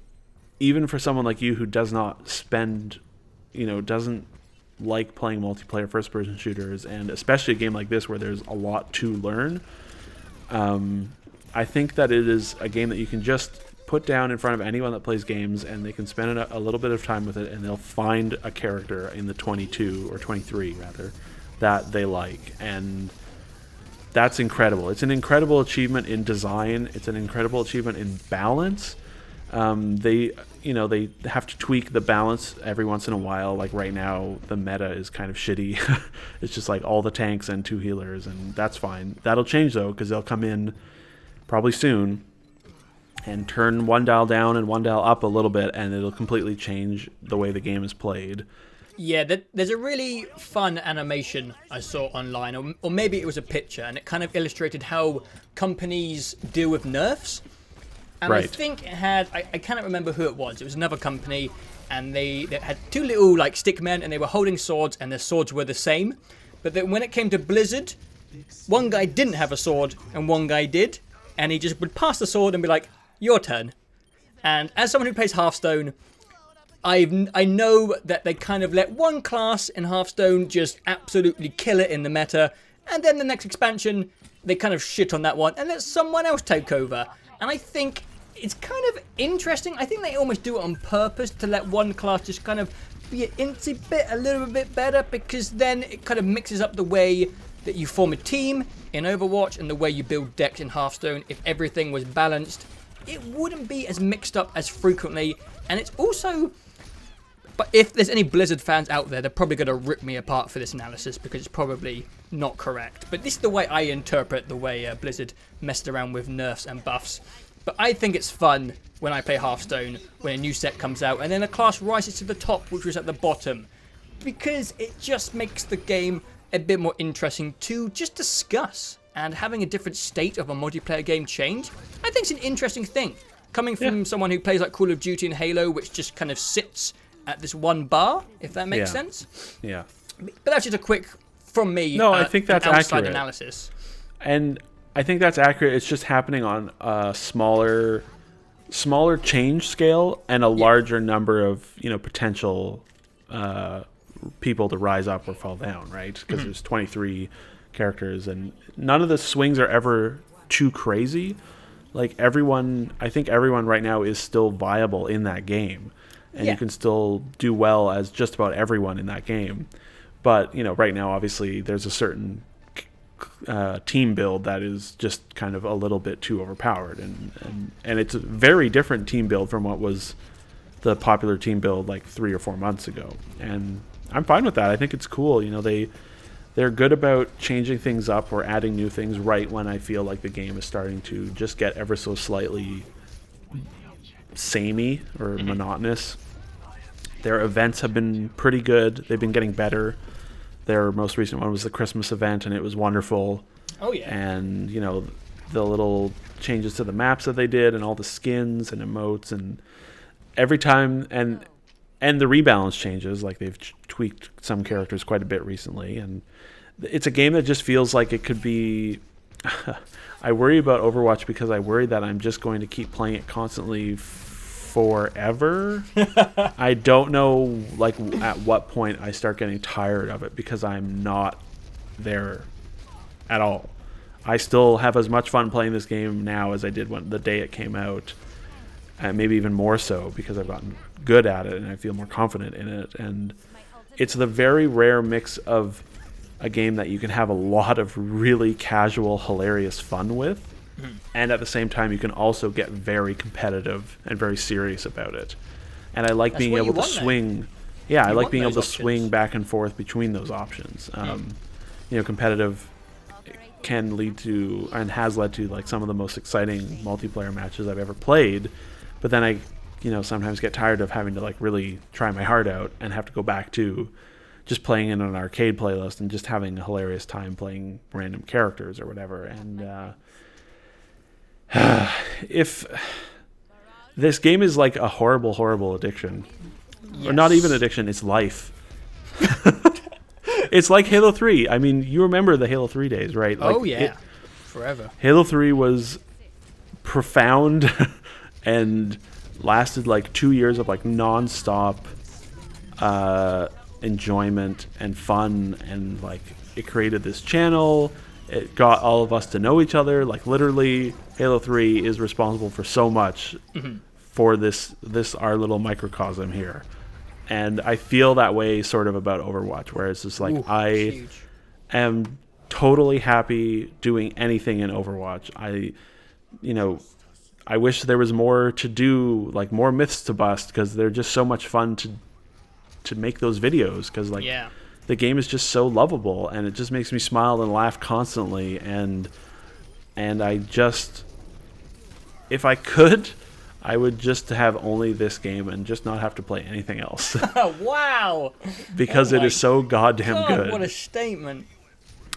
even for someone like you who does not spend, doesn't like playing multiplayer first-person shooters, and especially a game like this where there's a lot to learn. I think that it is a game that you can just put down in front of anyone that plays games, and they can spend a little bit of time with it, and they'll find a character in the 22 or 23 rather that they like, and that's incredible. It's an incredible achievement in design. It's an incredible achievement in balance. They have to tweak the balance every once in a while. Like right now, the meta is kind of shitty. It's just like all the tanks and 2 healers, and that's fine. That'll change though, because they'll come in probably soon and turn one dial down and one dial up a little bit, and it'll completely change the way the game is played. Yeah, there's a really fun animation I saw online, or maybe it was a picture, and it kind of illustrated how companies deal with nerfs. And Right. I think it had, I cannot remember who it was. It was another company, and they had 2 little like stick men, and they were holding swords, and their swords were the same. But then when it came to Blizzard, one guy didn't have a sword, and one guy did, and he just would pass the sword and be like, "Your turn." And as someone who plays Hearthstone, I know that they kind of let one class in Hearthstone just absolutely kill it in the meta, and then the next expansion, they kind of shit on that one and let someone else take over. And I think it's kind of interesting. I think they almost do it on purpose to let one class just kind of be a little bit better, because then it kind of mixes up the way that you form a team in Overwatch and the way you build decks in Hearthstone. If everything was balanced, it wouldn't be as mixed up as frequently. And it's also... But if there's any Blizzard fans out there, they're probably going to rip me apart for this analysis because it's probably not correct. But this is the way I interpret the way Blizzard messed around with nerfs and buffs. But I think it's fun when I play Hearthstone, when a new set comes out, and then a class rises to the top, which was at the bottom. Because it just makes the game a bit more interesting to just discuss. And having a different state of a multiplayer game change, I think it's an interesting thing. Coming from someone who plays like Call of Duty and Halo, which just kind of sits at this one bar, if that makes sense. Yeah. But that's just a quick, from me, I think that's outside accurate. analysis. And I think that's accurate. It's just happening on a smaller change scale and a larger number of, potential people to rise up or fall down, right? Because there's 23 characters and none of the swings are ever too crazy. Like I think everyone right now is still viable in that game. And you can still do well as just about everyone in that game. But, right now, obviously, there's a certain team build that is just kind of a little bit too overpowered. And it's a very different team build from what was the popular team build like 3 or 4 months ago. And I'm fine with that. I think it's cool. They're good about changing things up or adding new things right when I feel like the game is starting to just get ever so slightly samey or monotonous. Their events have been pretty good. They've been getting better. Their most recent one was the Christmas event, and it was wonderful. Oh, yeah. And, the little changes to the maps that they did and all the skins and emotes and every time and the rebalance changes. Like, they've tweaked some characters quite a bit recently. And it's a game that just feels like it could be... I worry about Overwatch because I worry that I'm just going to keep playing it constantly forever. I don't know at what point I start getting tired of it because I'm not there at all. I still have as much fun playing this game now as I did the day it came out, and maybe even more so because I've gotten good at it and I feel more confident in it. And it's the very rare mix of a game that you can have a lot of really casual, hilarious fun with, and at the same time you can also get very competitive and very serious about it. And I like being able to swing. Yeah, I like being able to swing back and forth between those options. Competitive can lead to and has led to like some of the most exciting multiplayer matches I've ever played. But then I, sometimes get tired of having to like really try my heart out and have to go back to just playing in an arcade playlist and just having a hilarious time playing random characters or whatever. And if this game is like a horrible, horrible addiction, or not even addiction, it's life. It's like Halo 3. I mean, you remember the Halo 3 days, right? Like, forever. Halo 3 was profound and lasted like 2 years of like non-stop enjoyment and fun, and like it created this channel. It got all of us to know each other. Like literally, Halo 3 is responsible for so much for this our little microcosm here. And I feel that way sort of about Overwatch, where it's just like I am totally happy doing anything in Overwatch. I wish there was more to do, like more myths to bust, because they're just so much fun to make those videos, because the game is just so lovable and it just makes me smile and laugh constantly. And I just, if I could, I would just have only this game and just not have to play anything else. Wow! Because it is so goddamn good. What a statement.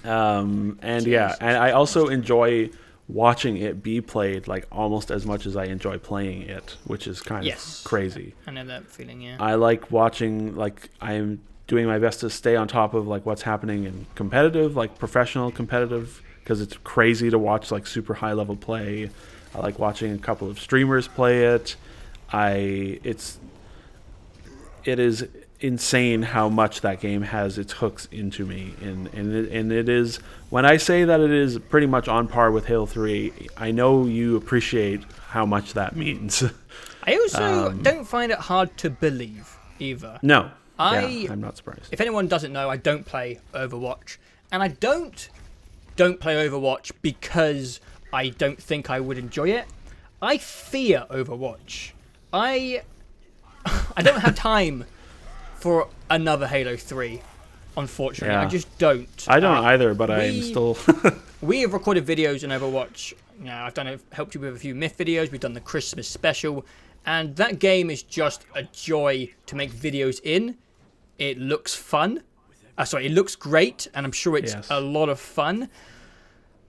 And I also enjoy watching it be played like almost as much as I enjoy playing it, which is kind of crazy. I know that feeling, yeah. I like watching, like I'm doing my best to stay on top of like what's happening in competitive, like professional competitive, because it's crazy to watch like super high level play. I like watching a couple of streamers play it. It is insane how much that game has its hooks into me, and it is, when I say that it is pretty much on par with Halo 3, I know you appreciate how much that means. I also don't find it hard to believe either. No. I'm not surprised. If anyone doesn't know, I don't play Overwatch, and I don't play Overwatch because I don't think I would enjoy it. I fear Overwatch. I don't have time for another Halo 3, unfortunately. Yeah. I just don't. I don't either, but I'm still... We have recorded videos in Overwatch. I've helped you with a few Myth videos. We've done the Christmas special. And that game is just a joy to make videos in. It looks fun. It looks great, and I'm sure it's a lot of fun.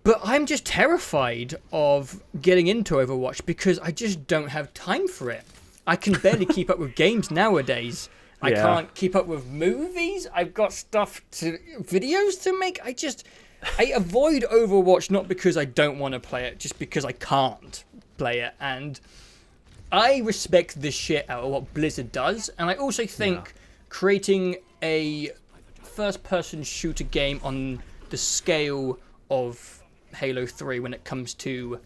But I'm just terrified of getting into Overwatch because I just don't have time for it. I can barely keep up with games nowadays. I can't keep up with movies. I've got videos to make. I avoid Overwatch not because I don't want to play it, just because I can't play it. And I respect the shit out of what Blizzard does. And I also think creating a first-person shooter game on the scale of Halo 3 when it comes to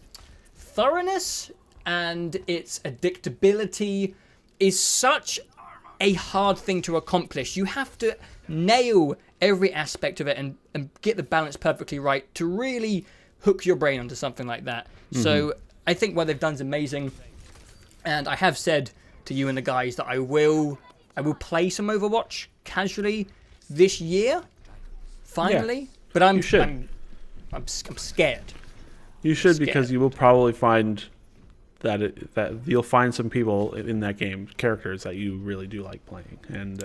thoroughness and its addictability is such a hard thing to accomplish. You have to nail every aspect of it and get the balance perfectly right to really hook your brain onto something like that. So I think what they've done is amazing. And I have said to you and the guys that I will play some Overwatch casually this year, finally. But I'm scared. You should, because you will probably find that you'll find some people in that game, characters that you really do like playing. And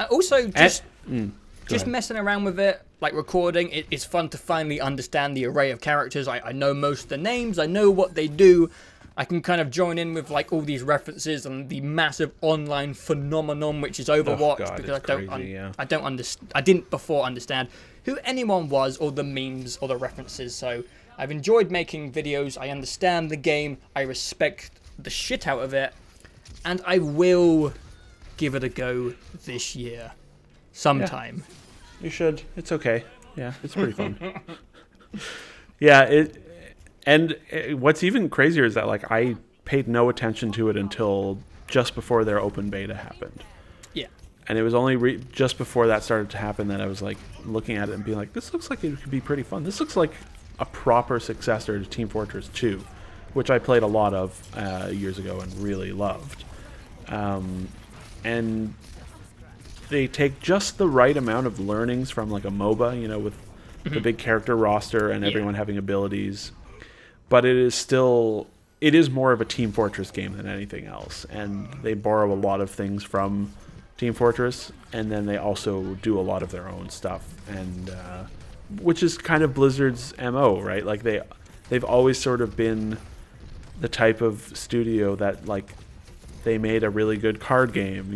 also just messing around with it, like recording, it's fun to finally understand the array of characters. I know most of the names, I know what they do. I can kind of join in with like all these references and the massive online phenomenon which is Overwatch, because I didn't before understand who anyone was or the memes or the references. So I've enjoyed making videos. I understand the game. I respect the shit out of it, and I will give it a go this year, sometime. Yeah, you should. It's okay. Yeah, it's pretty fun. What's even crazier is that like I paid no attention to it until just before their open beta happened. Yeah. And it was only just before that started to happen that I was like looking at it and being like, this looks like it could be pretty fun. This looks like a proper successor to Team Fortress 2, which I played a lot of years ago and really loved. And they take just the right amount of learnings from like a MOBA, with the big character roster and everyone having abilities. But it is more of a Team Fortress game than anything else. And they borrow a lot of things from Team Fortress, and then they also do a lot of their own stuff, and which is kind of Blizzard's MO, right? Like they've always sort of been the type of studio that like they made a really good card game,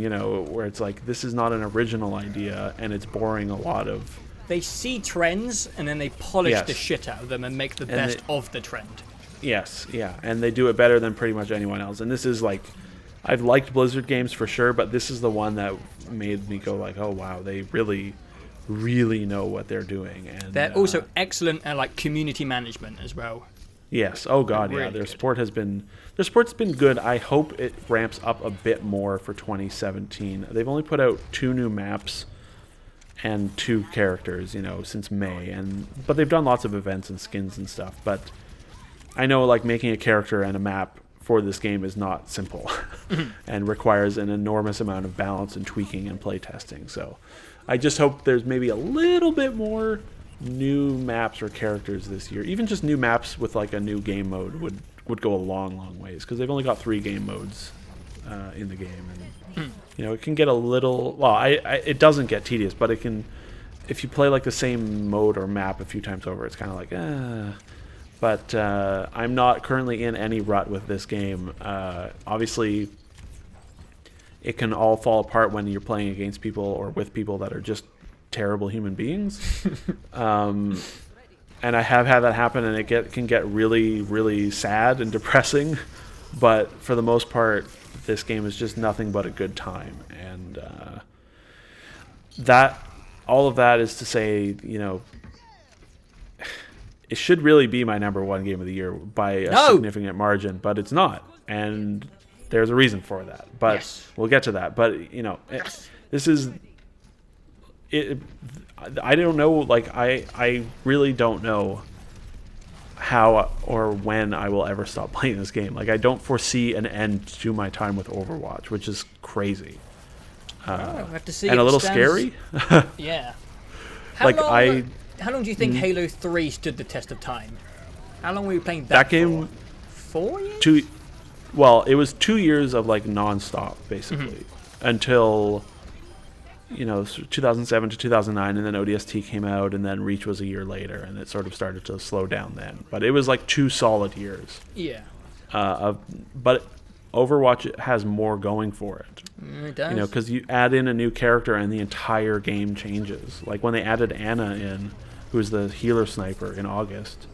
where it's like this is not an original idea and it's borrowing a lot of. They see trends and then they polish the shit out of them and make the best of the trend. Yes, yeah, and they do it better than pretty much anyone else. And this is like, I've liked Blizzard games for sure, but this is the one that made me go like, oh wow, they really, really know what they're doing. And they're also excellent at like community management as well. Yes. Oh god, really their support's been good. I hope it ramps up a bit more for 2017. They've only put out 2 new maps and 2 characters, since May, but they've done lots of events and skins and stuff. But I know like making a character and a map for this game is not simple and requires an enormous amount of balance and tweaking and play testing. So I just hope there's maybe a little bit more new maps or characters this year. Even just new maps with like a new game mode would go a long ways, because they've only got 3 game modes in the game, and it can get a little it doesn't get tedious, but it can, if you play like the same mode or map a few times over, it's kind of like but I'm not currently in any rut with this game. Obviously it can all fall apart when you're playing against people or with people that are just terrible human beings. And I have had that happen, and it can get really, really sad and depressing. But for the most part, this game is just nothing but a good time. And all of that is to say, it should really be my number 1 game of the year by a significant margin, but it's not. And there's a reason for that. But we'll get to that. But, this is... I don't know, like, I really don't know how or when I will ever stop playing this game. Like, I don't foresee an end to my time with Overwatch, which is crazy. We'll have to see And if a little it stands- scary. Yeah. Like, How long do you think Halo 3 stood the test of time? How long were you playing that game, for? 4 years? It was 2 years of like non-stop basically until 2007 to 2009, and then ODST came out, and then Reach was a year later, and it sort of started to slow down then. But it was like 2 solid years. Yeah. But Overwatch has more going for it. It does. Because you add in a new character and the entire game changes. Like when they added Anna in, who's the healer sniper in August.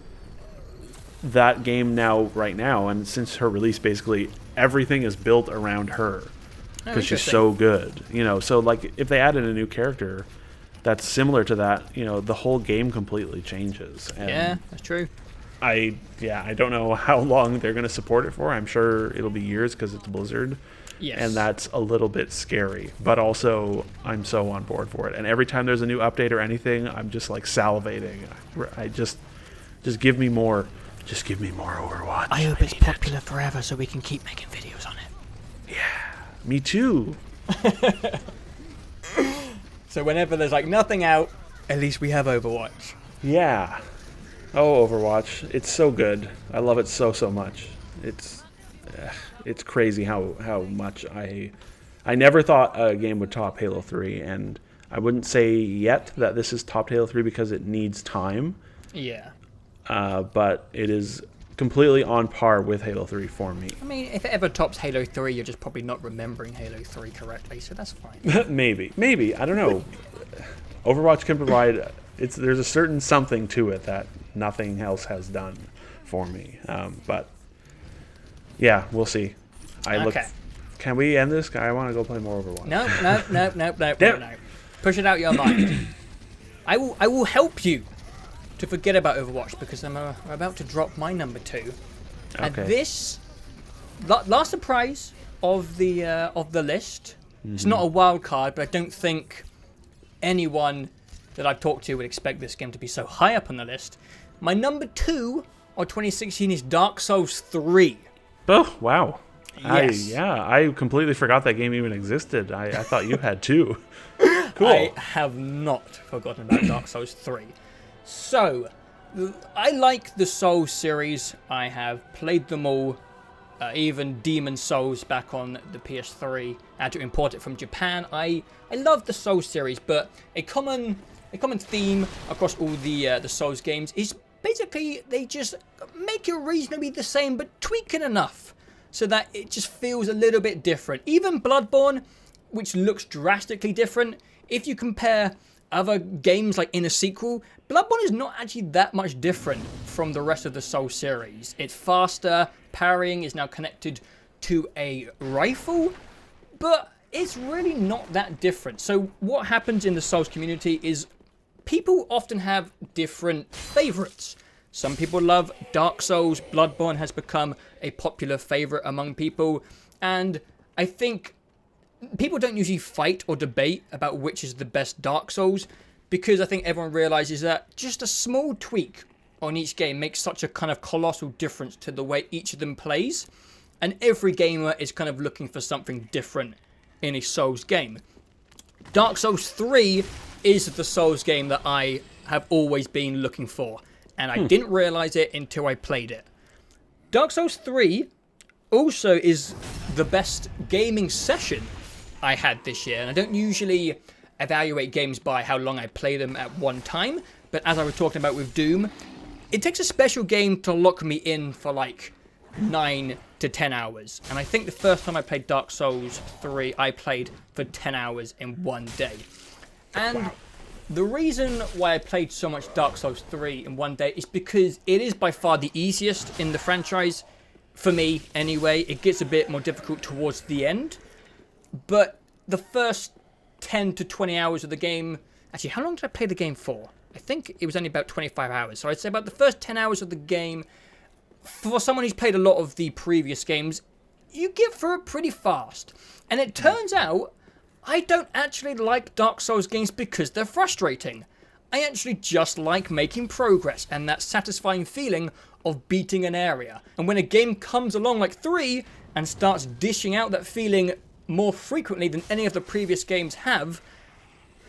That game right now, and since her release, basically everything is built around her because she's so good. So like if they added a new character that's similar to that, the whole game completely changes. And yeah, that's true. I don't know how long they're going to support it for. I'm sure it'll be years because it's Blizzard. Yes. And that's a little bit scary. But also, I'm so on board for it. And every time there's a new update or anything, I'm just like salivating. I just give me more. Just give me more Overwatch. I hope it's popular forever so we can keep making videos on it. Yeah, me too. So whenever there's like nothing out, at least we have Overwatch. Yeah. Oh, Overwatch. It's so good. I love it so much. It's crazy how much I never thought a game would top Halo 3, and I wouldn't say yet that this is top Halo 3 because it needs time. Yeah. But it is completely on par with Halo 3 for me. I mean, if it ever tops Halo 3, you're just probably not remembering Halo 3 correctly, so that's fine. Maybe. I don't know. Overwatch can provide... There's a certain something to it that nothing else has done for me. But, yeah, we'll see. Okay. Can we end this? I want to go play more Overwatch. No. Push it out your mind. I will help you to forget about Overwatch because I'm about to drop my number 2. Okay. And this last surprise of the list. Mm-hmm. It's not a wild card, but I don't think anyone that I've talked to would expect this game to be so high up on the list. My number 2 of 2016 is Dark Souls 3. Oh, wow. Yes. I completely forgot that game even existed. I thought you had too. Cool. I have not forgotten about Dark Souls 3. So, I like the Souls series. I have played them all. Even Demon Souls back on the PS3. I had to import it from Japan. I love the Souls series, but a common theme across all the Souls games is basically they just make it reasonably the same, but tweak it enough so that it just feels a little bit different. Even Bloodborne, which looks drastically different, if you compare other games like in a sequel, Bloodborne is not actually that much different from the rest of the Souls series. It's faster, parrying is now connected to a rifle, but it's really not that different. So what happens in the Souls community is people often have different favorites. Some people love Dark Souls. Bloodborne has become a popular favorite among people, and I think people don't usually fight or debate about which is the best Dark Souls because I think everyone realizes that just a small tweak on each game makes such a kind of colossal difference to the way each of them plays, and every gamer is kind of looking for something different in a Souls game. Dark Souls 3 is the Souls game that I have always been looking for, and I didn't realize it until I played it. Dark Souls 3 also is the best gaming session I had this year, and I don't usually evaluate games by how long I play them at one time, but as I was talking about with Doom, it takes a special game to lock me in for like 9 to 10 hours, and I think the first time I played Dark Souls 3, I played for 10 hours in one day. And the reason why I played so much Dark Souls 3 in one day is because it is by far the easiest in the franchise, for me anyway. It gets a bit more difficult towards the end, but the first 10 to 20 hours of the game... Actually, how long did I play the game for? I think it was only about 25 hours. So I'd say about the first 10 hours of the game, for someone who's played a lot of the previous games, you get through it pretty fast. And it turns out, I don't actually like Dark Souls games because they're frustrating. I actually just like making progress and that satisfying feeling of beating an area. And when a game comes along like 3 and starts dishing out that feeling more frequently than any of the previous games have,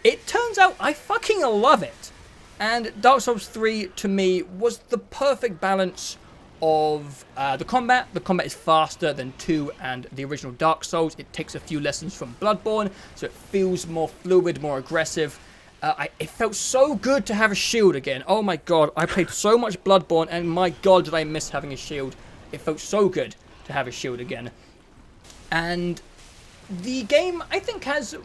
it turns out I fucking love it. And Dark Souls 3 to me was the perfect balance of the combat. The combat is faster than 2 and the original Dark Souls. It takes a few lessons from Bloodborne, so it feels more fluid, more aggressive. It felt so good to have a shield again. Oh my god, I played so much Bloodborne, and my god did I miss having a shield. It felt so good to have a shield again. And the game, I think, has...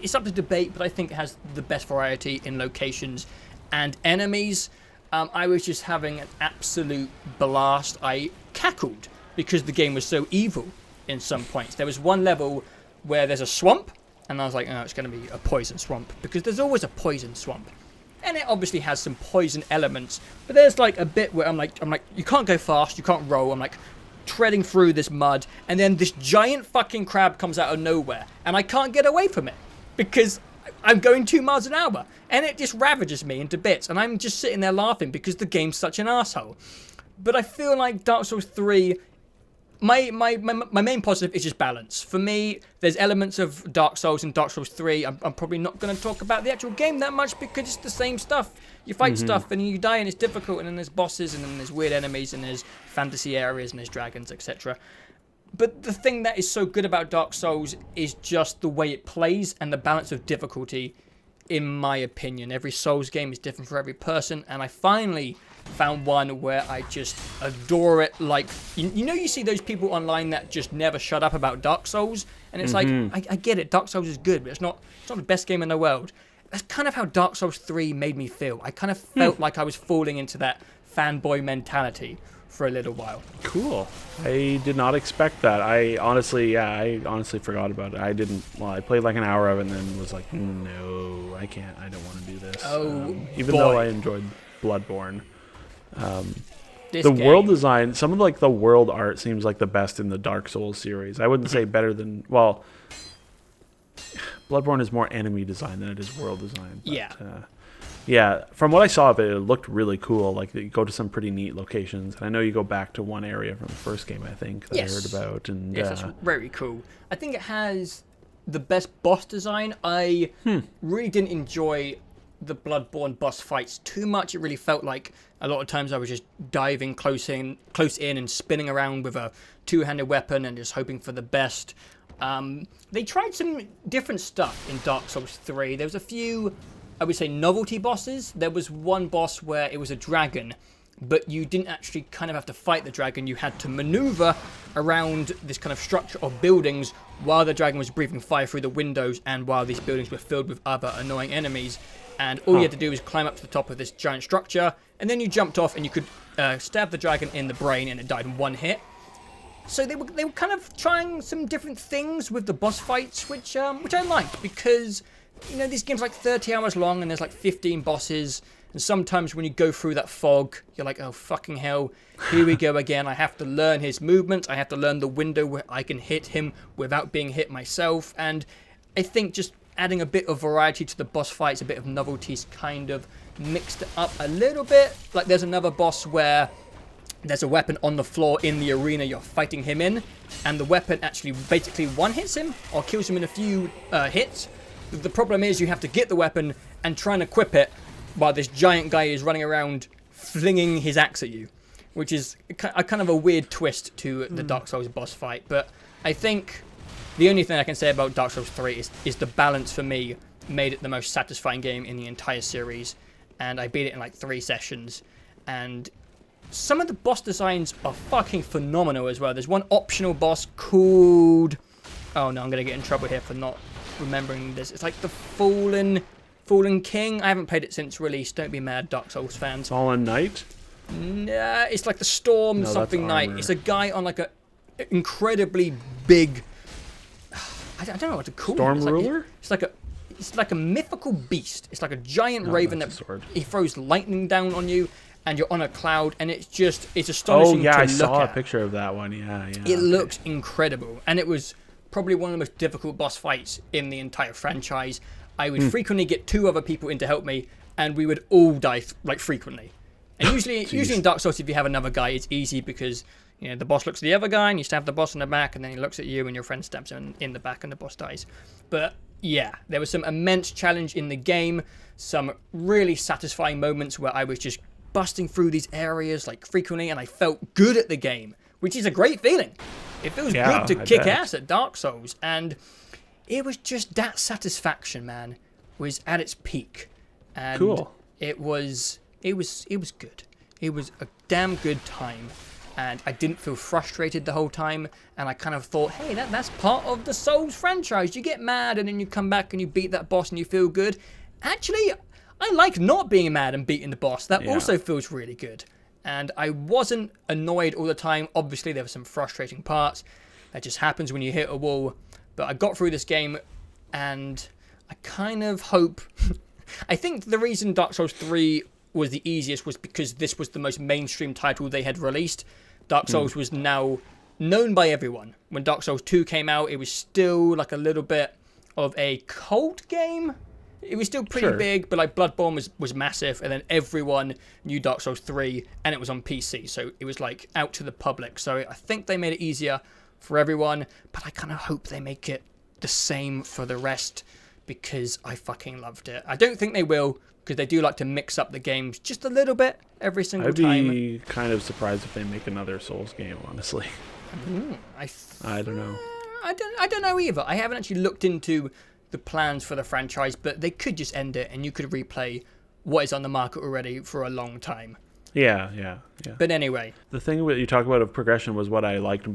it's up to debate, but I think it has the best variety in locations and enemies. I was just having an absolute blast. I cackled because the game was so evil in some points. There was one level where there's a swamp, and I was like, oh, it's going to be a poison swamp, because there's always a poison swamp. And it obviously has some poison elements, but there's like a bit where I'm like, you can't go fast, you can't roll. I'm like treading through this mud, and then this giant fucking crab comes out of nowhere, and I can't get away from it because I'm going 2 miles an hour, and it just ravages me into bits, and I'm just sitting there laughing because the game's such an asshole. But I feel like Dark Souls 3, my main positive is just balance. For me, there's elements of Dark Souls and Dark Souls 3. I'm probably not going to talk about the actual game that much because it's the same stuff. You fight stuff and you die and it's difficult, and then there's bosses, and then there's weird enemies, and there's fantasy areas, and there's dragons, etc. But the thing that is so good about Dark Souls is just the way it plays and the balance of difficulty, in my opinion. Every Souls game is different for every person, and I finally found one where I just adore it. Like, you know, you see those people online that just never shut up about Dark Souls, and it's like, I get it, Dark Souls is good, but it's not the best game in the world. That's kind of how Dark Souls 3 made me feel. I kind of felt like I was falling into that fanboy mentality for a little while. Cool. I did not expect that. I honestly forgot about it. I played like an hour of it and then was like, no, I can't. I don't want to do this. Even though I enjoyed Bloodborne. The world design, some of like the world art seems like the best in the Dark Souls series. I wouldn't say better than, well, Bloodborne is more enemy design than it is world design. But, yeah, from what I saw of it, it looked really cool. Like, you go to some pretty neat locations. And I know you go back to one area from the first game, I think, that I heard about. And, yes, that's very cool. I think it has the best boss design. I really didn't enjoy the Bloodborne boss fights too much. It really felt like a lot of times I was just diving close in and spinning around with a two-handed weapon and just hoping for the best. They tried some different stuff in Dark Souls 3. There was a few, I would say, novelty bosses. There was one boss where it was a dragon, but you didn't actually kind of have to fight the dragon. You had to maneuver around this kind of structure of buildings while the dragon was breathing fire through the windows and while these buildings were filled with other annoying enemies. And all you had to do was climb up to the top of this giant structure, and then you jumped off and you could stab the dragon in the brain, and it died in one hit. So they were kind of trying some different things with the boss fights, which I liked, because, you know, these games are like 30 hours long and there's like 15 bosses, and sometimes when you go through that fog, you're like, oh fucking hell, here we go again. I have to learn his movements. I have to learn the window where I can hit him without being hit myself. And I think just adding a bit of variety to the boss fights, a bit of novelties, kind of mixed it up a little bit. Like, there's another boss where there's a weapon on the floor in the arena you're fighting him in, and the weapon actually basically one-hits him or kills him in a few hits. The problem is you have to get the weapon and try and equip it while this giant guy is running around flinging his axe at you, which is a kind of a weird twist to the Dark Souls boss fight. But I think the only thing I can say about Dark Souls 3 is the balance, for me, made it the most satisfying game in the entire series, and I beat it in like 3 sessions. And some of the boss designs are fucking phenomenal as well. There's one optional boss called... oh no, I'm going to get in trouble here for not remembering this. It's like the Fallen King. I haven't played it since release. Don't be mad, Dark Souls fans. Fallen Knight? Nah, it's like the Storm something Knight. It's a guy on like a incredibly big... I don't know what to call Storm it. Ruler? It's like a mythical beast. It's like a giant raven that he throws lightning down on you, and you're on a cloud, and it's astonishing to look at. I saw a picture of that one. Yeah. It looks incredible, and it was probably one of the most difficult boss fights in the entire franchise. I would frequently get 2 other people in to help me, and we would all die like frequently. And usually in Dark Souls, if you have another guy, it's easy because the boss looks at the other guy, and you stab the boss in the back, and then he looks at you, and your friend stabs him in the back, and the boss dies. But yeah, there was some immense challenge in the game, some really satisfying moments where I was just busting through these areas like frequently, and I felt good at the game, which is a great feeling. It feels good to kick ass at Dark Souls, and it was just that satisfaction, man, was at its peak. And cool. It was good. It was a damn good time, and I didn't feel frustrated the whole time. And I kind of thought, hey, that's part of the Souls franchise. You get mad, and then you come back and you beat that boss, and you feel good. Actually, I like not being mad and beating the boss. That also feels really good. And I wasn't annoyed all the time. Obviously, there were some frustrating parts. That just happens when you hit a wall. But I got through this game, and I kind of hope... I think the reason Dark Souls 3 was the easiest was because this was the most mainstream title they had released. Dark Souls was now known by everyone. When Dark Souls 2 came out, it was still like a little bit of a cult game. It was still pretty big, but like Bloodborne was massive, and then everyone knew Dark Souls 3, and it was on PC, so it was like out to the public. So I think they made it easier for everyone, but I kind of hope they make it the same for the rest, because I fucking loved it. I don't think they will, because they do like to mix up the games just a little bit every single time. I'd be kind of surprised if they make another Souls game, honestly. I don't know. I don't know either. I haven't actually looked into the plans for the franchise, but they could just end it and you could replay what is on the market already for a long time. Yeah. But anyway. The thing that you talk about of progression was what I liked,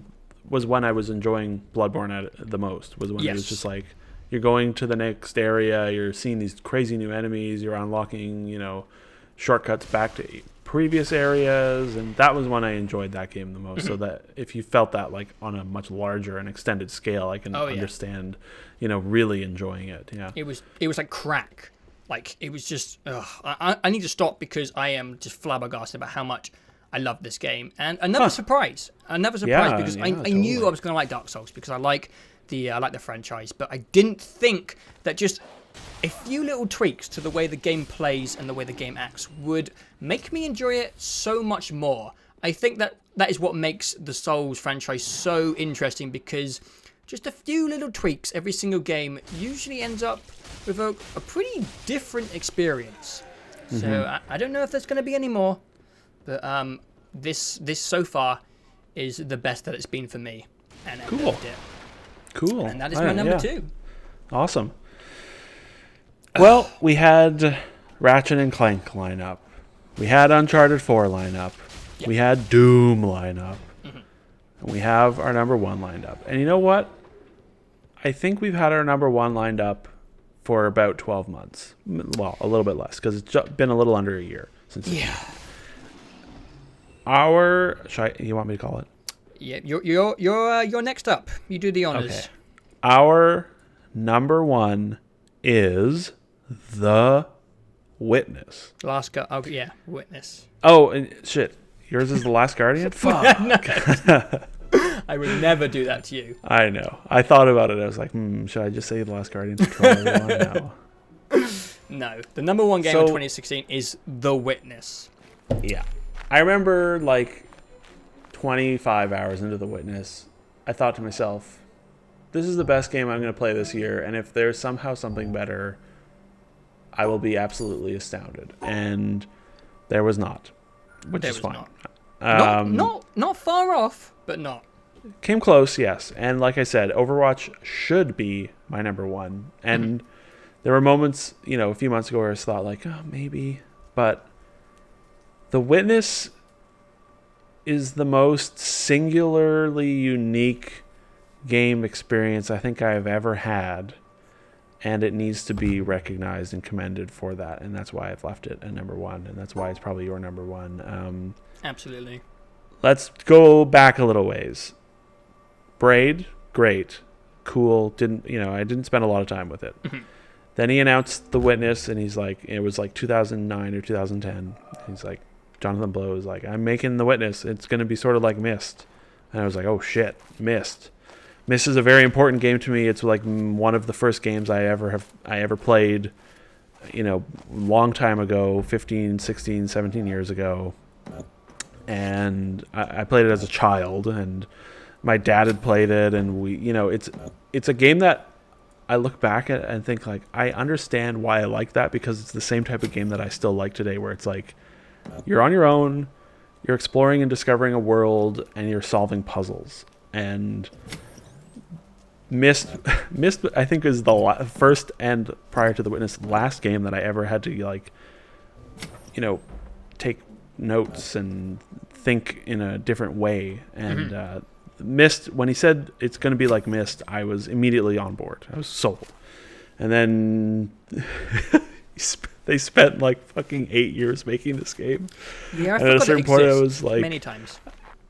was when I was enjoying Bloodborne at the most, was when it was just like, you're going to the next area, you're seeing these crazy new enemies, you're unlocking, shortcuts back to previous areas, and that was when I enjoyed that game the most. So that if you felt that like on a much larger and extended scale, I can understand, really enjoying it. Yeah. It was like crack. Like it was just I need to stop because I am just flabbergasted about how much I love this game. And another surprise because I knew I was going to like Dark Souls because I like the franchise, but I didn't think that just a few little tweaks to the way the game plays and the way the game acts would make me enjoy it so much more. I think that is what makes the Souls franchise so interesting, because just a few little tweaks every single game usually ends up with a pretty different experience. So I don't know if there's going to be any more, but this so far is the best that it's been for me, and I loved it. Cool. And that is my number 2. Awesome. Well, we had Ratchet and Clank line up. We had Uncharted 4 line up. Yep. We had Doom line up. And we have our number 1 lined up. And you know what? I think we've had our number 1 lined up for about 12 months. Well, a little bit less, because it's been a little under a year since. Yeah. You want me to call it? Yeah, you're next up. You do the honors. Okay. Our number 1 is The Witness. Witness. Oh, and shit. Yours is The Last Guardian? Fuck. I would never do that to you. I know. I thought about it. I was like, should I just say The Last Guardian to troll everyone? No. The number 1 game of 2016 is The Witness. Yeah. I remember like 25 hours into The Witness, I thought to myself, this is the best game I'm going to play this year, and if there's somehow something better, I will be absolutely astounded. And there was not, which is fine. Not far off, but not. Came close, yes. And like I said, Overwatch should be my number 1. And there were moments, a few months ago where I thought like, oh, maybe. But The Witness is the most singularly unique game experience I think I've ever had, and it needs to be recognized and commended for that, and that's why I've left it at number 1, and that's why it's probably your number 1. Absolutely. Let's go back a little ways. Braid, great, cool. I didn't spend a lot of time with it. Then he announced The Witness, and he's like, it was like 2009 or 2010. He's like, Jonathan Blow is like, I'm making The Witness. It's going to be sort of like Myst. And I was like, oh shit, Myst. Myst is a very important game to me. It's like one of the first games I ever played, long time ago, 15, 16, 17 years ago. And I played it as a child, and my dad had played it, and it's a game that I look back at and think, like, I understand why I like that, because it's the same type of game that I still like today, where it's like you're on your own, you're exploring and discovering a world, and you're solving puzzles. And Myst, I think, is the first, and prior to The Witness, last game that I ever had to take notes and think in a different way. And Myst, when he said it's going to be like Myst, I was immediately on board. I was sold. And then they spent like fucking 8 years making this game. Yeah, and at a certain point, I was like, many times.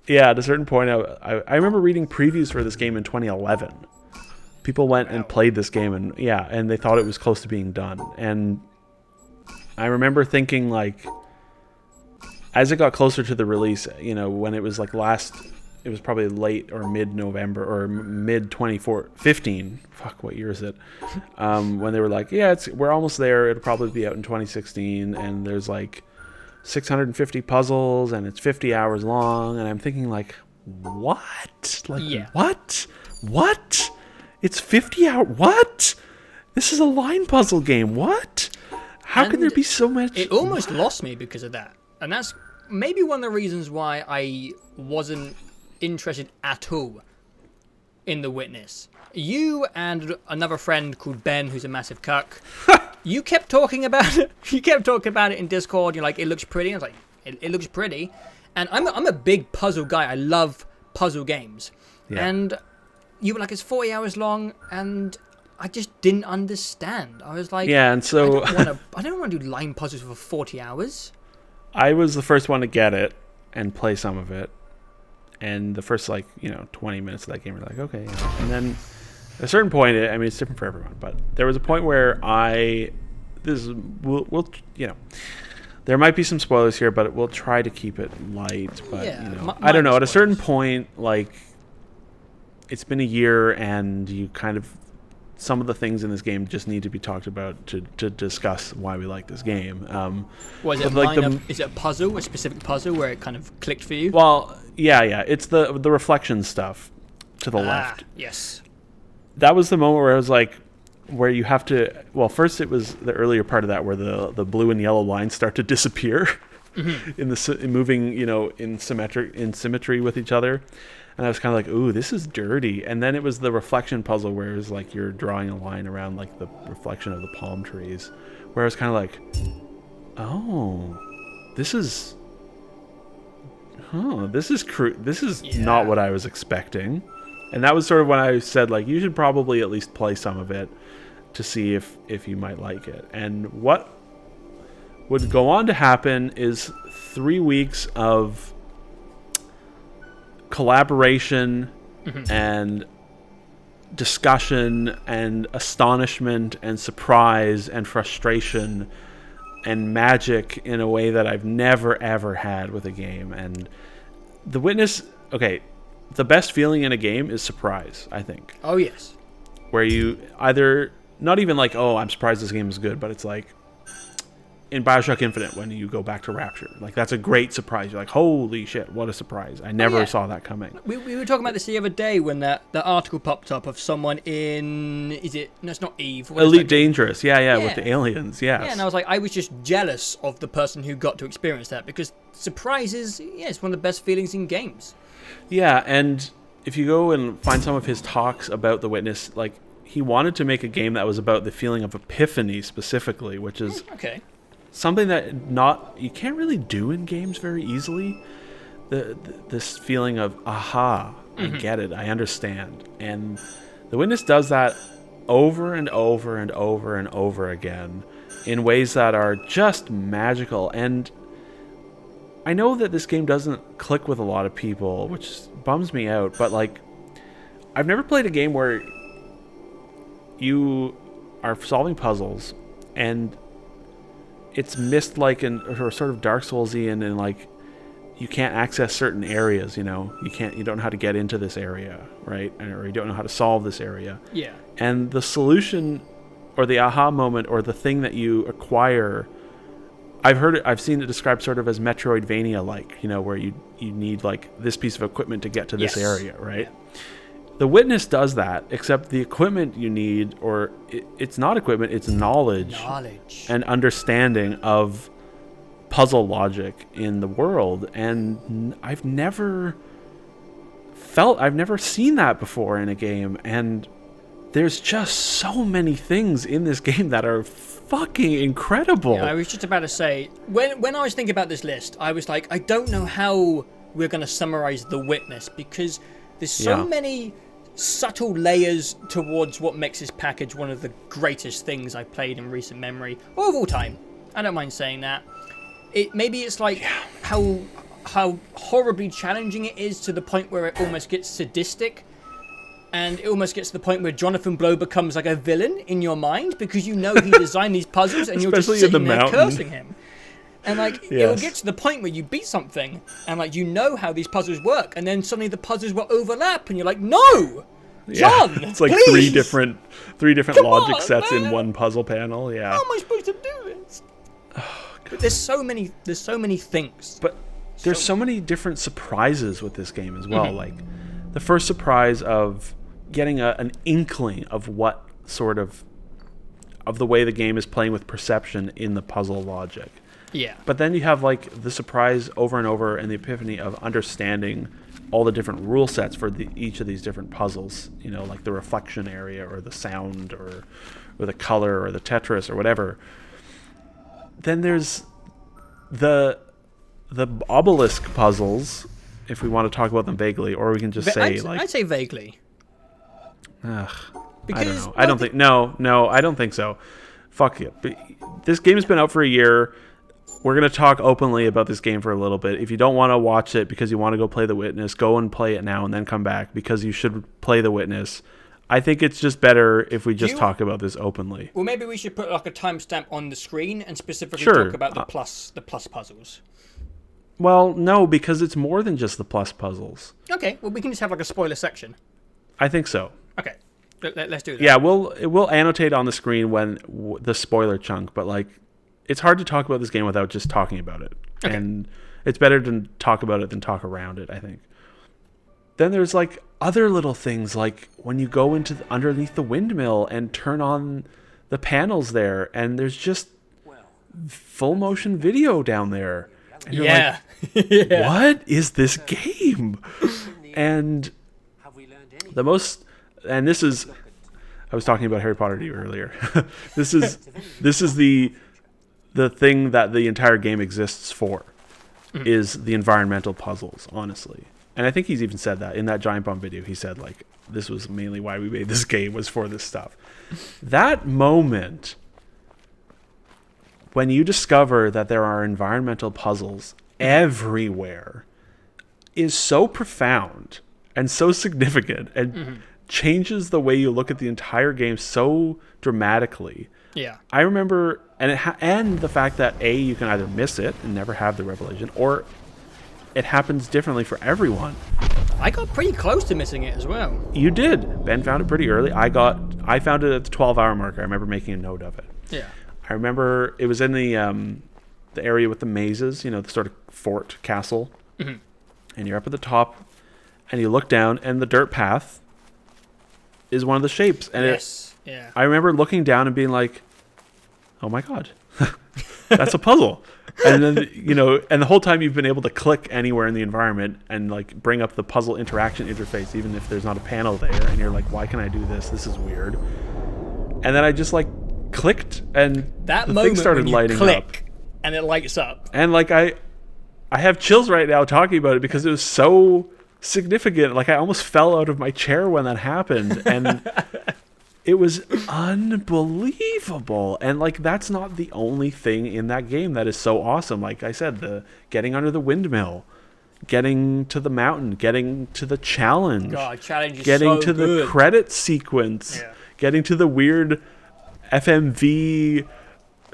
Yeah, at a certain point, I remember reading previews for this game in 2011. People went and played this game, and they thought it was close to being done. And I remember thinking, like, as it got closer to the release, when it was like it was probably late or mid-November or mid-2015. Fuck, what year is it? When they were like, yeah, we're almost there. It'll probably be out in 2016, and there's like 650 puzzles, and it's 50 hours long. And I'm thinking, like, what? Like, yeah. What? It's 50 hours. What? This is a line puzzle game. What? How can there be so much? It almost lost me because of that. And that's maybe one of the reasons why I wasn't interested at all in The Witness. You and another friend called Ben, who's a massive cuck, you kept talking about it. You kept talking about it in Discord. You're like, it looks pretty. I was like, it looks pretty. And I'm a big puzzle guy. I love puzzle games. Yeah. And you were like, it's 40 hours long, and I just didn't understand. I was like, yeah, and so I don't want to do line puzzles for 40 hours. I was the first one to get it and play some of it. And the first, 20 minutes of that game, we're like, okay. And then at a certain point, it's different for everyone, but there was a point where there might be some spoilers here, but we'll try to keep it light. But, I don't know. At a certain point, like, it's been a year, and you kind of, some of the things in this game just need to be talked about to discuss why we like this game. Is it a puzzle, a specific puzzle where it kind of clicked for you? Well, yeah. It's the reflection stuff to the left. Yes. That was the moment where I was like, where you have to, well, first it was the earlier part of that where the blue and yellow lines start to disappear in moving, in symmetry with each other. And I was kind of like, ooh, this is dirty. And then it was the reflection puzzle where it was like you're drawing a line around like reflection of the palm trees, where I was kind of like, oh, this is not what I was expecting. And that was sort of when I said, like, you should probably at least play some of it to see if you might like it. And what would go on to happen is 3 weeks of collaboration and discussion and astonishment and surprise and frustration and magic in a way that I've never ever had with a game. And The Witness, okay, the best feeling in a game is surprise, I think. Oh yes. Where you either, not even like, oh, I'm surprised this game is good, but it's like in BioShock Infinite when you go back to Rapture. Like, that's a great surprise. You're like, holy shit, what a surprise. I never saw that coming. We were talking about this the other day when that article popped up of someone in, it's not Eve. Elite Dangerous, yeah, with the aliens, yes. Yeah, and I was like, I was just jealous of the person who got to experience that, because surprises, it's one of the best feelings in games. Yeah, and if you go and find some of his talks about The Witness, like, he wanted to make a game that was about the feeling of epiphany specifically, which is something that you can't really do in games very easily. This feeling of, aha, I get it, I understand. And The Witness does that over and over and over and over again in ways that are just magical. And I know that this game doesn't click with a lot of people, which bums me out, but like, I've never played a game where you are solving puzzles and it's Myst-like or sort of Dark Souls-y, and like you can't access certain areas, you don't know how to get into this area, right? Or you don't know how to solve this area. Yeah. And the solution or the aha moment or the thing that you acquire, I've seen it described sort of as Metroidvania-like, where you need like this piece of equipment to get to this area, right? Yeah. The Witness does that, except the equipment you need, or it's not equipment, it's knowledge and understanding of puzzle logic in the world. And I've never seen that before in a game. And there's just so many things in this game that are fucking incredible. Yeah, I was just about to say, when I was thinking about this list, I was like, I don't know how we're going to summarize The Witness, because there's so many subtle layers towards what makes this package one of the greatest things I've played in recent memory, or of all time. I don't mind saying that. Maybe it's like how horribly challenging it is, to the point where it almost gets sadistic. And it almost gets to the point where Jonathan Blow becomes like a villain in your mind, because he designed these puzzles and you're just sitting there cursing him. And like it'll get to the point where you beat something and like how these puzzles work, and then suddenly the puzzles will overlap and you're like, no, John, it's like please! three different logic sets in one puzzle panel. Yeah. How am I supposed to do this? But there's so many things. But there's so many different surprises with this game as well. Like the first surprise of getting an inkling of what sort of the way the game is playing with perception in the puzzle logic. Yeah. But then you have like the surprise over and over, and the epiphany of understanding all the different rule sets for each of these different puzzles, like the reflection area or the sound or the color or the Tetris or whatever. Then there's the obelisk puzzles, if we want to talk about them vaguely, or we can just say I'd say vaguely. Because I don't think I don't think so. Fuck it. This game has been out for a year. We're going to talk openly about this game for a little bit. If you don't want to watch it because you want to go play The Witness, go and play it now and then come back, because you should play The Witness. I think it's just better if we just talk about this openly. Well, maybe we should put like a timestamp on the screen and specifically talk about the plus puzzles. Well, no, because it's more than just the plus puzzles. Okay, well, we can just have like a spoiler section. I think so. Okay, let's do that. Yeah, we'll annotate on the screen when the spoiler chunk, but like, it's hard to talk about this game without just talking about it. Okay. And it's better to talk about it than talk around it, I think. Then there's like other little things, like when you go into underneath the windmill and turn on the panels there, and there's just full motion video down there. And you're like, what is this game? And this is, I was talking about Harry Potter to you earlier. This is the thing that the entire game exists for, is the environmental puzzles, honestly. And I think he's even said that in that Giant Bomb video. He said like, this was mainly why we made this game, was for this stuff. That moment when you discover that there are environmental puzzles everywhere is so profound and so significant, and changes the way you look at the entire game so dramatically. Yeah. I remember, and the fact that you can either miss it and never have the revelation, or it happens differently for everyone. I got pretty close to missing it as well. You did. Ben found it pretty early. I found it at the 12-hour mark. I remember making a note of it. Yeah. I remember it was in the area with the mazes, the sort of fort castle. Mm-hmm. And you're up at the top, and you look down, and the dirt path is one of the shapes. And I remember looking down and being like, oh my God, that's a puzzle. And then, and the whole time you've been able to click anywhere in the environment and like bring up the puzzle interaction interface, even if there's not a panel there, and you're like, why can I do this? This is weird. And then I just like clicked, and that the moment thing started when you lighting click up. And it lights up. And like I have chills right now talking about it, because it was so significant. Like I almost fell out of my chair when that happened, and it was unbelievable. And like, that's not the only thing in that game that is so awesome. Like I said, the getting under the windmill, getting to the mountain, getting to the challenge, getting to the credit sequence, getting to the weird FMV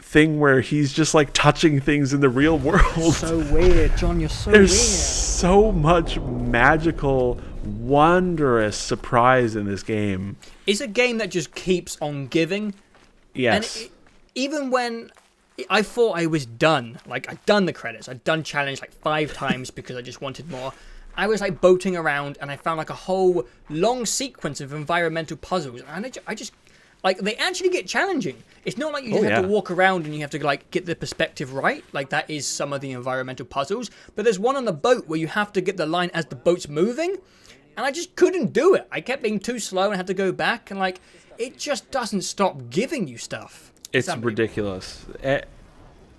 thing where he's just like touching things in the real world. So weird, John. You're so There's weird. so much magical, wondrous surprise in this game. It's a game that just keeps on giving. Yes. And even when I thought I was done, like I'd done the credits, I'd done challenge like 5 times because I just wanted more. I was like boating around and I found like a whole long sequence of environmental puzzles, and I just like they actually get challenging. It's not like you just have to walk around and you have to like get the perspective right. Like that is some of the environmental puzzles. But there's one on the boat where you have to get the line as the boat's moving, and I just couldn't do it. I kept being too slow and had to go back, and like it just doesn't stop giving you stuff. It's ridiculous.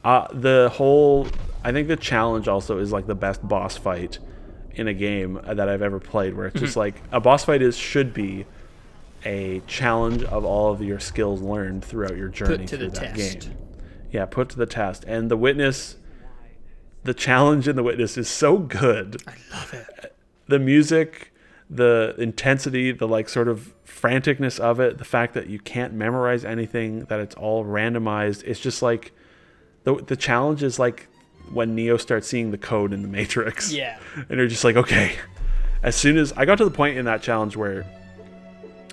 The whole, I think the challenge also is like the best boss fight in a game that I've ever played, where it's just like a boss fight should be a challenge of all of your skills learned throughout your journey through that game. Yeah, put to the test. And the Witness, the challenge in the Witness is so good. I love it. The music, the intensity, the like sort of franticness of it, the fact that you can't memorize anything, that it's all randomized. It's just like the challenge is like when Neo starts seeing the code in the Matrix. Yeah. And you're just like, okay. As soon as I got to the point in that challenge where,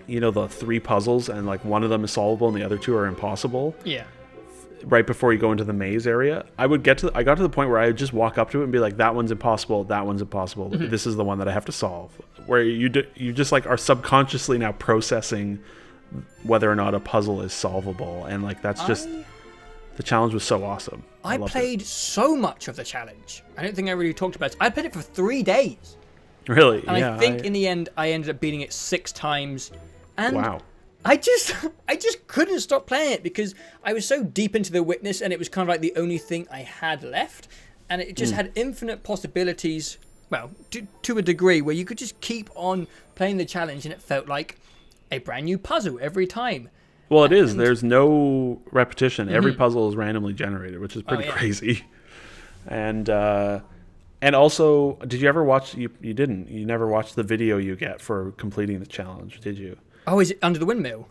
you know, the 3 puzzles and like one of them is solvable and the other 2 are impossible. Yeah. Right before you go into the maze area, I got to the point where I would just walk up to it and be like, that one's impossible, that one's impossible. This is the one that I have to solve. Where you just like are subconsciously now processing whether or not a puzzle is solvable, and like that's just the challenge was so awesome. I played so much of the challenge. I don't think I really talked about it. I played it for 3 days. Really? And yeah. I think in the end I ended up beating it 6 times. And wow. I just couldn't stop playing it because I was so deep into the Witness, and it was kind of like the only thing I had left, and it just had infinite possibilities. Well, to a degree where you could just keep on playing the challenge, and it felt like a brand new puzzle every time. Well, it is. There's no repetition. Every puzzle is randomly generated, which is pretty crazy. And also, did you ever watch? You didn't. You never watched the video you get for completing the challenge, did you? Oh, is it Under the Windmill?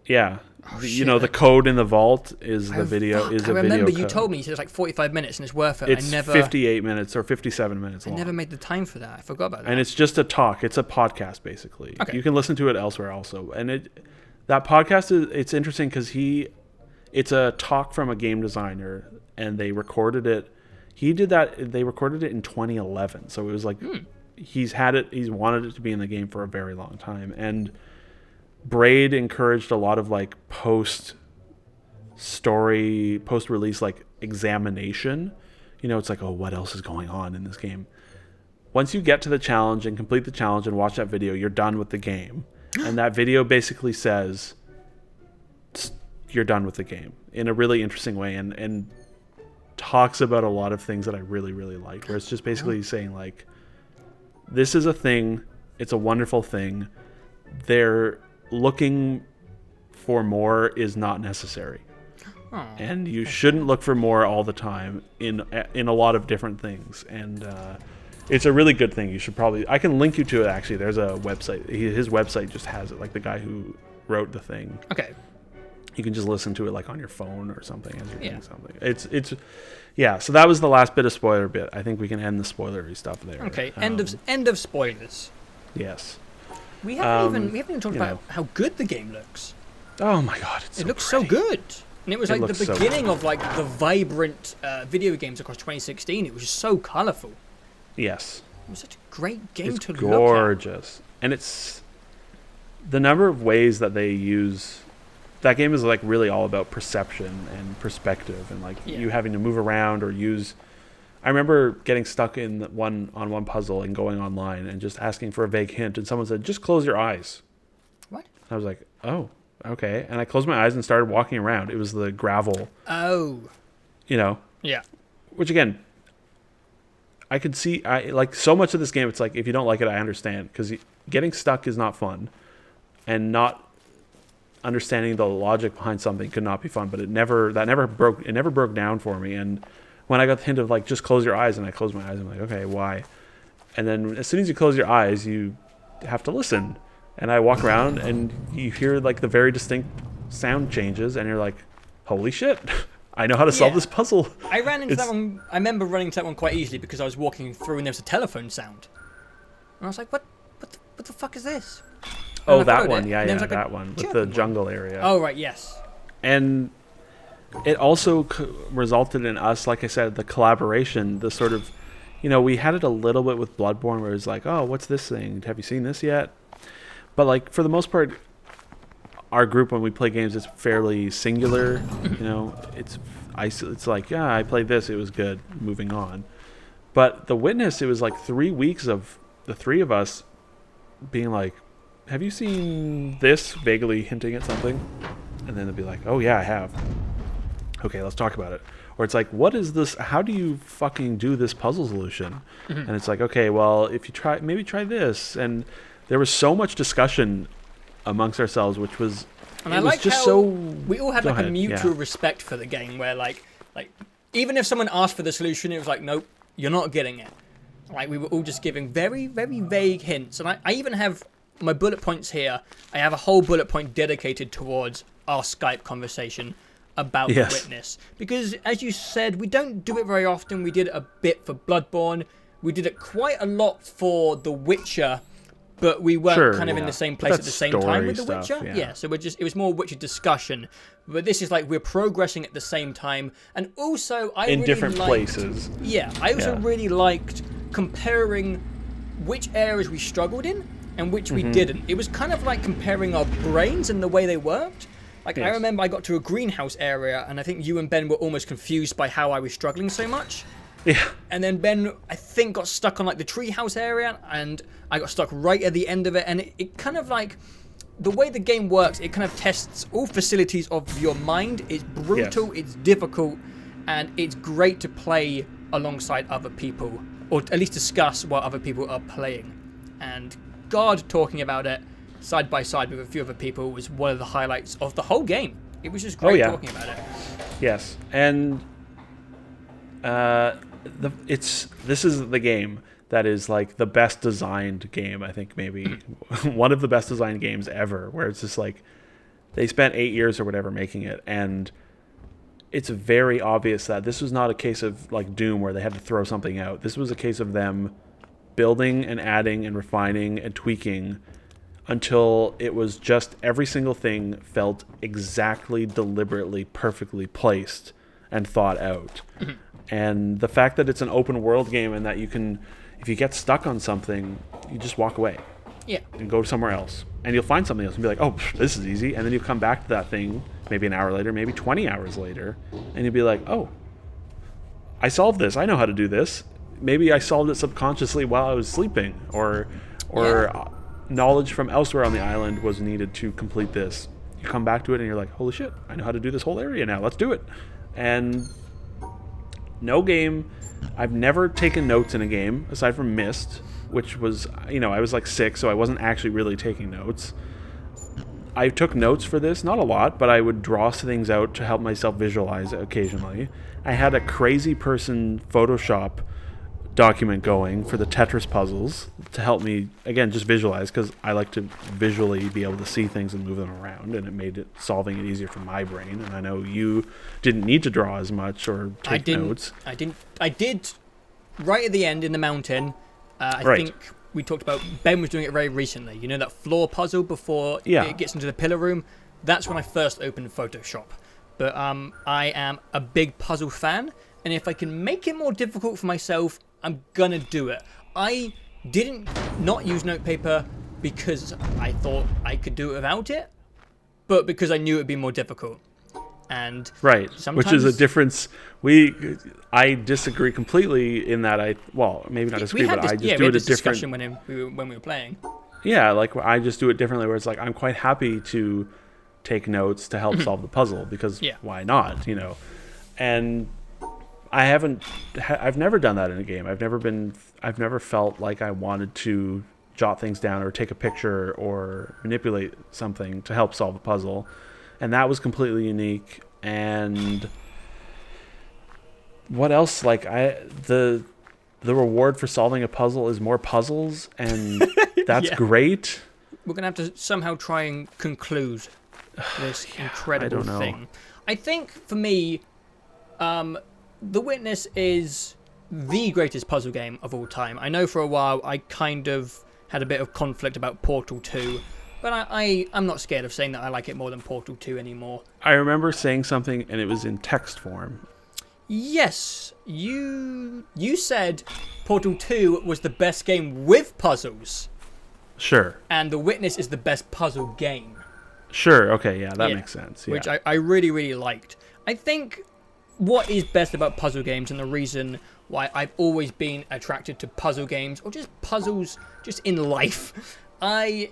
Yeah. You know, the code in the vault is the video. Fuck. Is a I remember video you code. told me you said it's like 45 minutes and it's worth it. It's 58 minutes or 57 minutes long. I never made the time for that. I forgot about that. And it's just a talk. It's a podcast, basically. Okay. You can listen to it elsewhere also. And that podcast it's interesting because it's a talk from a game designer, and they recorded it. They recorded it in 2011. So it was like he's wanted it to be in the game for a very long time. And Braid encouraged a lot of like post-release like examination. You know, it's like, oh, what else is going on in this game? Once you get to the challenge and complete the challenge and watch that video, you're done with the game. And that video basically says you're done with the game in a really interesting way, and talks about a lot of things that I really, really like, where it's just basically saying like, this is a thing. It's a wonderful thing. They're looking for more is not necessary. And you shouldn't look for more all the time in a lot of different things. And it's a really good thing. You should probably... I can link you to it, actually. There's a website. His website just has it, like the guy who wrote the thing. Okay. You can just listen to it like on your phone or something as you're doing something. It's yeah, so that was the last bit of spoiler bit. I think we can end the spoilery stuff there. Okay, end of spoilers. Yes. We haven't even talked about how good the game looks. Oh my god, it looks so good. And it was like the beginning of like the vibrant video games across 2016. It was just so colorful. Yes. It was such a great game to look at. Gorgeous. And it's the number of ways that they use... That game is like really all about perception and perspective, and like you having to move around or use... I remember getting stuck in one puzzle and going online and just asking for a vague hint, and someone said, just close your eyes. What? I was like, oh, okay. And I closed my eyes and started walking around. It was the gravel. Oh. You know? Yeah. Which again, I could see... I like so much of this game, it's like, if you don't like it, I understand. Because getting stuck is not fun. And not understanding the logic behind something could not be fun. But it never broke down for me. And when I got the hint of like, just close your eyes, and I closed my eyes, I'm like, okay, why? And then as soon as you close your eyes, you have to listen. And I walk around and you hear like the very distinct sound changes, and you're like, holy shit, I know how to solve this puzzle. I ran into that one. I remember running into that one quite easily because I was walking through and there was a telephone sound, and I was like, what the fuck is this? Oh, that one. Yeah, like that one with the jungle area. Oh, right, yes. And it also resulted in us, like I said, the collaboration, the sort of, we had it a little bit with Bloodborne where it was like, oh, what's this thing? Have you seen this yet? But like for the most part, our group when we play games is fairly singular. It's like, yeah, I played this, it was good, moving on. But The Witness, it was like 3 weeks of the three of us being like, have you seen this? Vaguely hinting at something. And then they'll be like, oh yeah, I have. Okay, let's talk about it. Or it's like, what is this? How do you fucking do this puzzle solution? Mm-hmm. And it's like, okay, well, if you maybe try this. And there was so much discussion amongst ourselves, which was, and I like just how so. We all had like a mutual respect for the game, where like even if someone asked for the solution, it was like, nope, you're not getting it. Like we were all just giving very, very vague hints. And I even have my bullet points here. I have a whole bullet point dedicated towards our Skype conversation about The Witness. Because, as you said, we don't do it very often. We did it a bit for Bloodborne. We did it quite a lot for The Witcher, but we weren't in the same place at the same time with The Witcher. Yeah, so it was more Witcher discussion. But this is like we're progressing at the same time. And also, I really different places. Yeah, I also really liked comparing which areas we struggled in and which we didn't. It was kind of like comparing our brains and the way they worked. Like, I remember I got to a greenhouse area, and I think you and Ben were almost confused by how I was struggling so much. Yeah. And then Ben, I think, got stuck on, like, the treehouse area, and I got stuck right at the end of it, and it kind of, like, the way the game works, it kind of tests all facilities of your mind. It's brutal, it's difficult, and it's great to play alongside other people, or at least discuss while other people are playing. And God, talking about it side by side with a few other people was one of the highlights of the whole game. It was just great talking about it. Yes, and this is the game that is like the best designed game. I think maybe one of the best designed games ever. Where it's just like they spent 8 years or whatever making it, and it's very obvious that this was not a case of like Doom where they had to throw something out. This was a case of them building and adding and refining and tweaking until it was just every single thing felt exactly, deliberately, perfectly placed and thought out. Mm-hmm. And the fact that it's an open world game and that you can, if you get stuck on something, you just walk away. Yeah. And go somewhere else. And you'll find something else and be like, oh, this is easy. And then you come back to that thing maybe an hour later, maybe 20 hours later, and you'll be like, oh, I solved this. I know how to do this. Maybe I solved it subconsciously while I was sleeping, or knowledge from elsewhere on the island was needed to complete this. You come back to it and you're like, holy shit, I know how to do this whole area now. Let's do it. And no game, I've never taken notes in a game aside from Myst, which was, I was like 6, so I wasn't actually really taking notes. I took notes for this, not a lot, but I would draw things out to help myself visualize occasionally. I had a crazy person Photoshop document going for the Tetris puzzles to help me, again, just visualize, because I like to visually be able to see things and move them around, and it made solving it easier for my brain. And I know you didn't need to draw as much or take notes. I did right at the end in the mountain. I think we talked about, Ben was doing it very recently. You know that floor puzzle before it gets into the pillar room? That's when I first opened Photoshop. But I am a big puzzle fan, and if I can make it more difficult for myself, I'm gonna do it. I didn't not use notepaper because I thought I could do it without it, but because I knew it would be more difficult. And which is a difference. I disagree completely in that maybe not disagree, but I just do it a different discussion when we were playing. Yeah, like I just do it differently, where it's like I'm quite happy to take notes to help solve the puzzle, because why not, And I've never done that in a game. I've never felt like I wanted to jot things down or take a picture or manipulate something to help solve a puzzle. And that was completely unique. And what else? Like the reward for solving a puzzle is more puzzles, and that's great. We're gonna have to somehow try and conclude this incredible thing. I think for me, The Witness is the greatest puzzle game of all time. I know for a while I kind of had a bit of conflict about Portal 2, but I'm not scared of saying that I like it more than Portal 2 anymore. I remember saying something, and it was in text form. Yes, you said Portal 2 was the best game with puzzles. Sure. And The Witness is the best puzzle game. Sure, okay, yeah, that makes sense. Yeah. Which I really, really liked. I think what is best about puzzle games, and the reason why I've always been attracted to puzzle games, or just puzzles just in life, I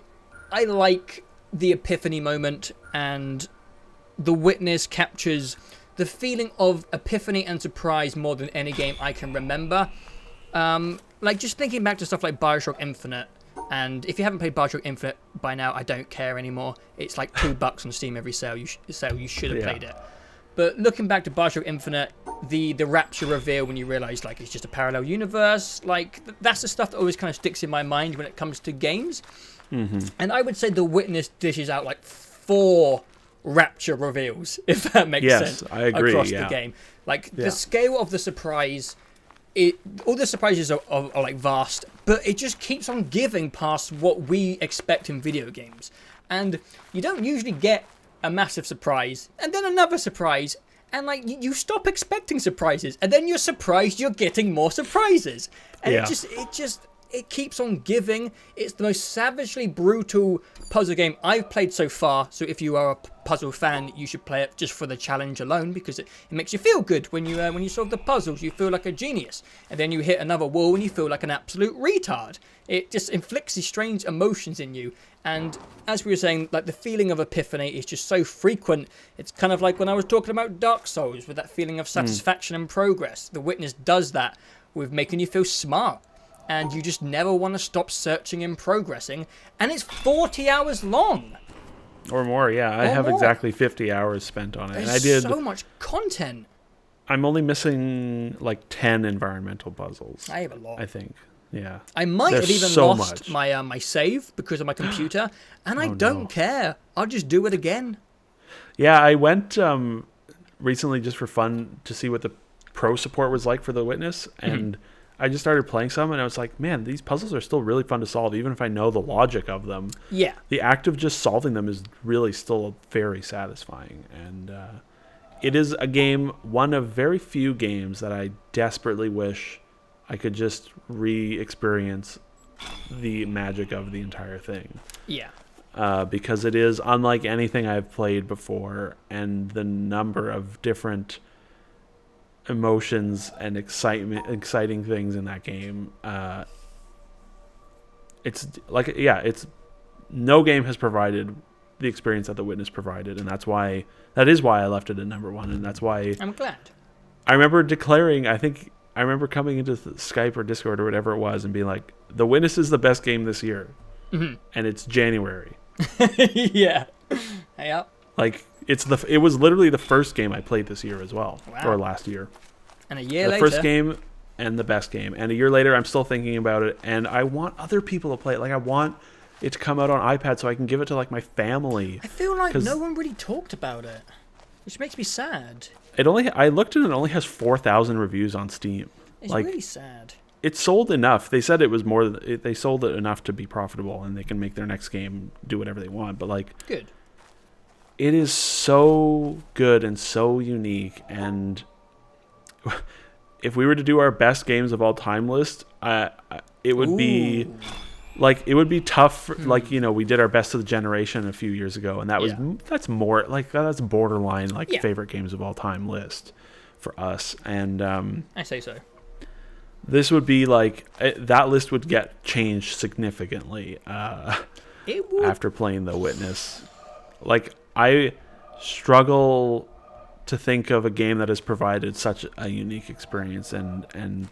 like the epiphany moment, and The Witness captures the feeling of epiphany and surprise more than any game I can remember. Like, just thinking back to stuff like Bioshock Infinite, and if you haven't played Bioshock Infinite by now, I don't care anymore. It's like $2 on Steam every sale. You should have played it. But looking back to Bioshock Infinite, the Rapture reveal when you realise like it's just a parallel universe, like that's the stuff that always kind of sticks in my mind when it comes to games. Mm-hmm. And I would say The Witness dishes out like 4 Rapture reveals, if that makes sense. Yes, I agree. Across the game, like the scale of the surprise. All the surprises are like vast, but it just keeps on giving past what we expect in video games. And you don't usually get a massive surprise, and then another surprise, and like you stop expecting surprises, and then you're surprised you're getting more surprises. And it keeps on giving. It's the most savagely brutal puzzle game I've played so far. So if you are a puzzle fan, you should play it just for the challenge alone, because it makes you feel good when you solve the puzzles. You feel like a genius, and then you hit another wall and you feel like an absolute retard. It just inflicts these strange emotions in you. And as we were saying, like the feeling of epiphany is just so frequent. It's kind of like when I was talking about Dark Souls with that feeling of satisfaction and progress. The Witness does that with making you feel smart. And you just never want to stop searching and progressing. And it's 40 hours long. Or more, yeah. I have exactly 50 hours spent on it. There's so much content. I'm only missing like 10 environmental puzzles. I have a lot. I think. Yeah. I might have even lost my save because of my computer. And I don't care. I'll just do it again. Yeah, I went recently just for fun to see what the pro support was like for The Witness. And I just started playing some, and I was like, man, these puzzles are still really fun to solve, even if I know the logic of them. Yeah. The act of just solving them is really still very satisfying. And it is a game, one of very few games that I desperately wish I could just re-experience the magic of the entire thing. Yeah. Because it is unlike anything I've played before, and the number of different emotions and exciting things in that game. It's like, it's no game has provided the experience that The Witness provided, and that is why I left it at number 1, and that's why I'm glad. I remember declaring, I remember coming into Skype or Discord or whatever it was and being like, The Witness is the best game this year. And it's January. Yeah. Yeah. Like, it was literally the first game I played this year as well. Wow. Or last year. And a year later. The first game and the best game. And a year later, I'm still thinking about it. And I want other people to play it. Like, I want it to come out on iPad so I can give it to, like, my family. I feel like no one really talked about it. Which makes me sad. I looked at it, and it only has 4,000 reviews on Steam. It's really sad. It sold enough. They said it was more. They sold it enough to be profitable, and they can make their next game do whatever they want. But like, good. It is so good and so unique. And if we were to do our best games of all time list, it would be like it would be tough. For, like, you know, we did our best of the generation a few years ago, and that's more like that's borderline like favorite games of all time list for us. And I say so. This would be like that list would get changed significantly after playing The Witness. Like, I struggle to think of a game that has provided such a unique experience, and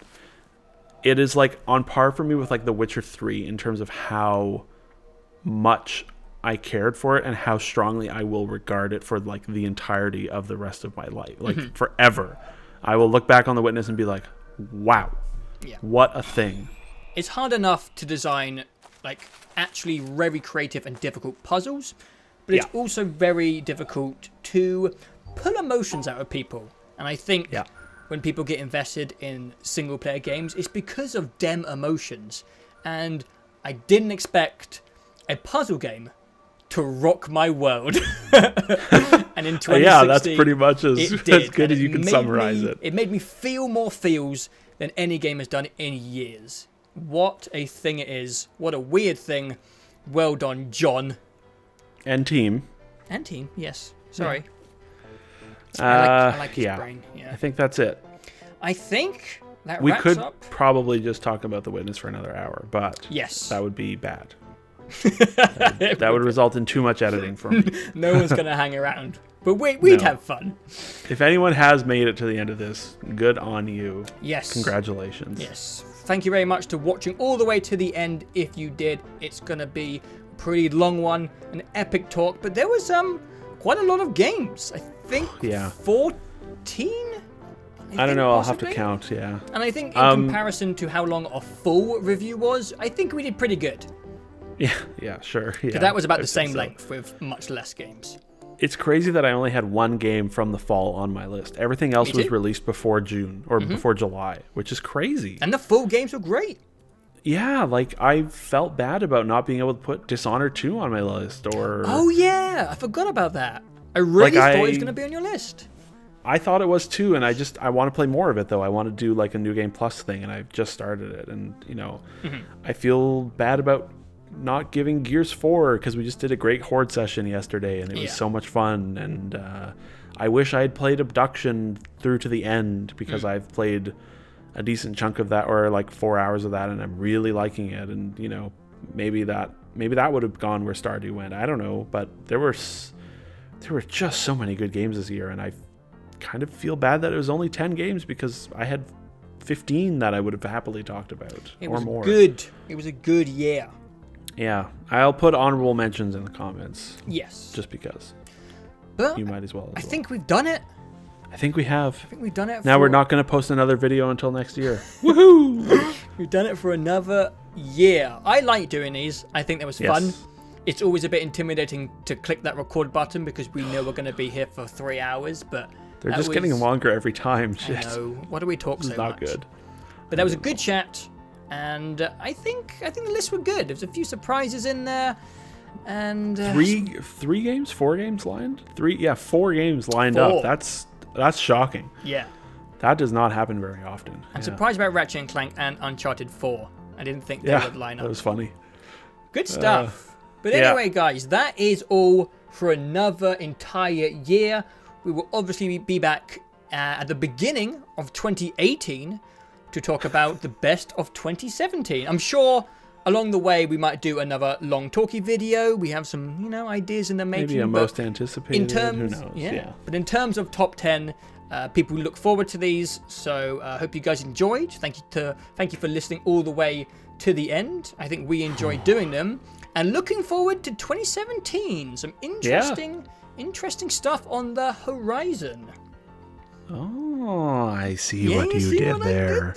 it is like on par for me with like The Witcher 3 in terms of how much I cared for it and how strongly I will regard it for like the entirety of the rest of my life, like forever. I will look back on The Witness and be like, wow. Yeah. What a thing. It's hard enough to design like actually very creative and difficult puzzles, but it's also very difficult to pull emotions out of people. And I think Yeah. when people get invested in single-player games, it's because of them emotions. And I didn't expect a puzzle game to rock my world. And in 2016, Yeah, that's pretty much as it did. as good And as you can summarize it. It made me feel more feels than any game has done in years. What a thing it is. What a weird thing. Well done, John. And team. And team, yes. Sorry. Yeah. I like his brain. Yeah. I think that's it. I think that We wraps could up. probably just talk about The Witness for another hour, but Yes. that would be bad. That would result in too much editing for me. No one's going to hang around. But we'd No. have fun. If anyone has made it to the end of this, good on you. Yes. Congratulations. Yes. Thank you very much to watching all the way to the end. If you did, it's going to be a pretty long one, an epic talk. But there was quite a lot of games. I think 14? I don't know. I'll have possibly? to count. Yeah. And I think in comparison to how long a full review was, I think we did pretty good. Yeah. Sure. Yeah. That was about I the think same so. length with much less games. It's crazy that I only had one game from the fall on my list. Everything else Me was too. released before June or before July, which is crazy. And the full games were great. Yeah, like I felt bad about not being able to put Dishonored 2 on my list, or Oh yeah, I forgot about that. I really thought it was going to be on your list. I thought it was too, and I want to play more of it though. I want to do like a new game plus thing, and I just started it, and I feel bad about not giving Gears 4 because we just did a great Horde session yesterday, and it was so much fun, and I wish I had played Abduction through to the end because I've played a decent chunk of that, or like 4 hours of that, and I'm really liking it, and maybe that would have gone where Stardew went. I don't know, but there were just so many good games this year, and I kind of feel bad that it was only 10 games because I had 15 that I would have happily talked about or more. It was a good year. Yeah, I'll put honorable mentions in the comments. Yes. Just because. But You might as well. I think we've done it. I think we have. I think we've done it. Now we're not going to post another video until next year. Woohoo! We've done it for another year. I like doing these. I think that was fun. Yes. It's always a bit intimidating to click that record button because we know we're going to be here for 3 hours, but They're just getting longer every time. Shit. I know. Why do we talk so It's not much? good. But that was a good chat, and I think the lists were good. There's a few surprises in there, and 4 games lined? 4 games lined 4. up. That's shocking. Yeah. That does not happen very often. I'm surprised about Ratchet and Clank and Uncharted 4. I didn't think they would line up. That was funny. Good stuff. But anyway, guys, that is all for another entire year. We will obviously be back at the beginning of 2018 to talk about the best of 2017. I'm sure along the way we might do another long talky video. We have some, ideas in the making. Maybe a most anticipated. In terms, who knows? yeah. But in terms of top 10, people look forward to these. So I hope you guys enjoyed. Thank you for listening all the way to the end. I think we enjoyed doing them. And looking forward to 2017. Some interesting stuff on the horizon. Oh, I see Yeah, what you see did what I there.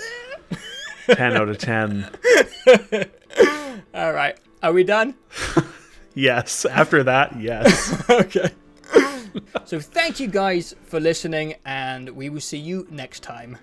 did there? 10 out of 10. All right. Are we done? Yes. After that, yes. Okay. So thank you guys for listening, and we will see you next time.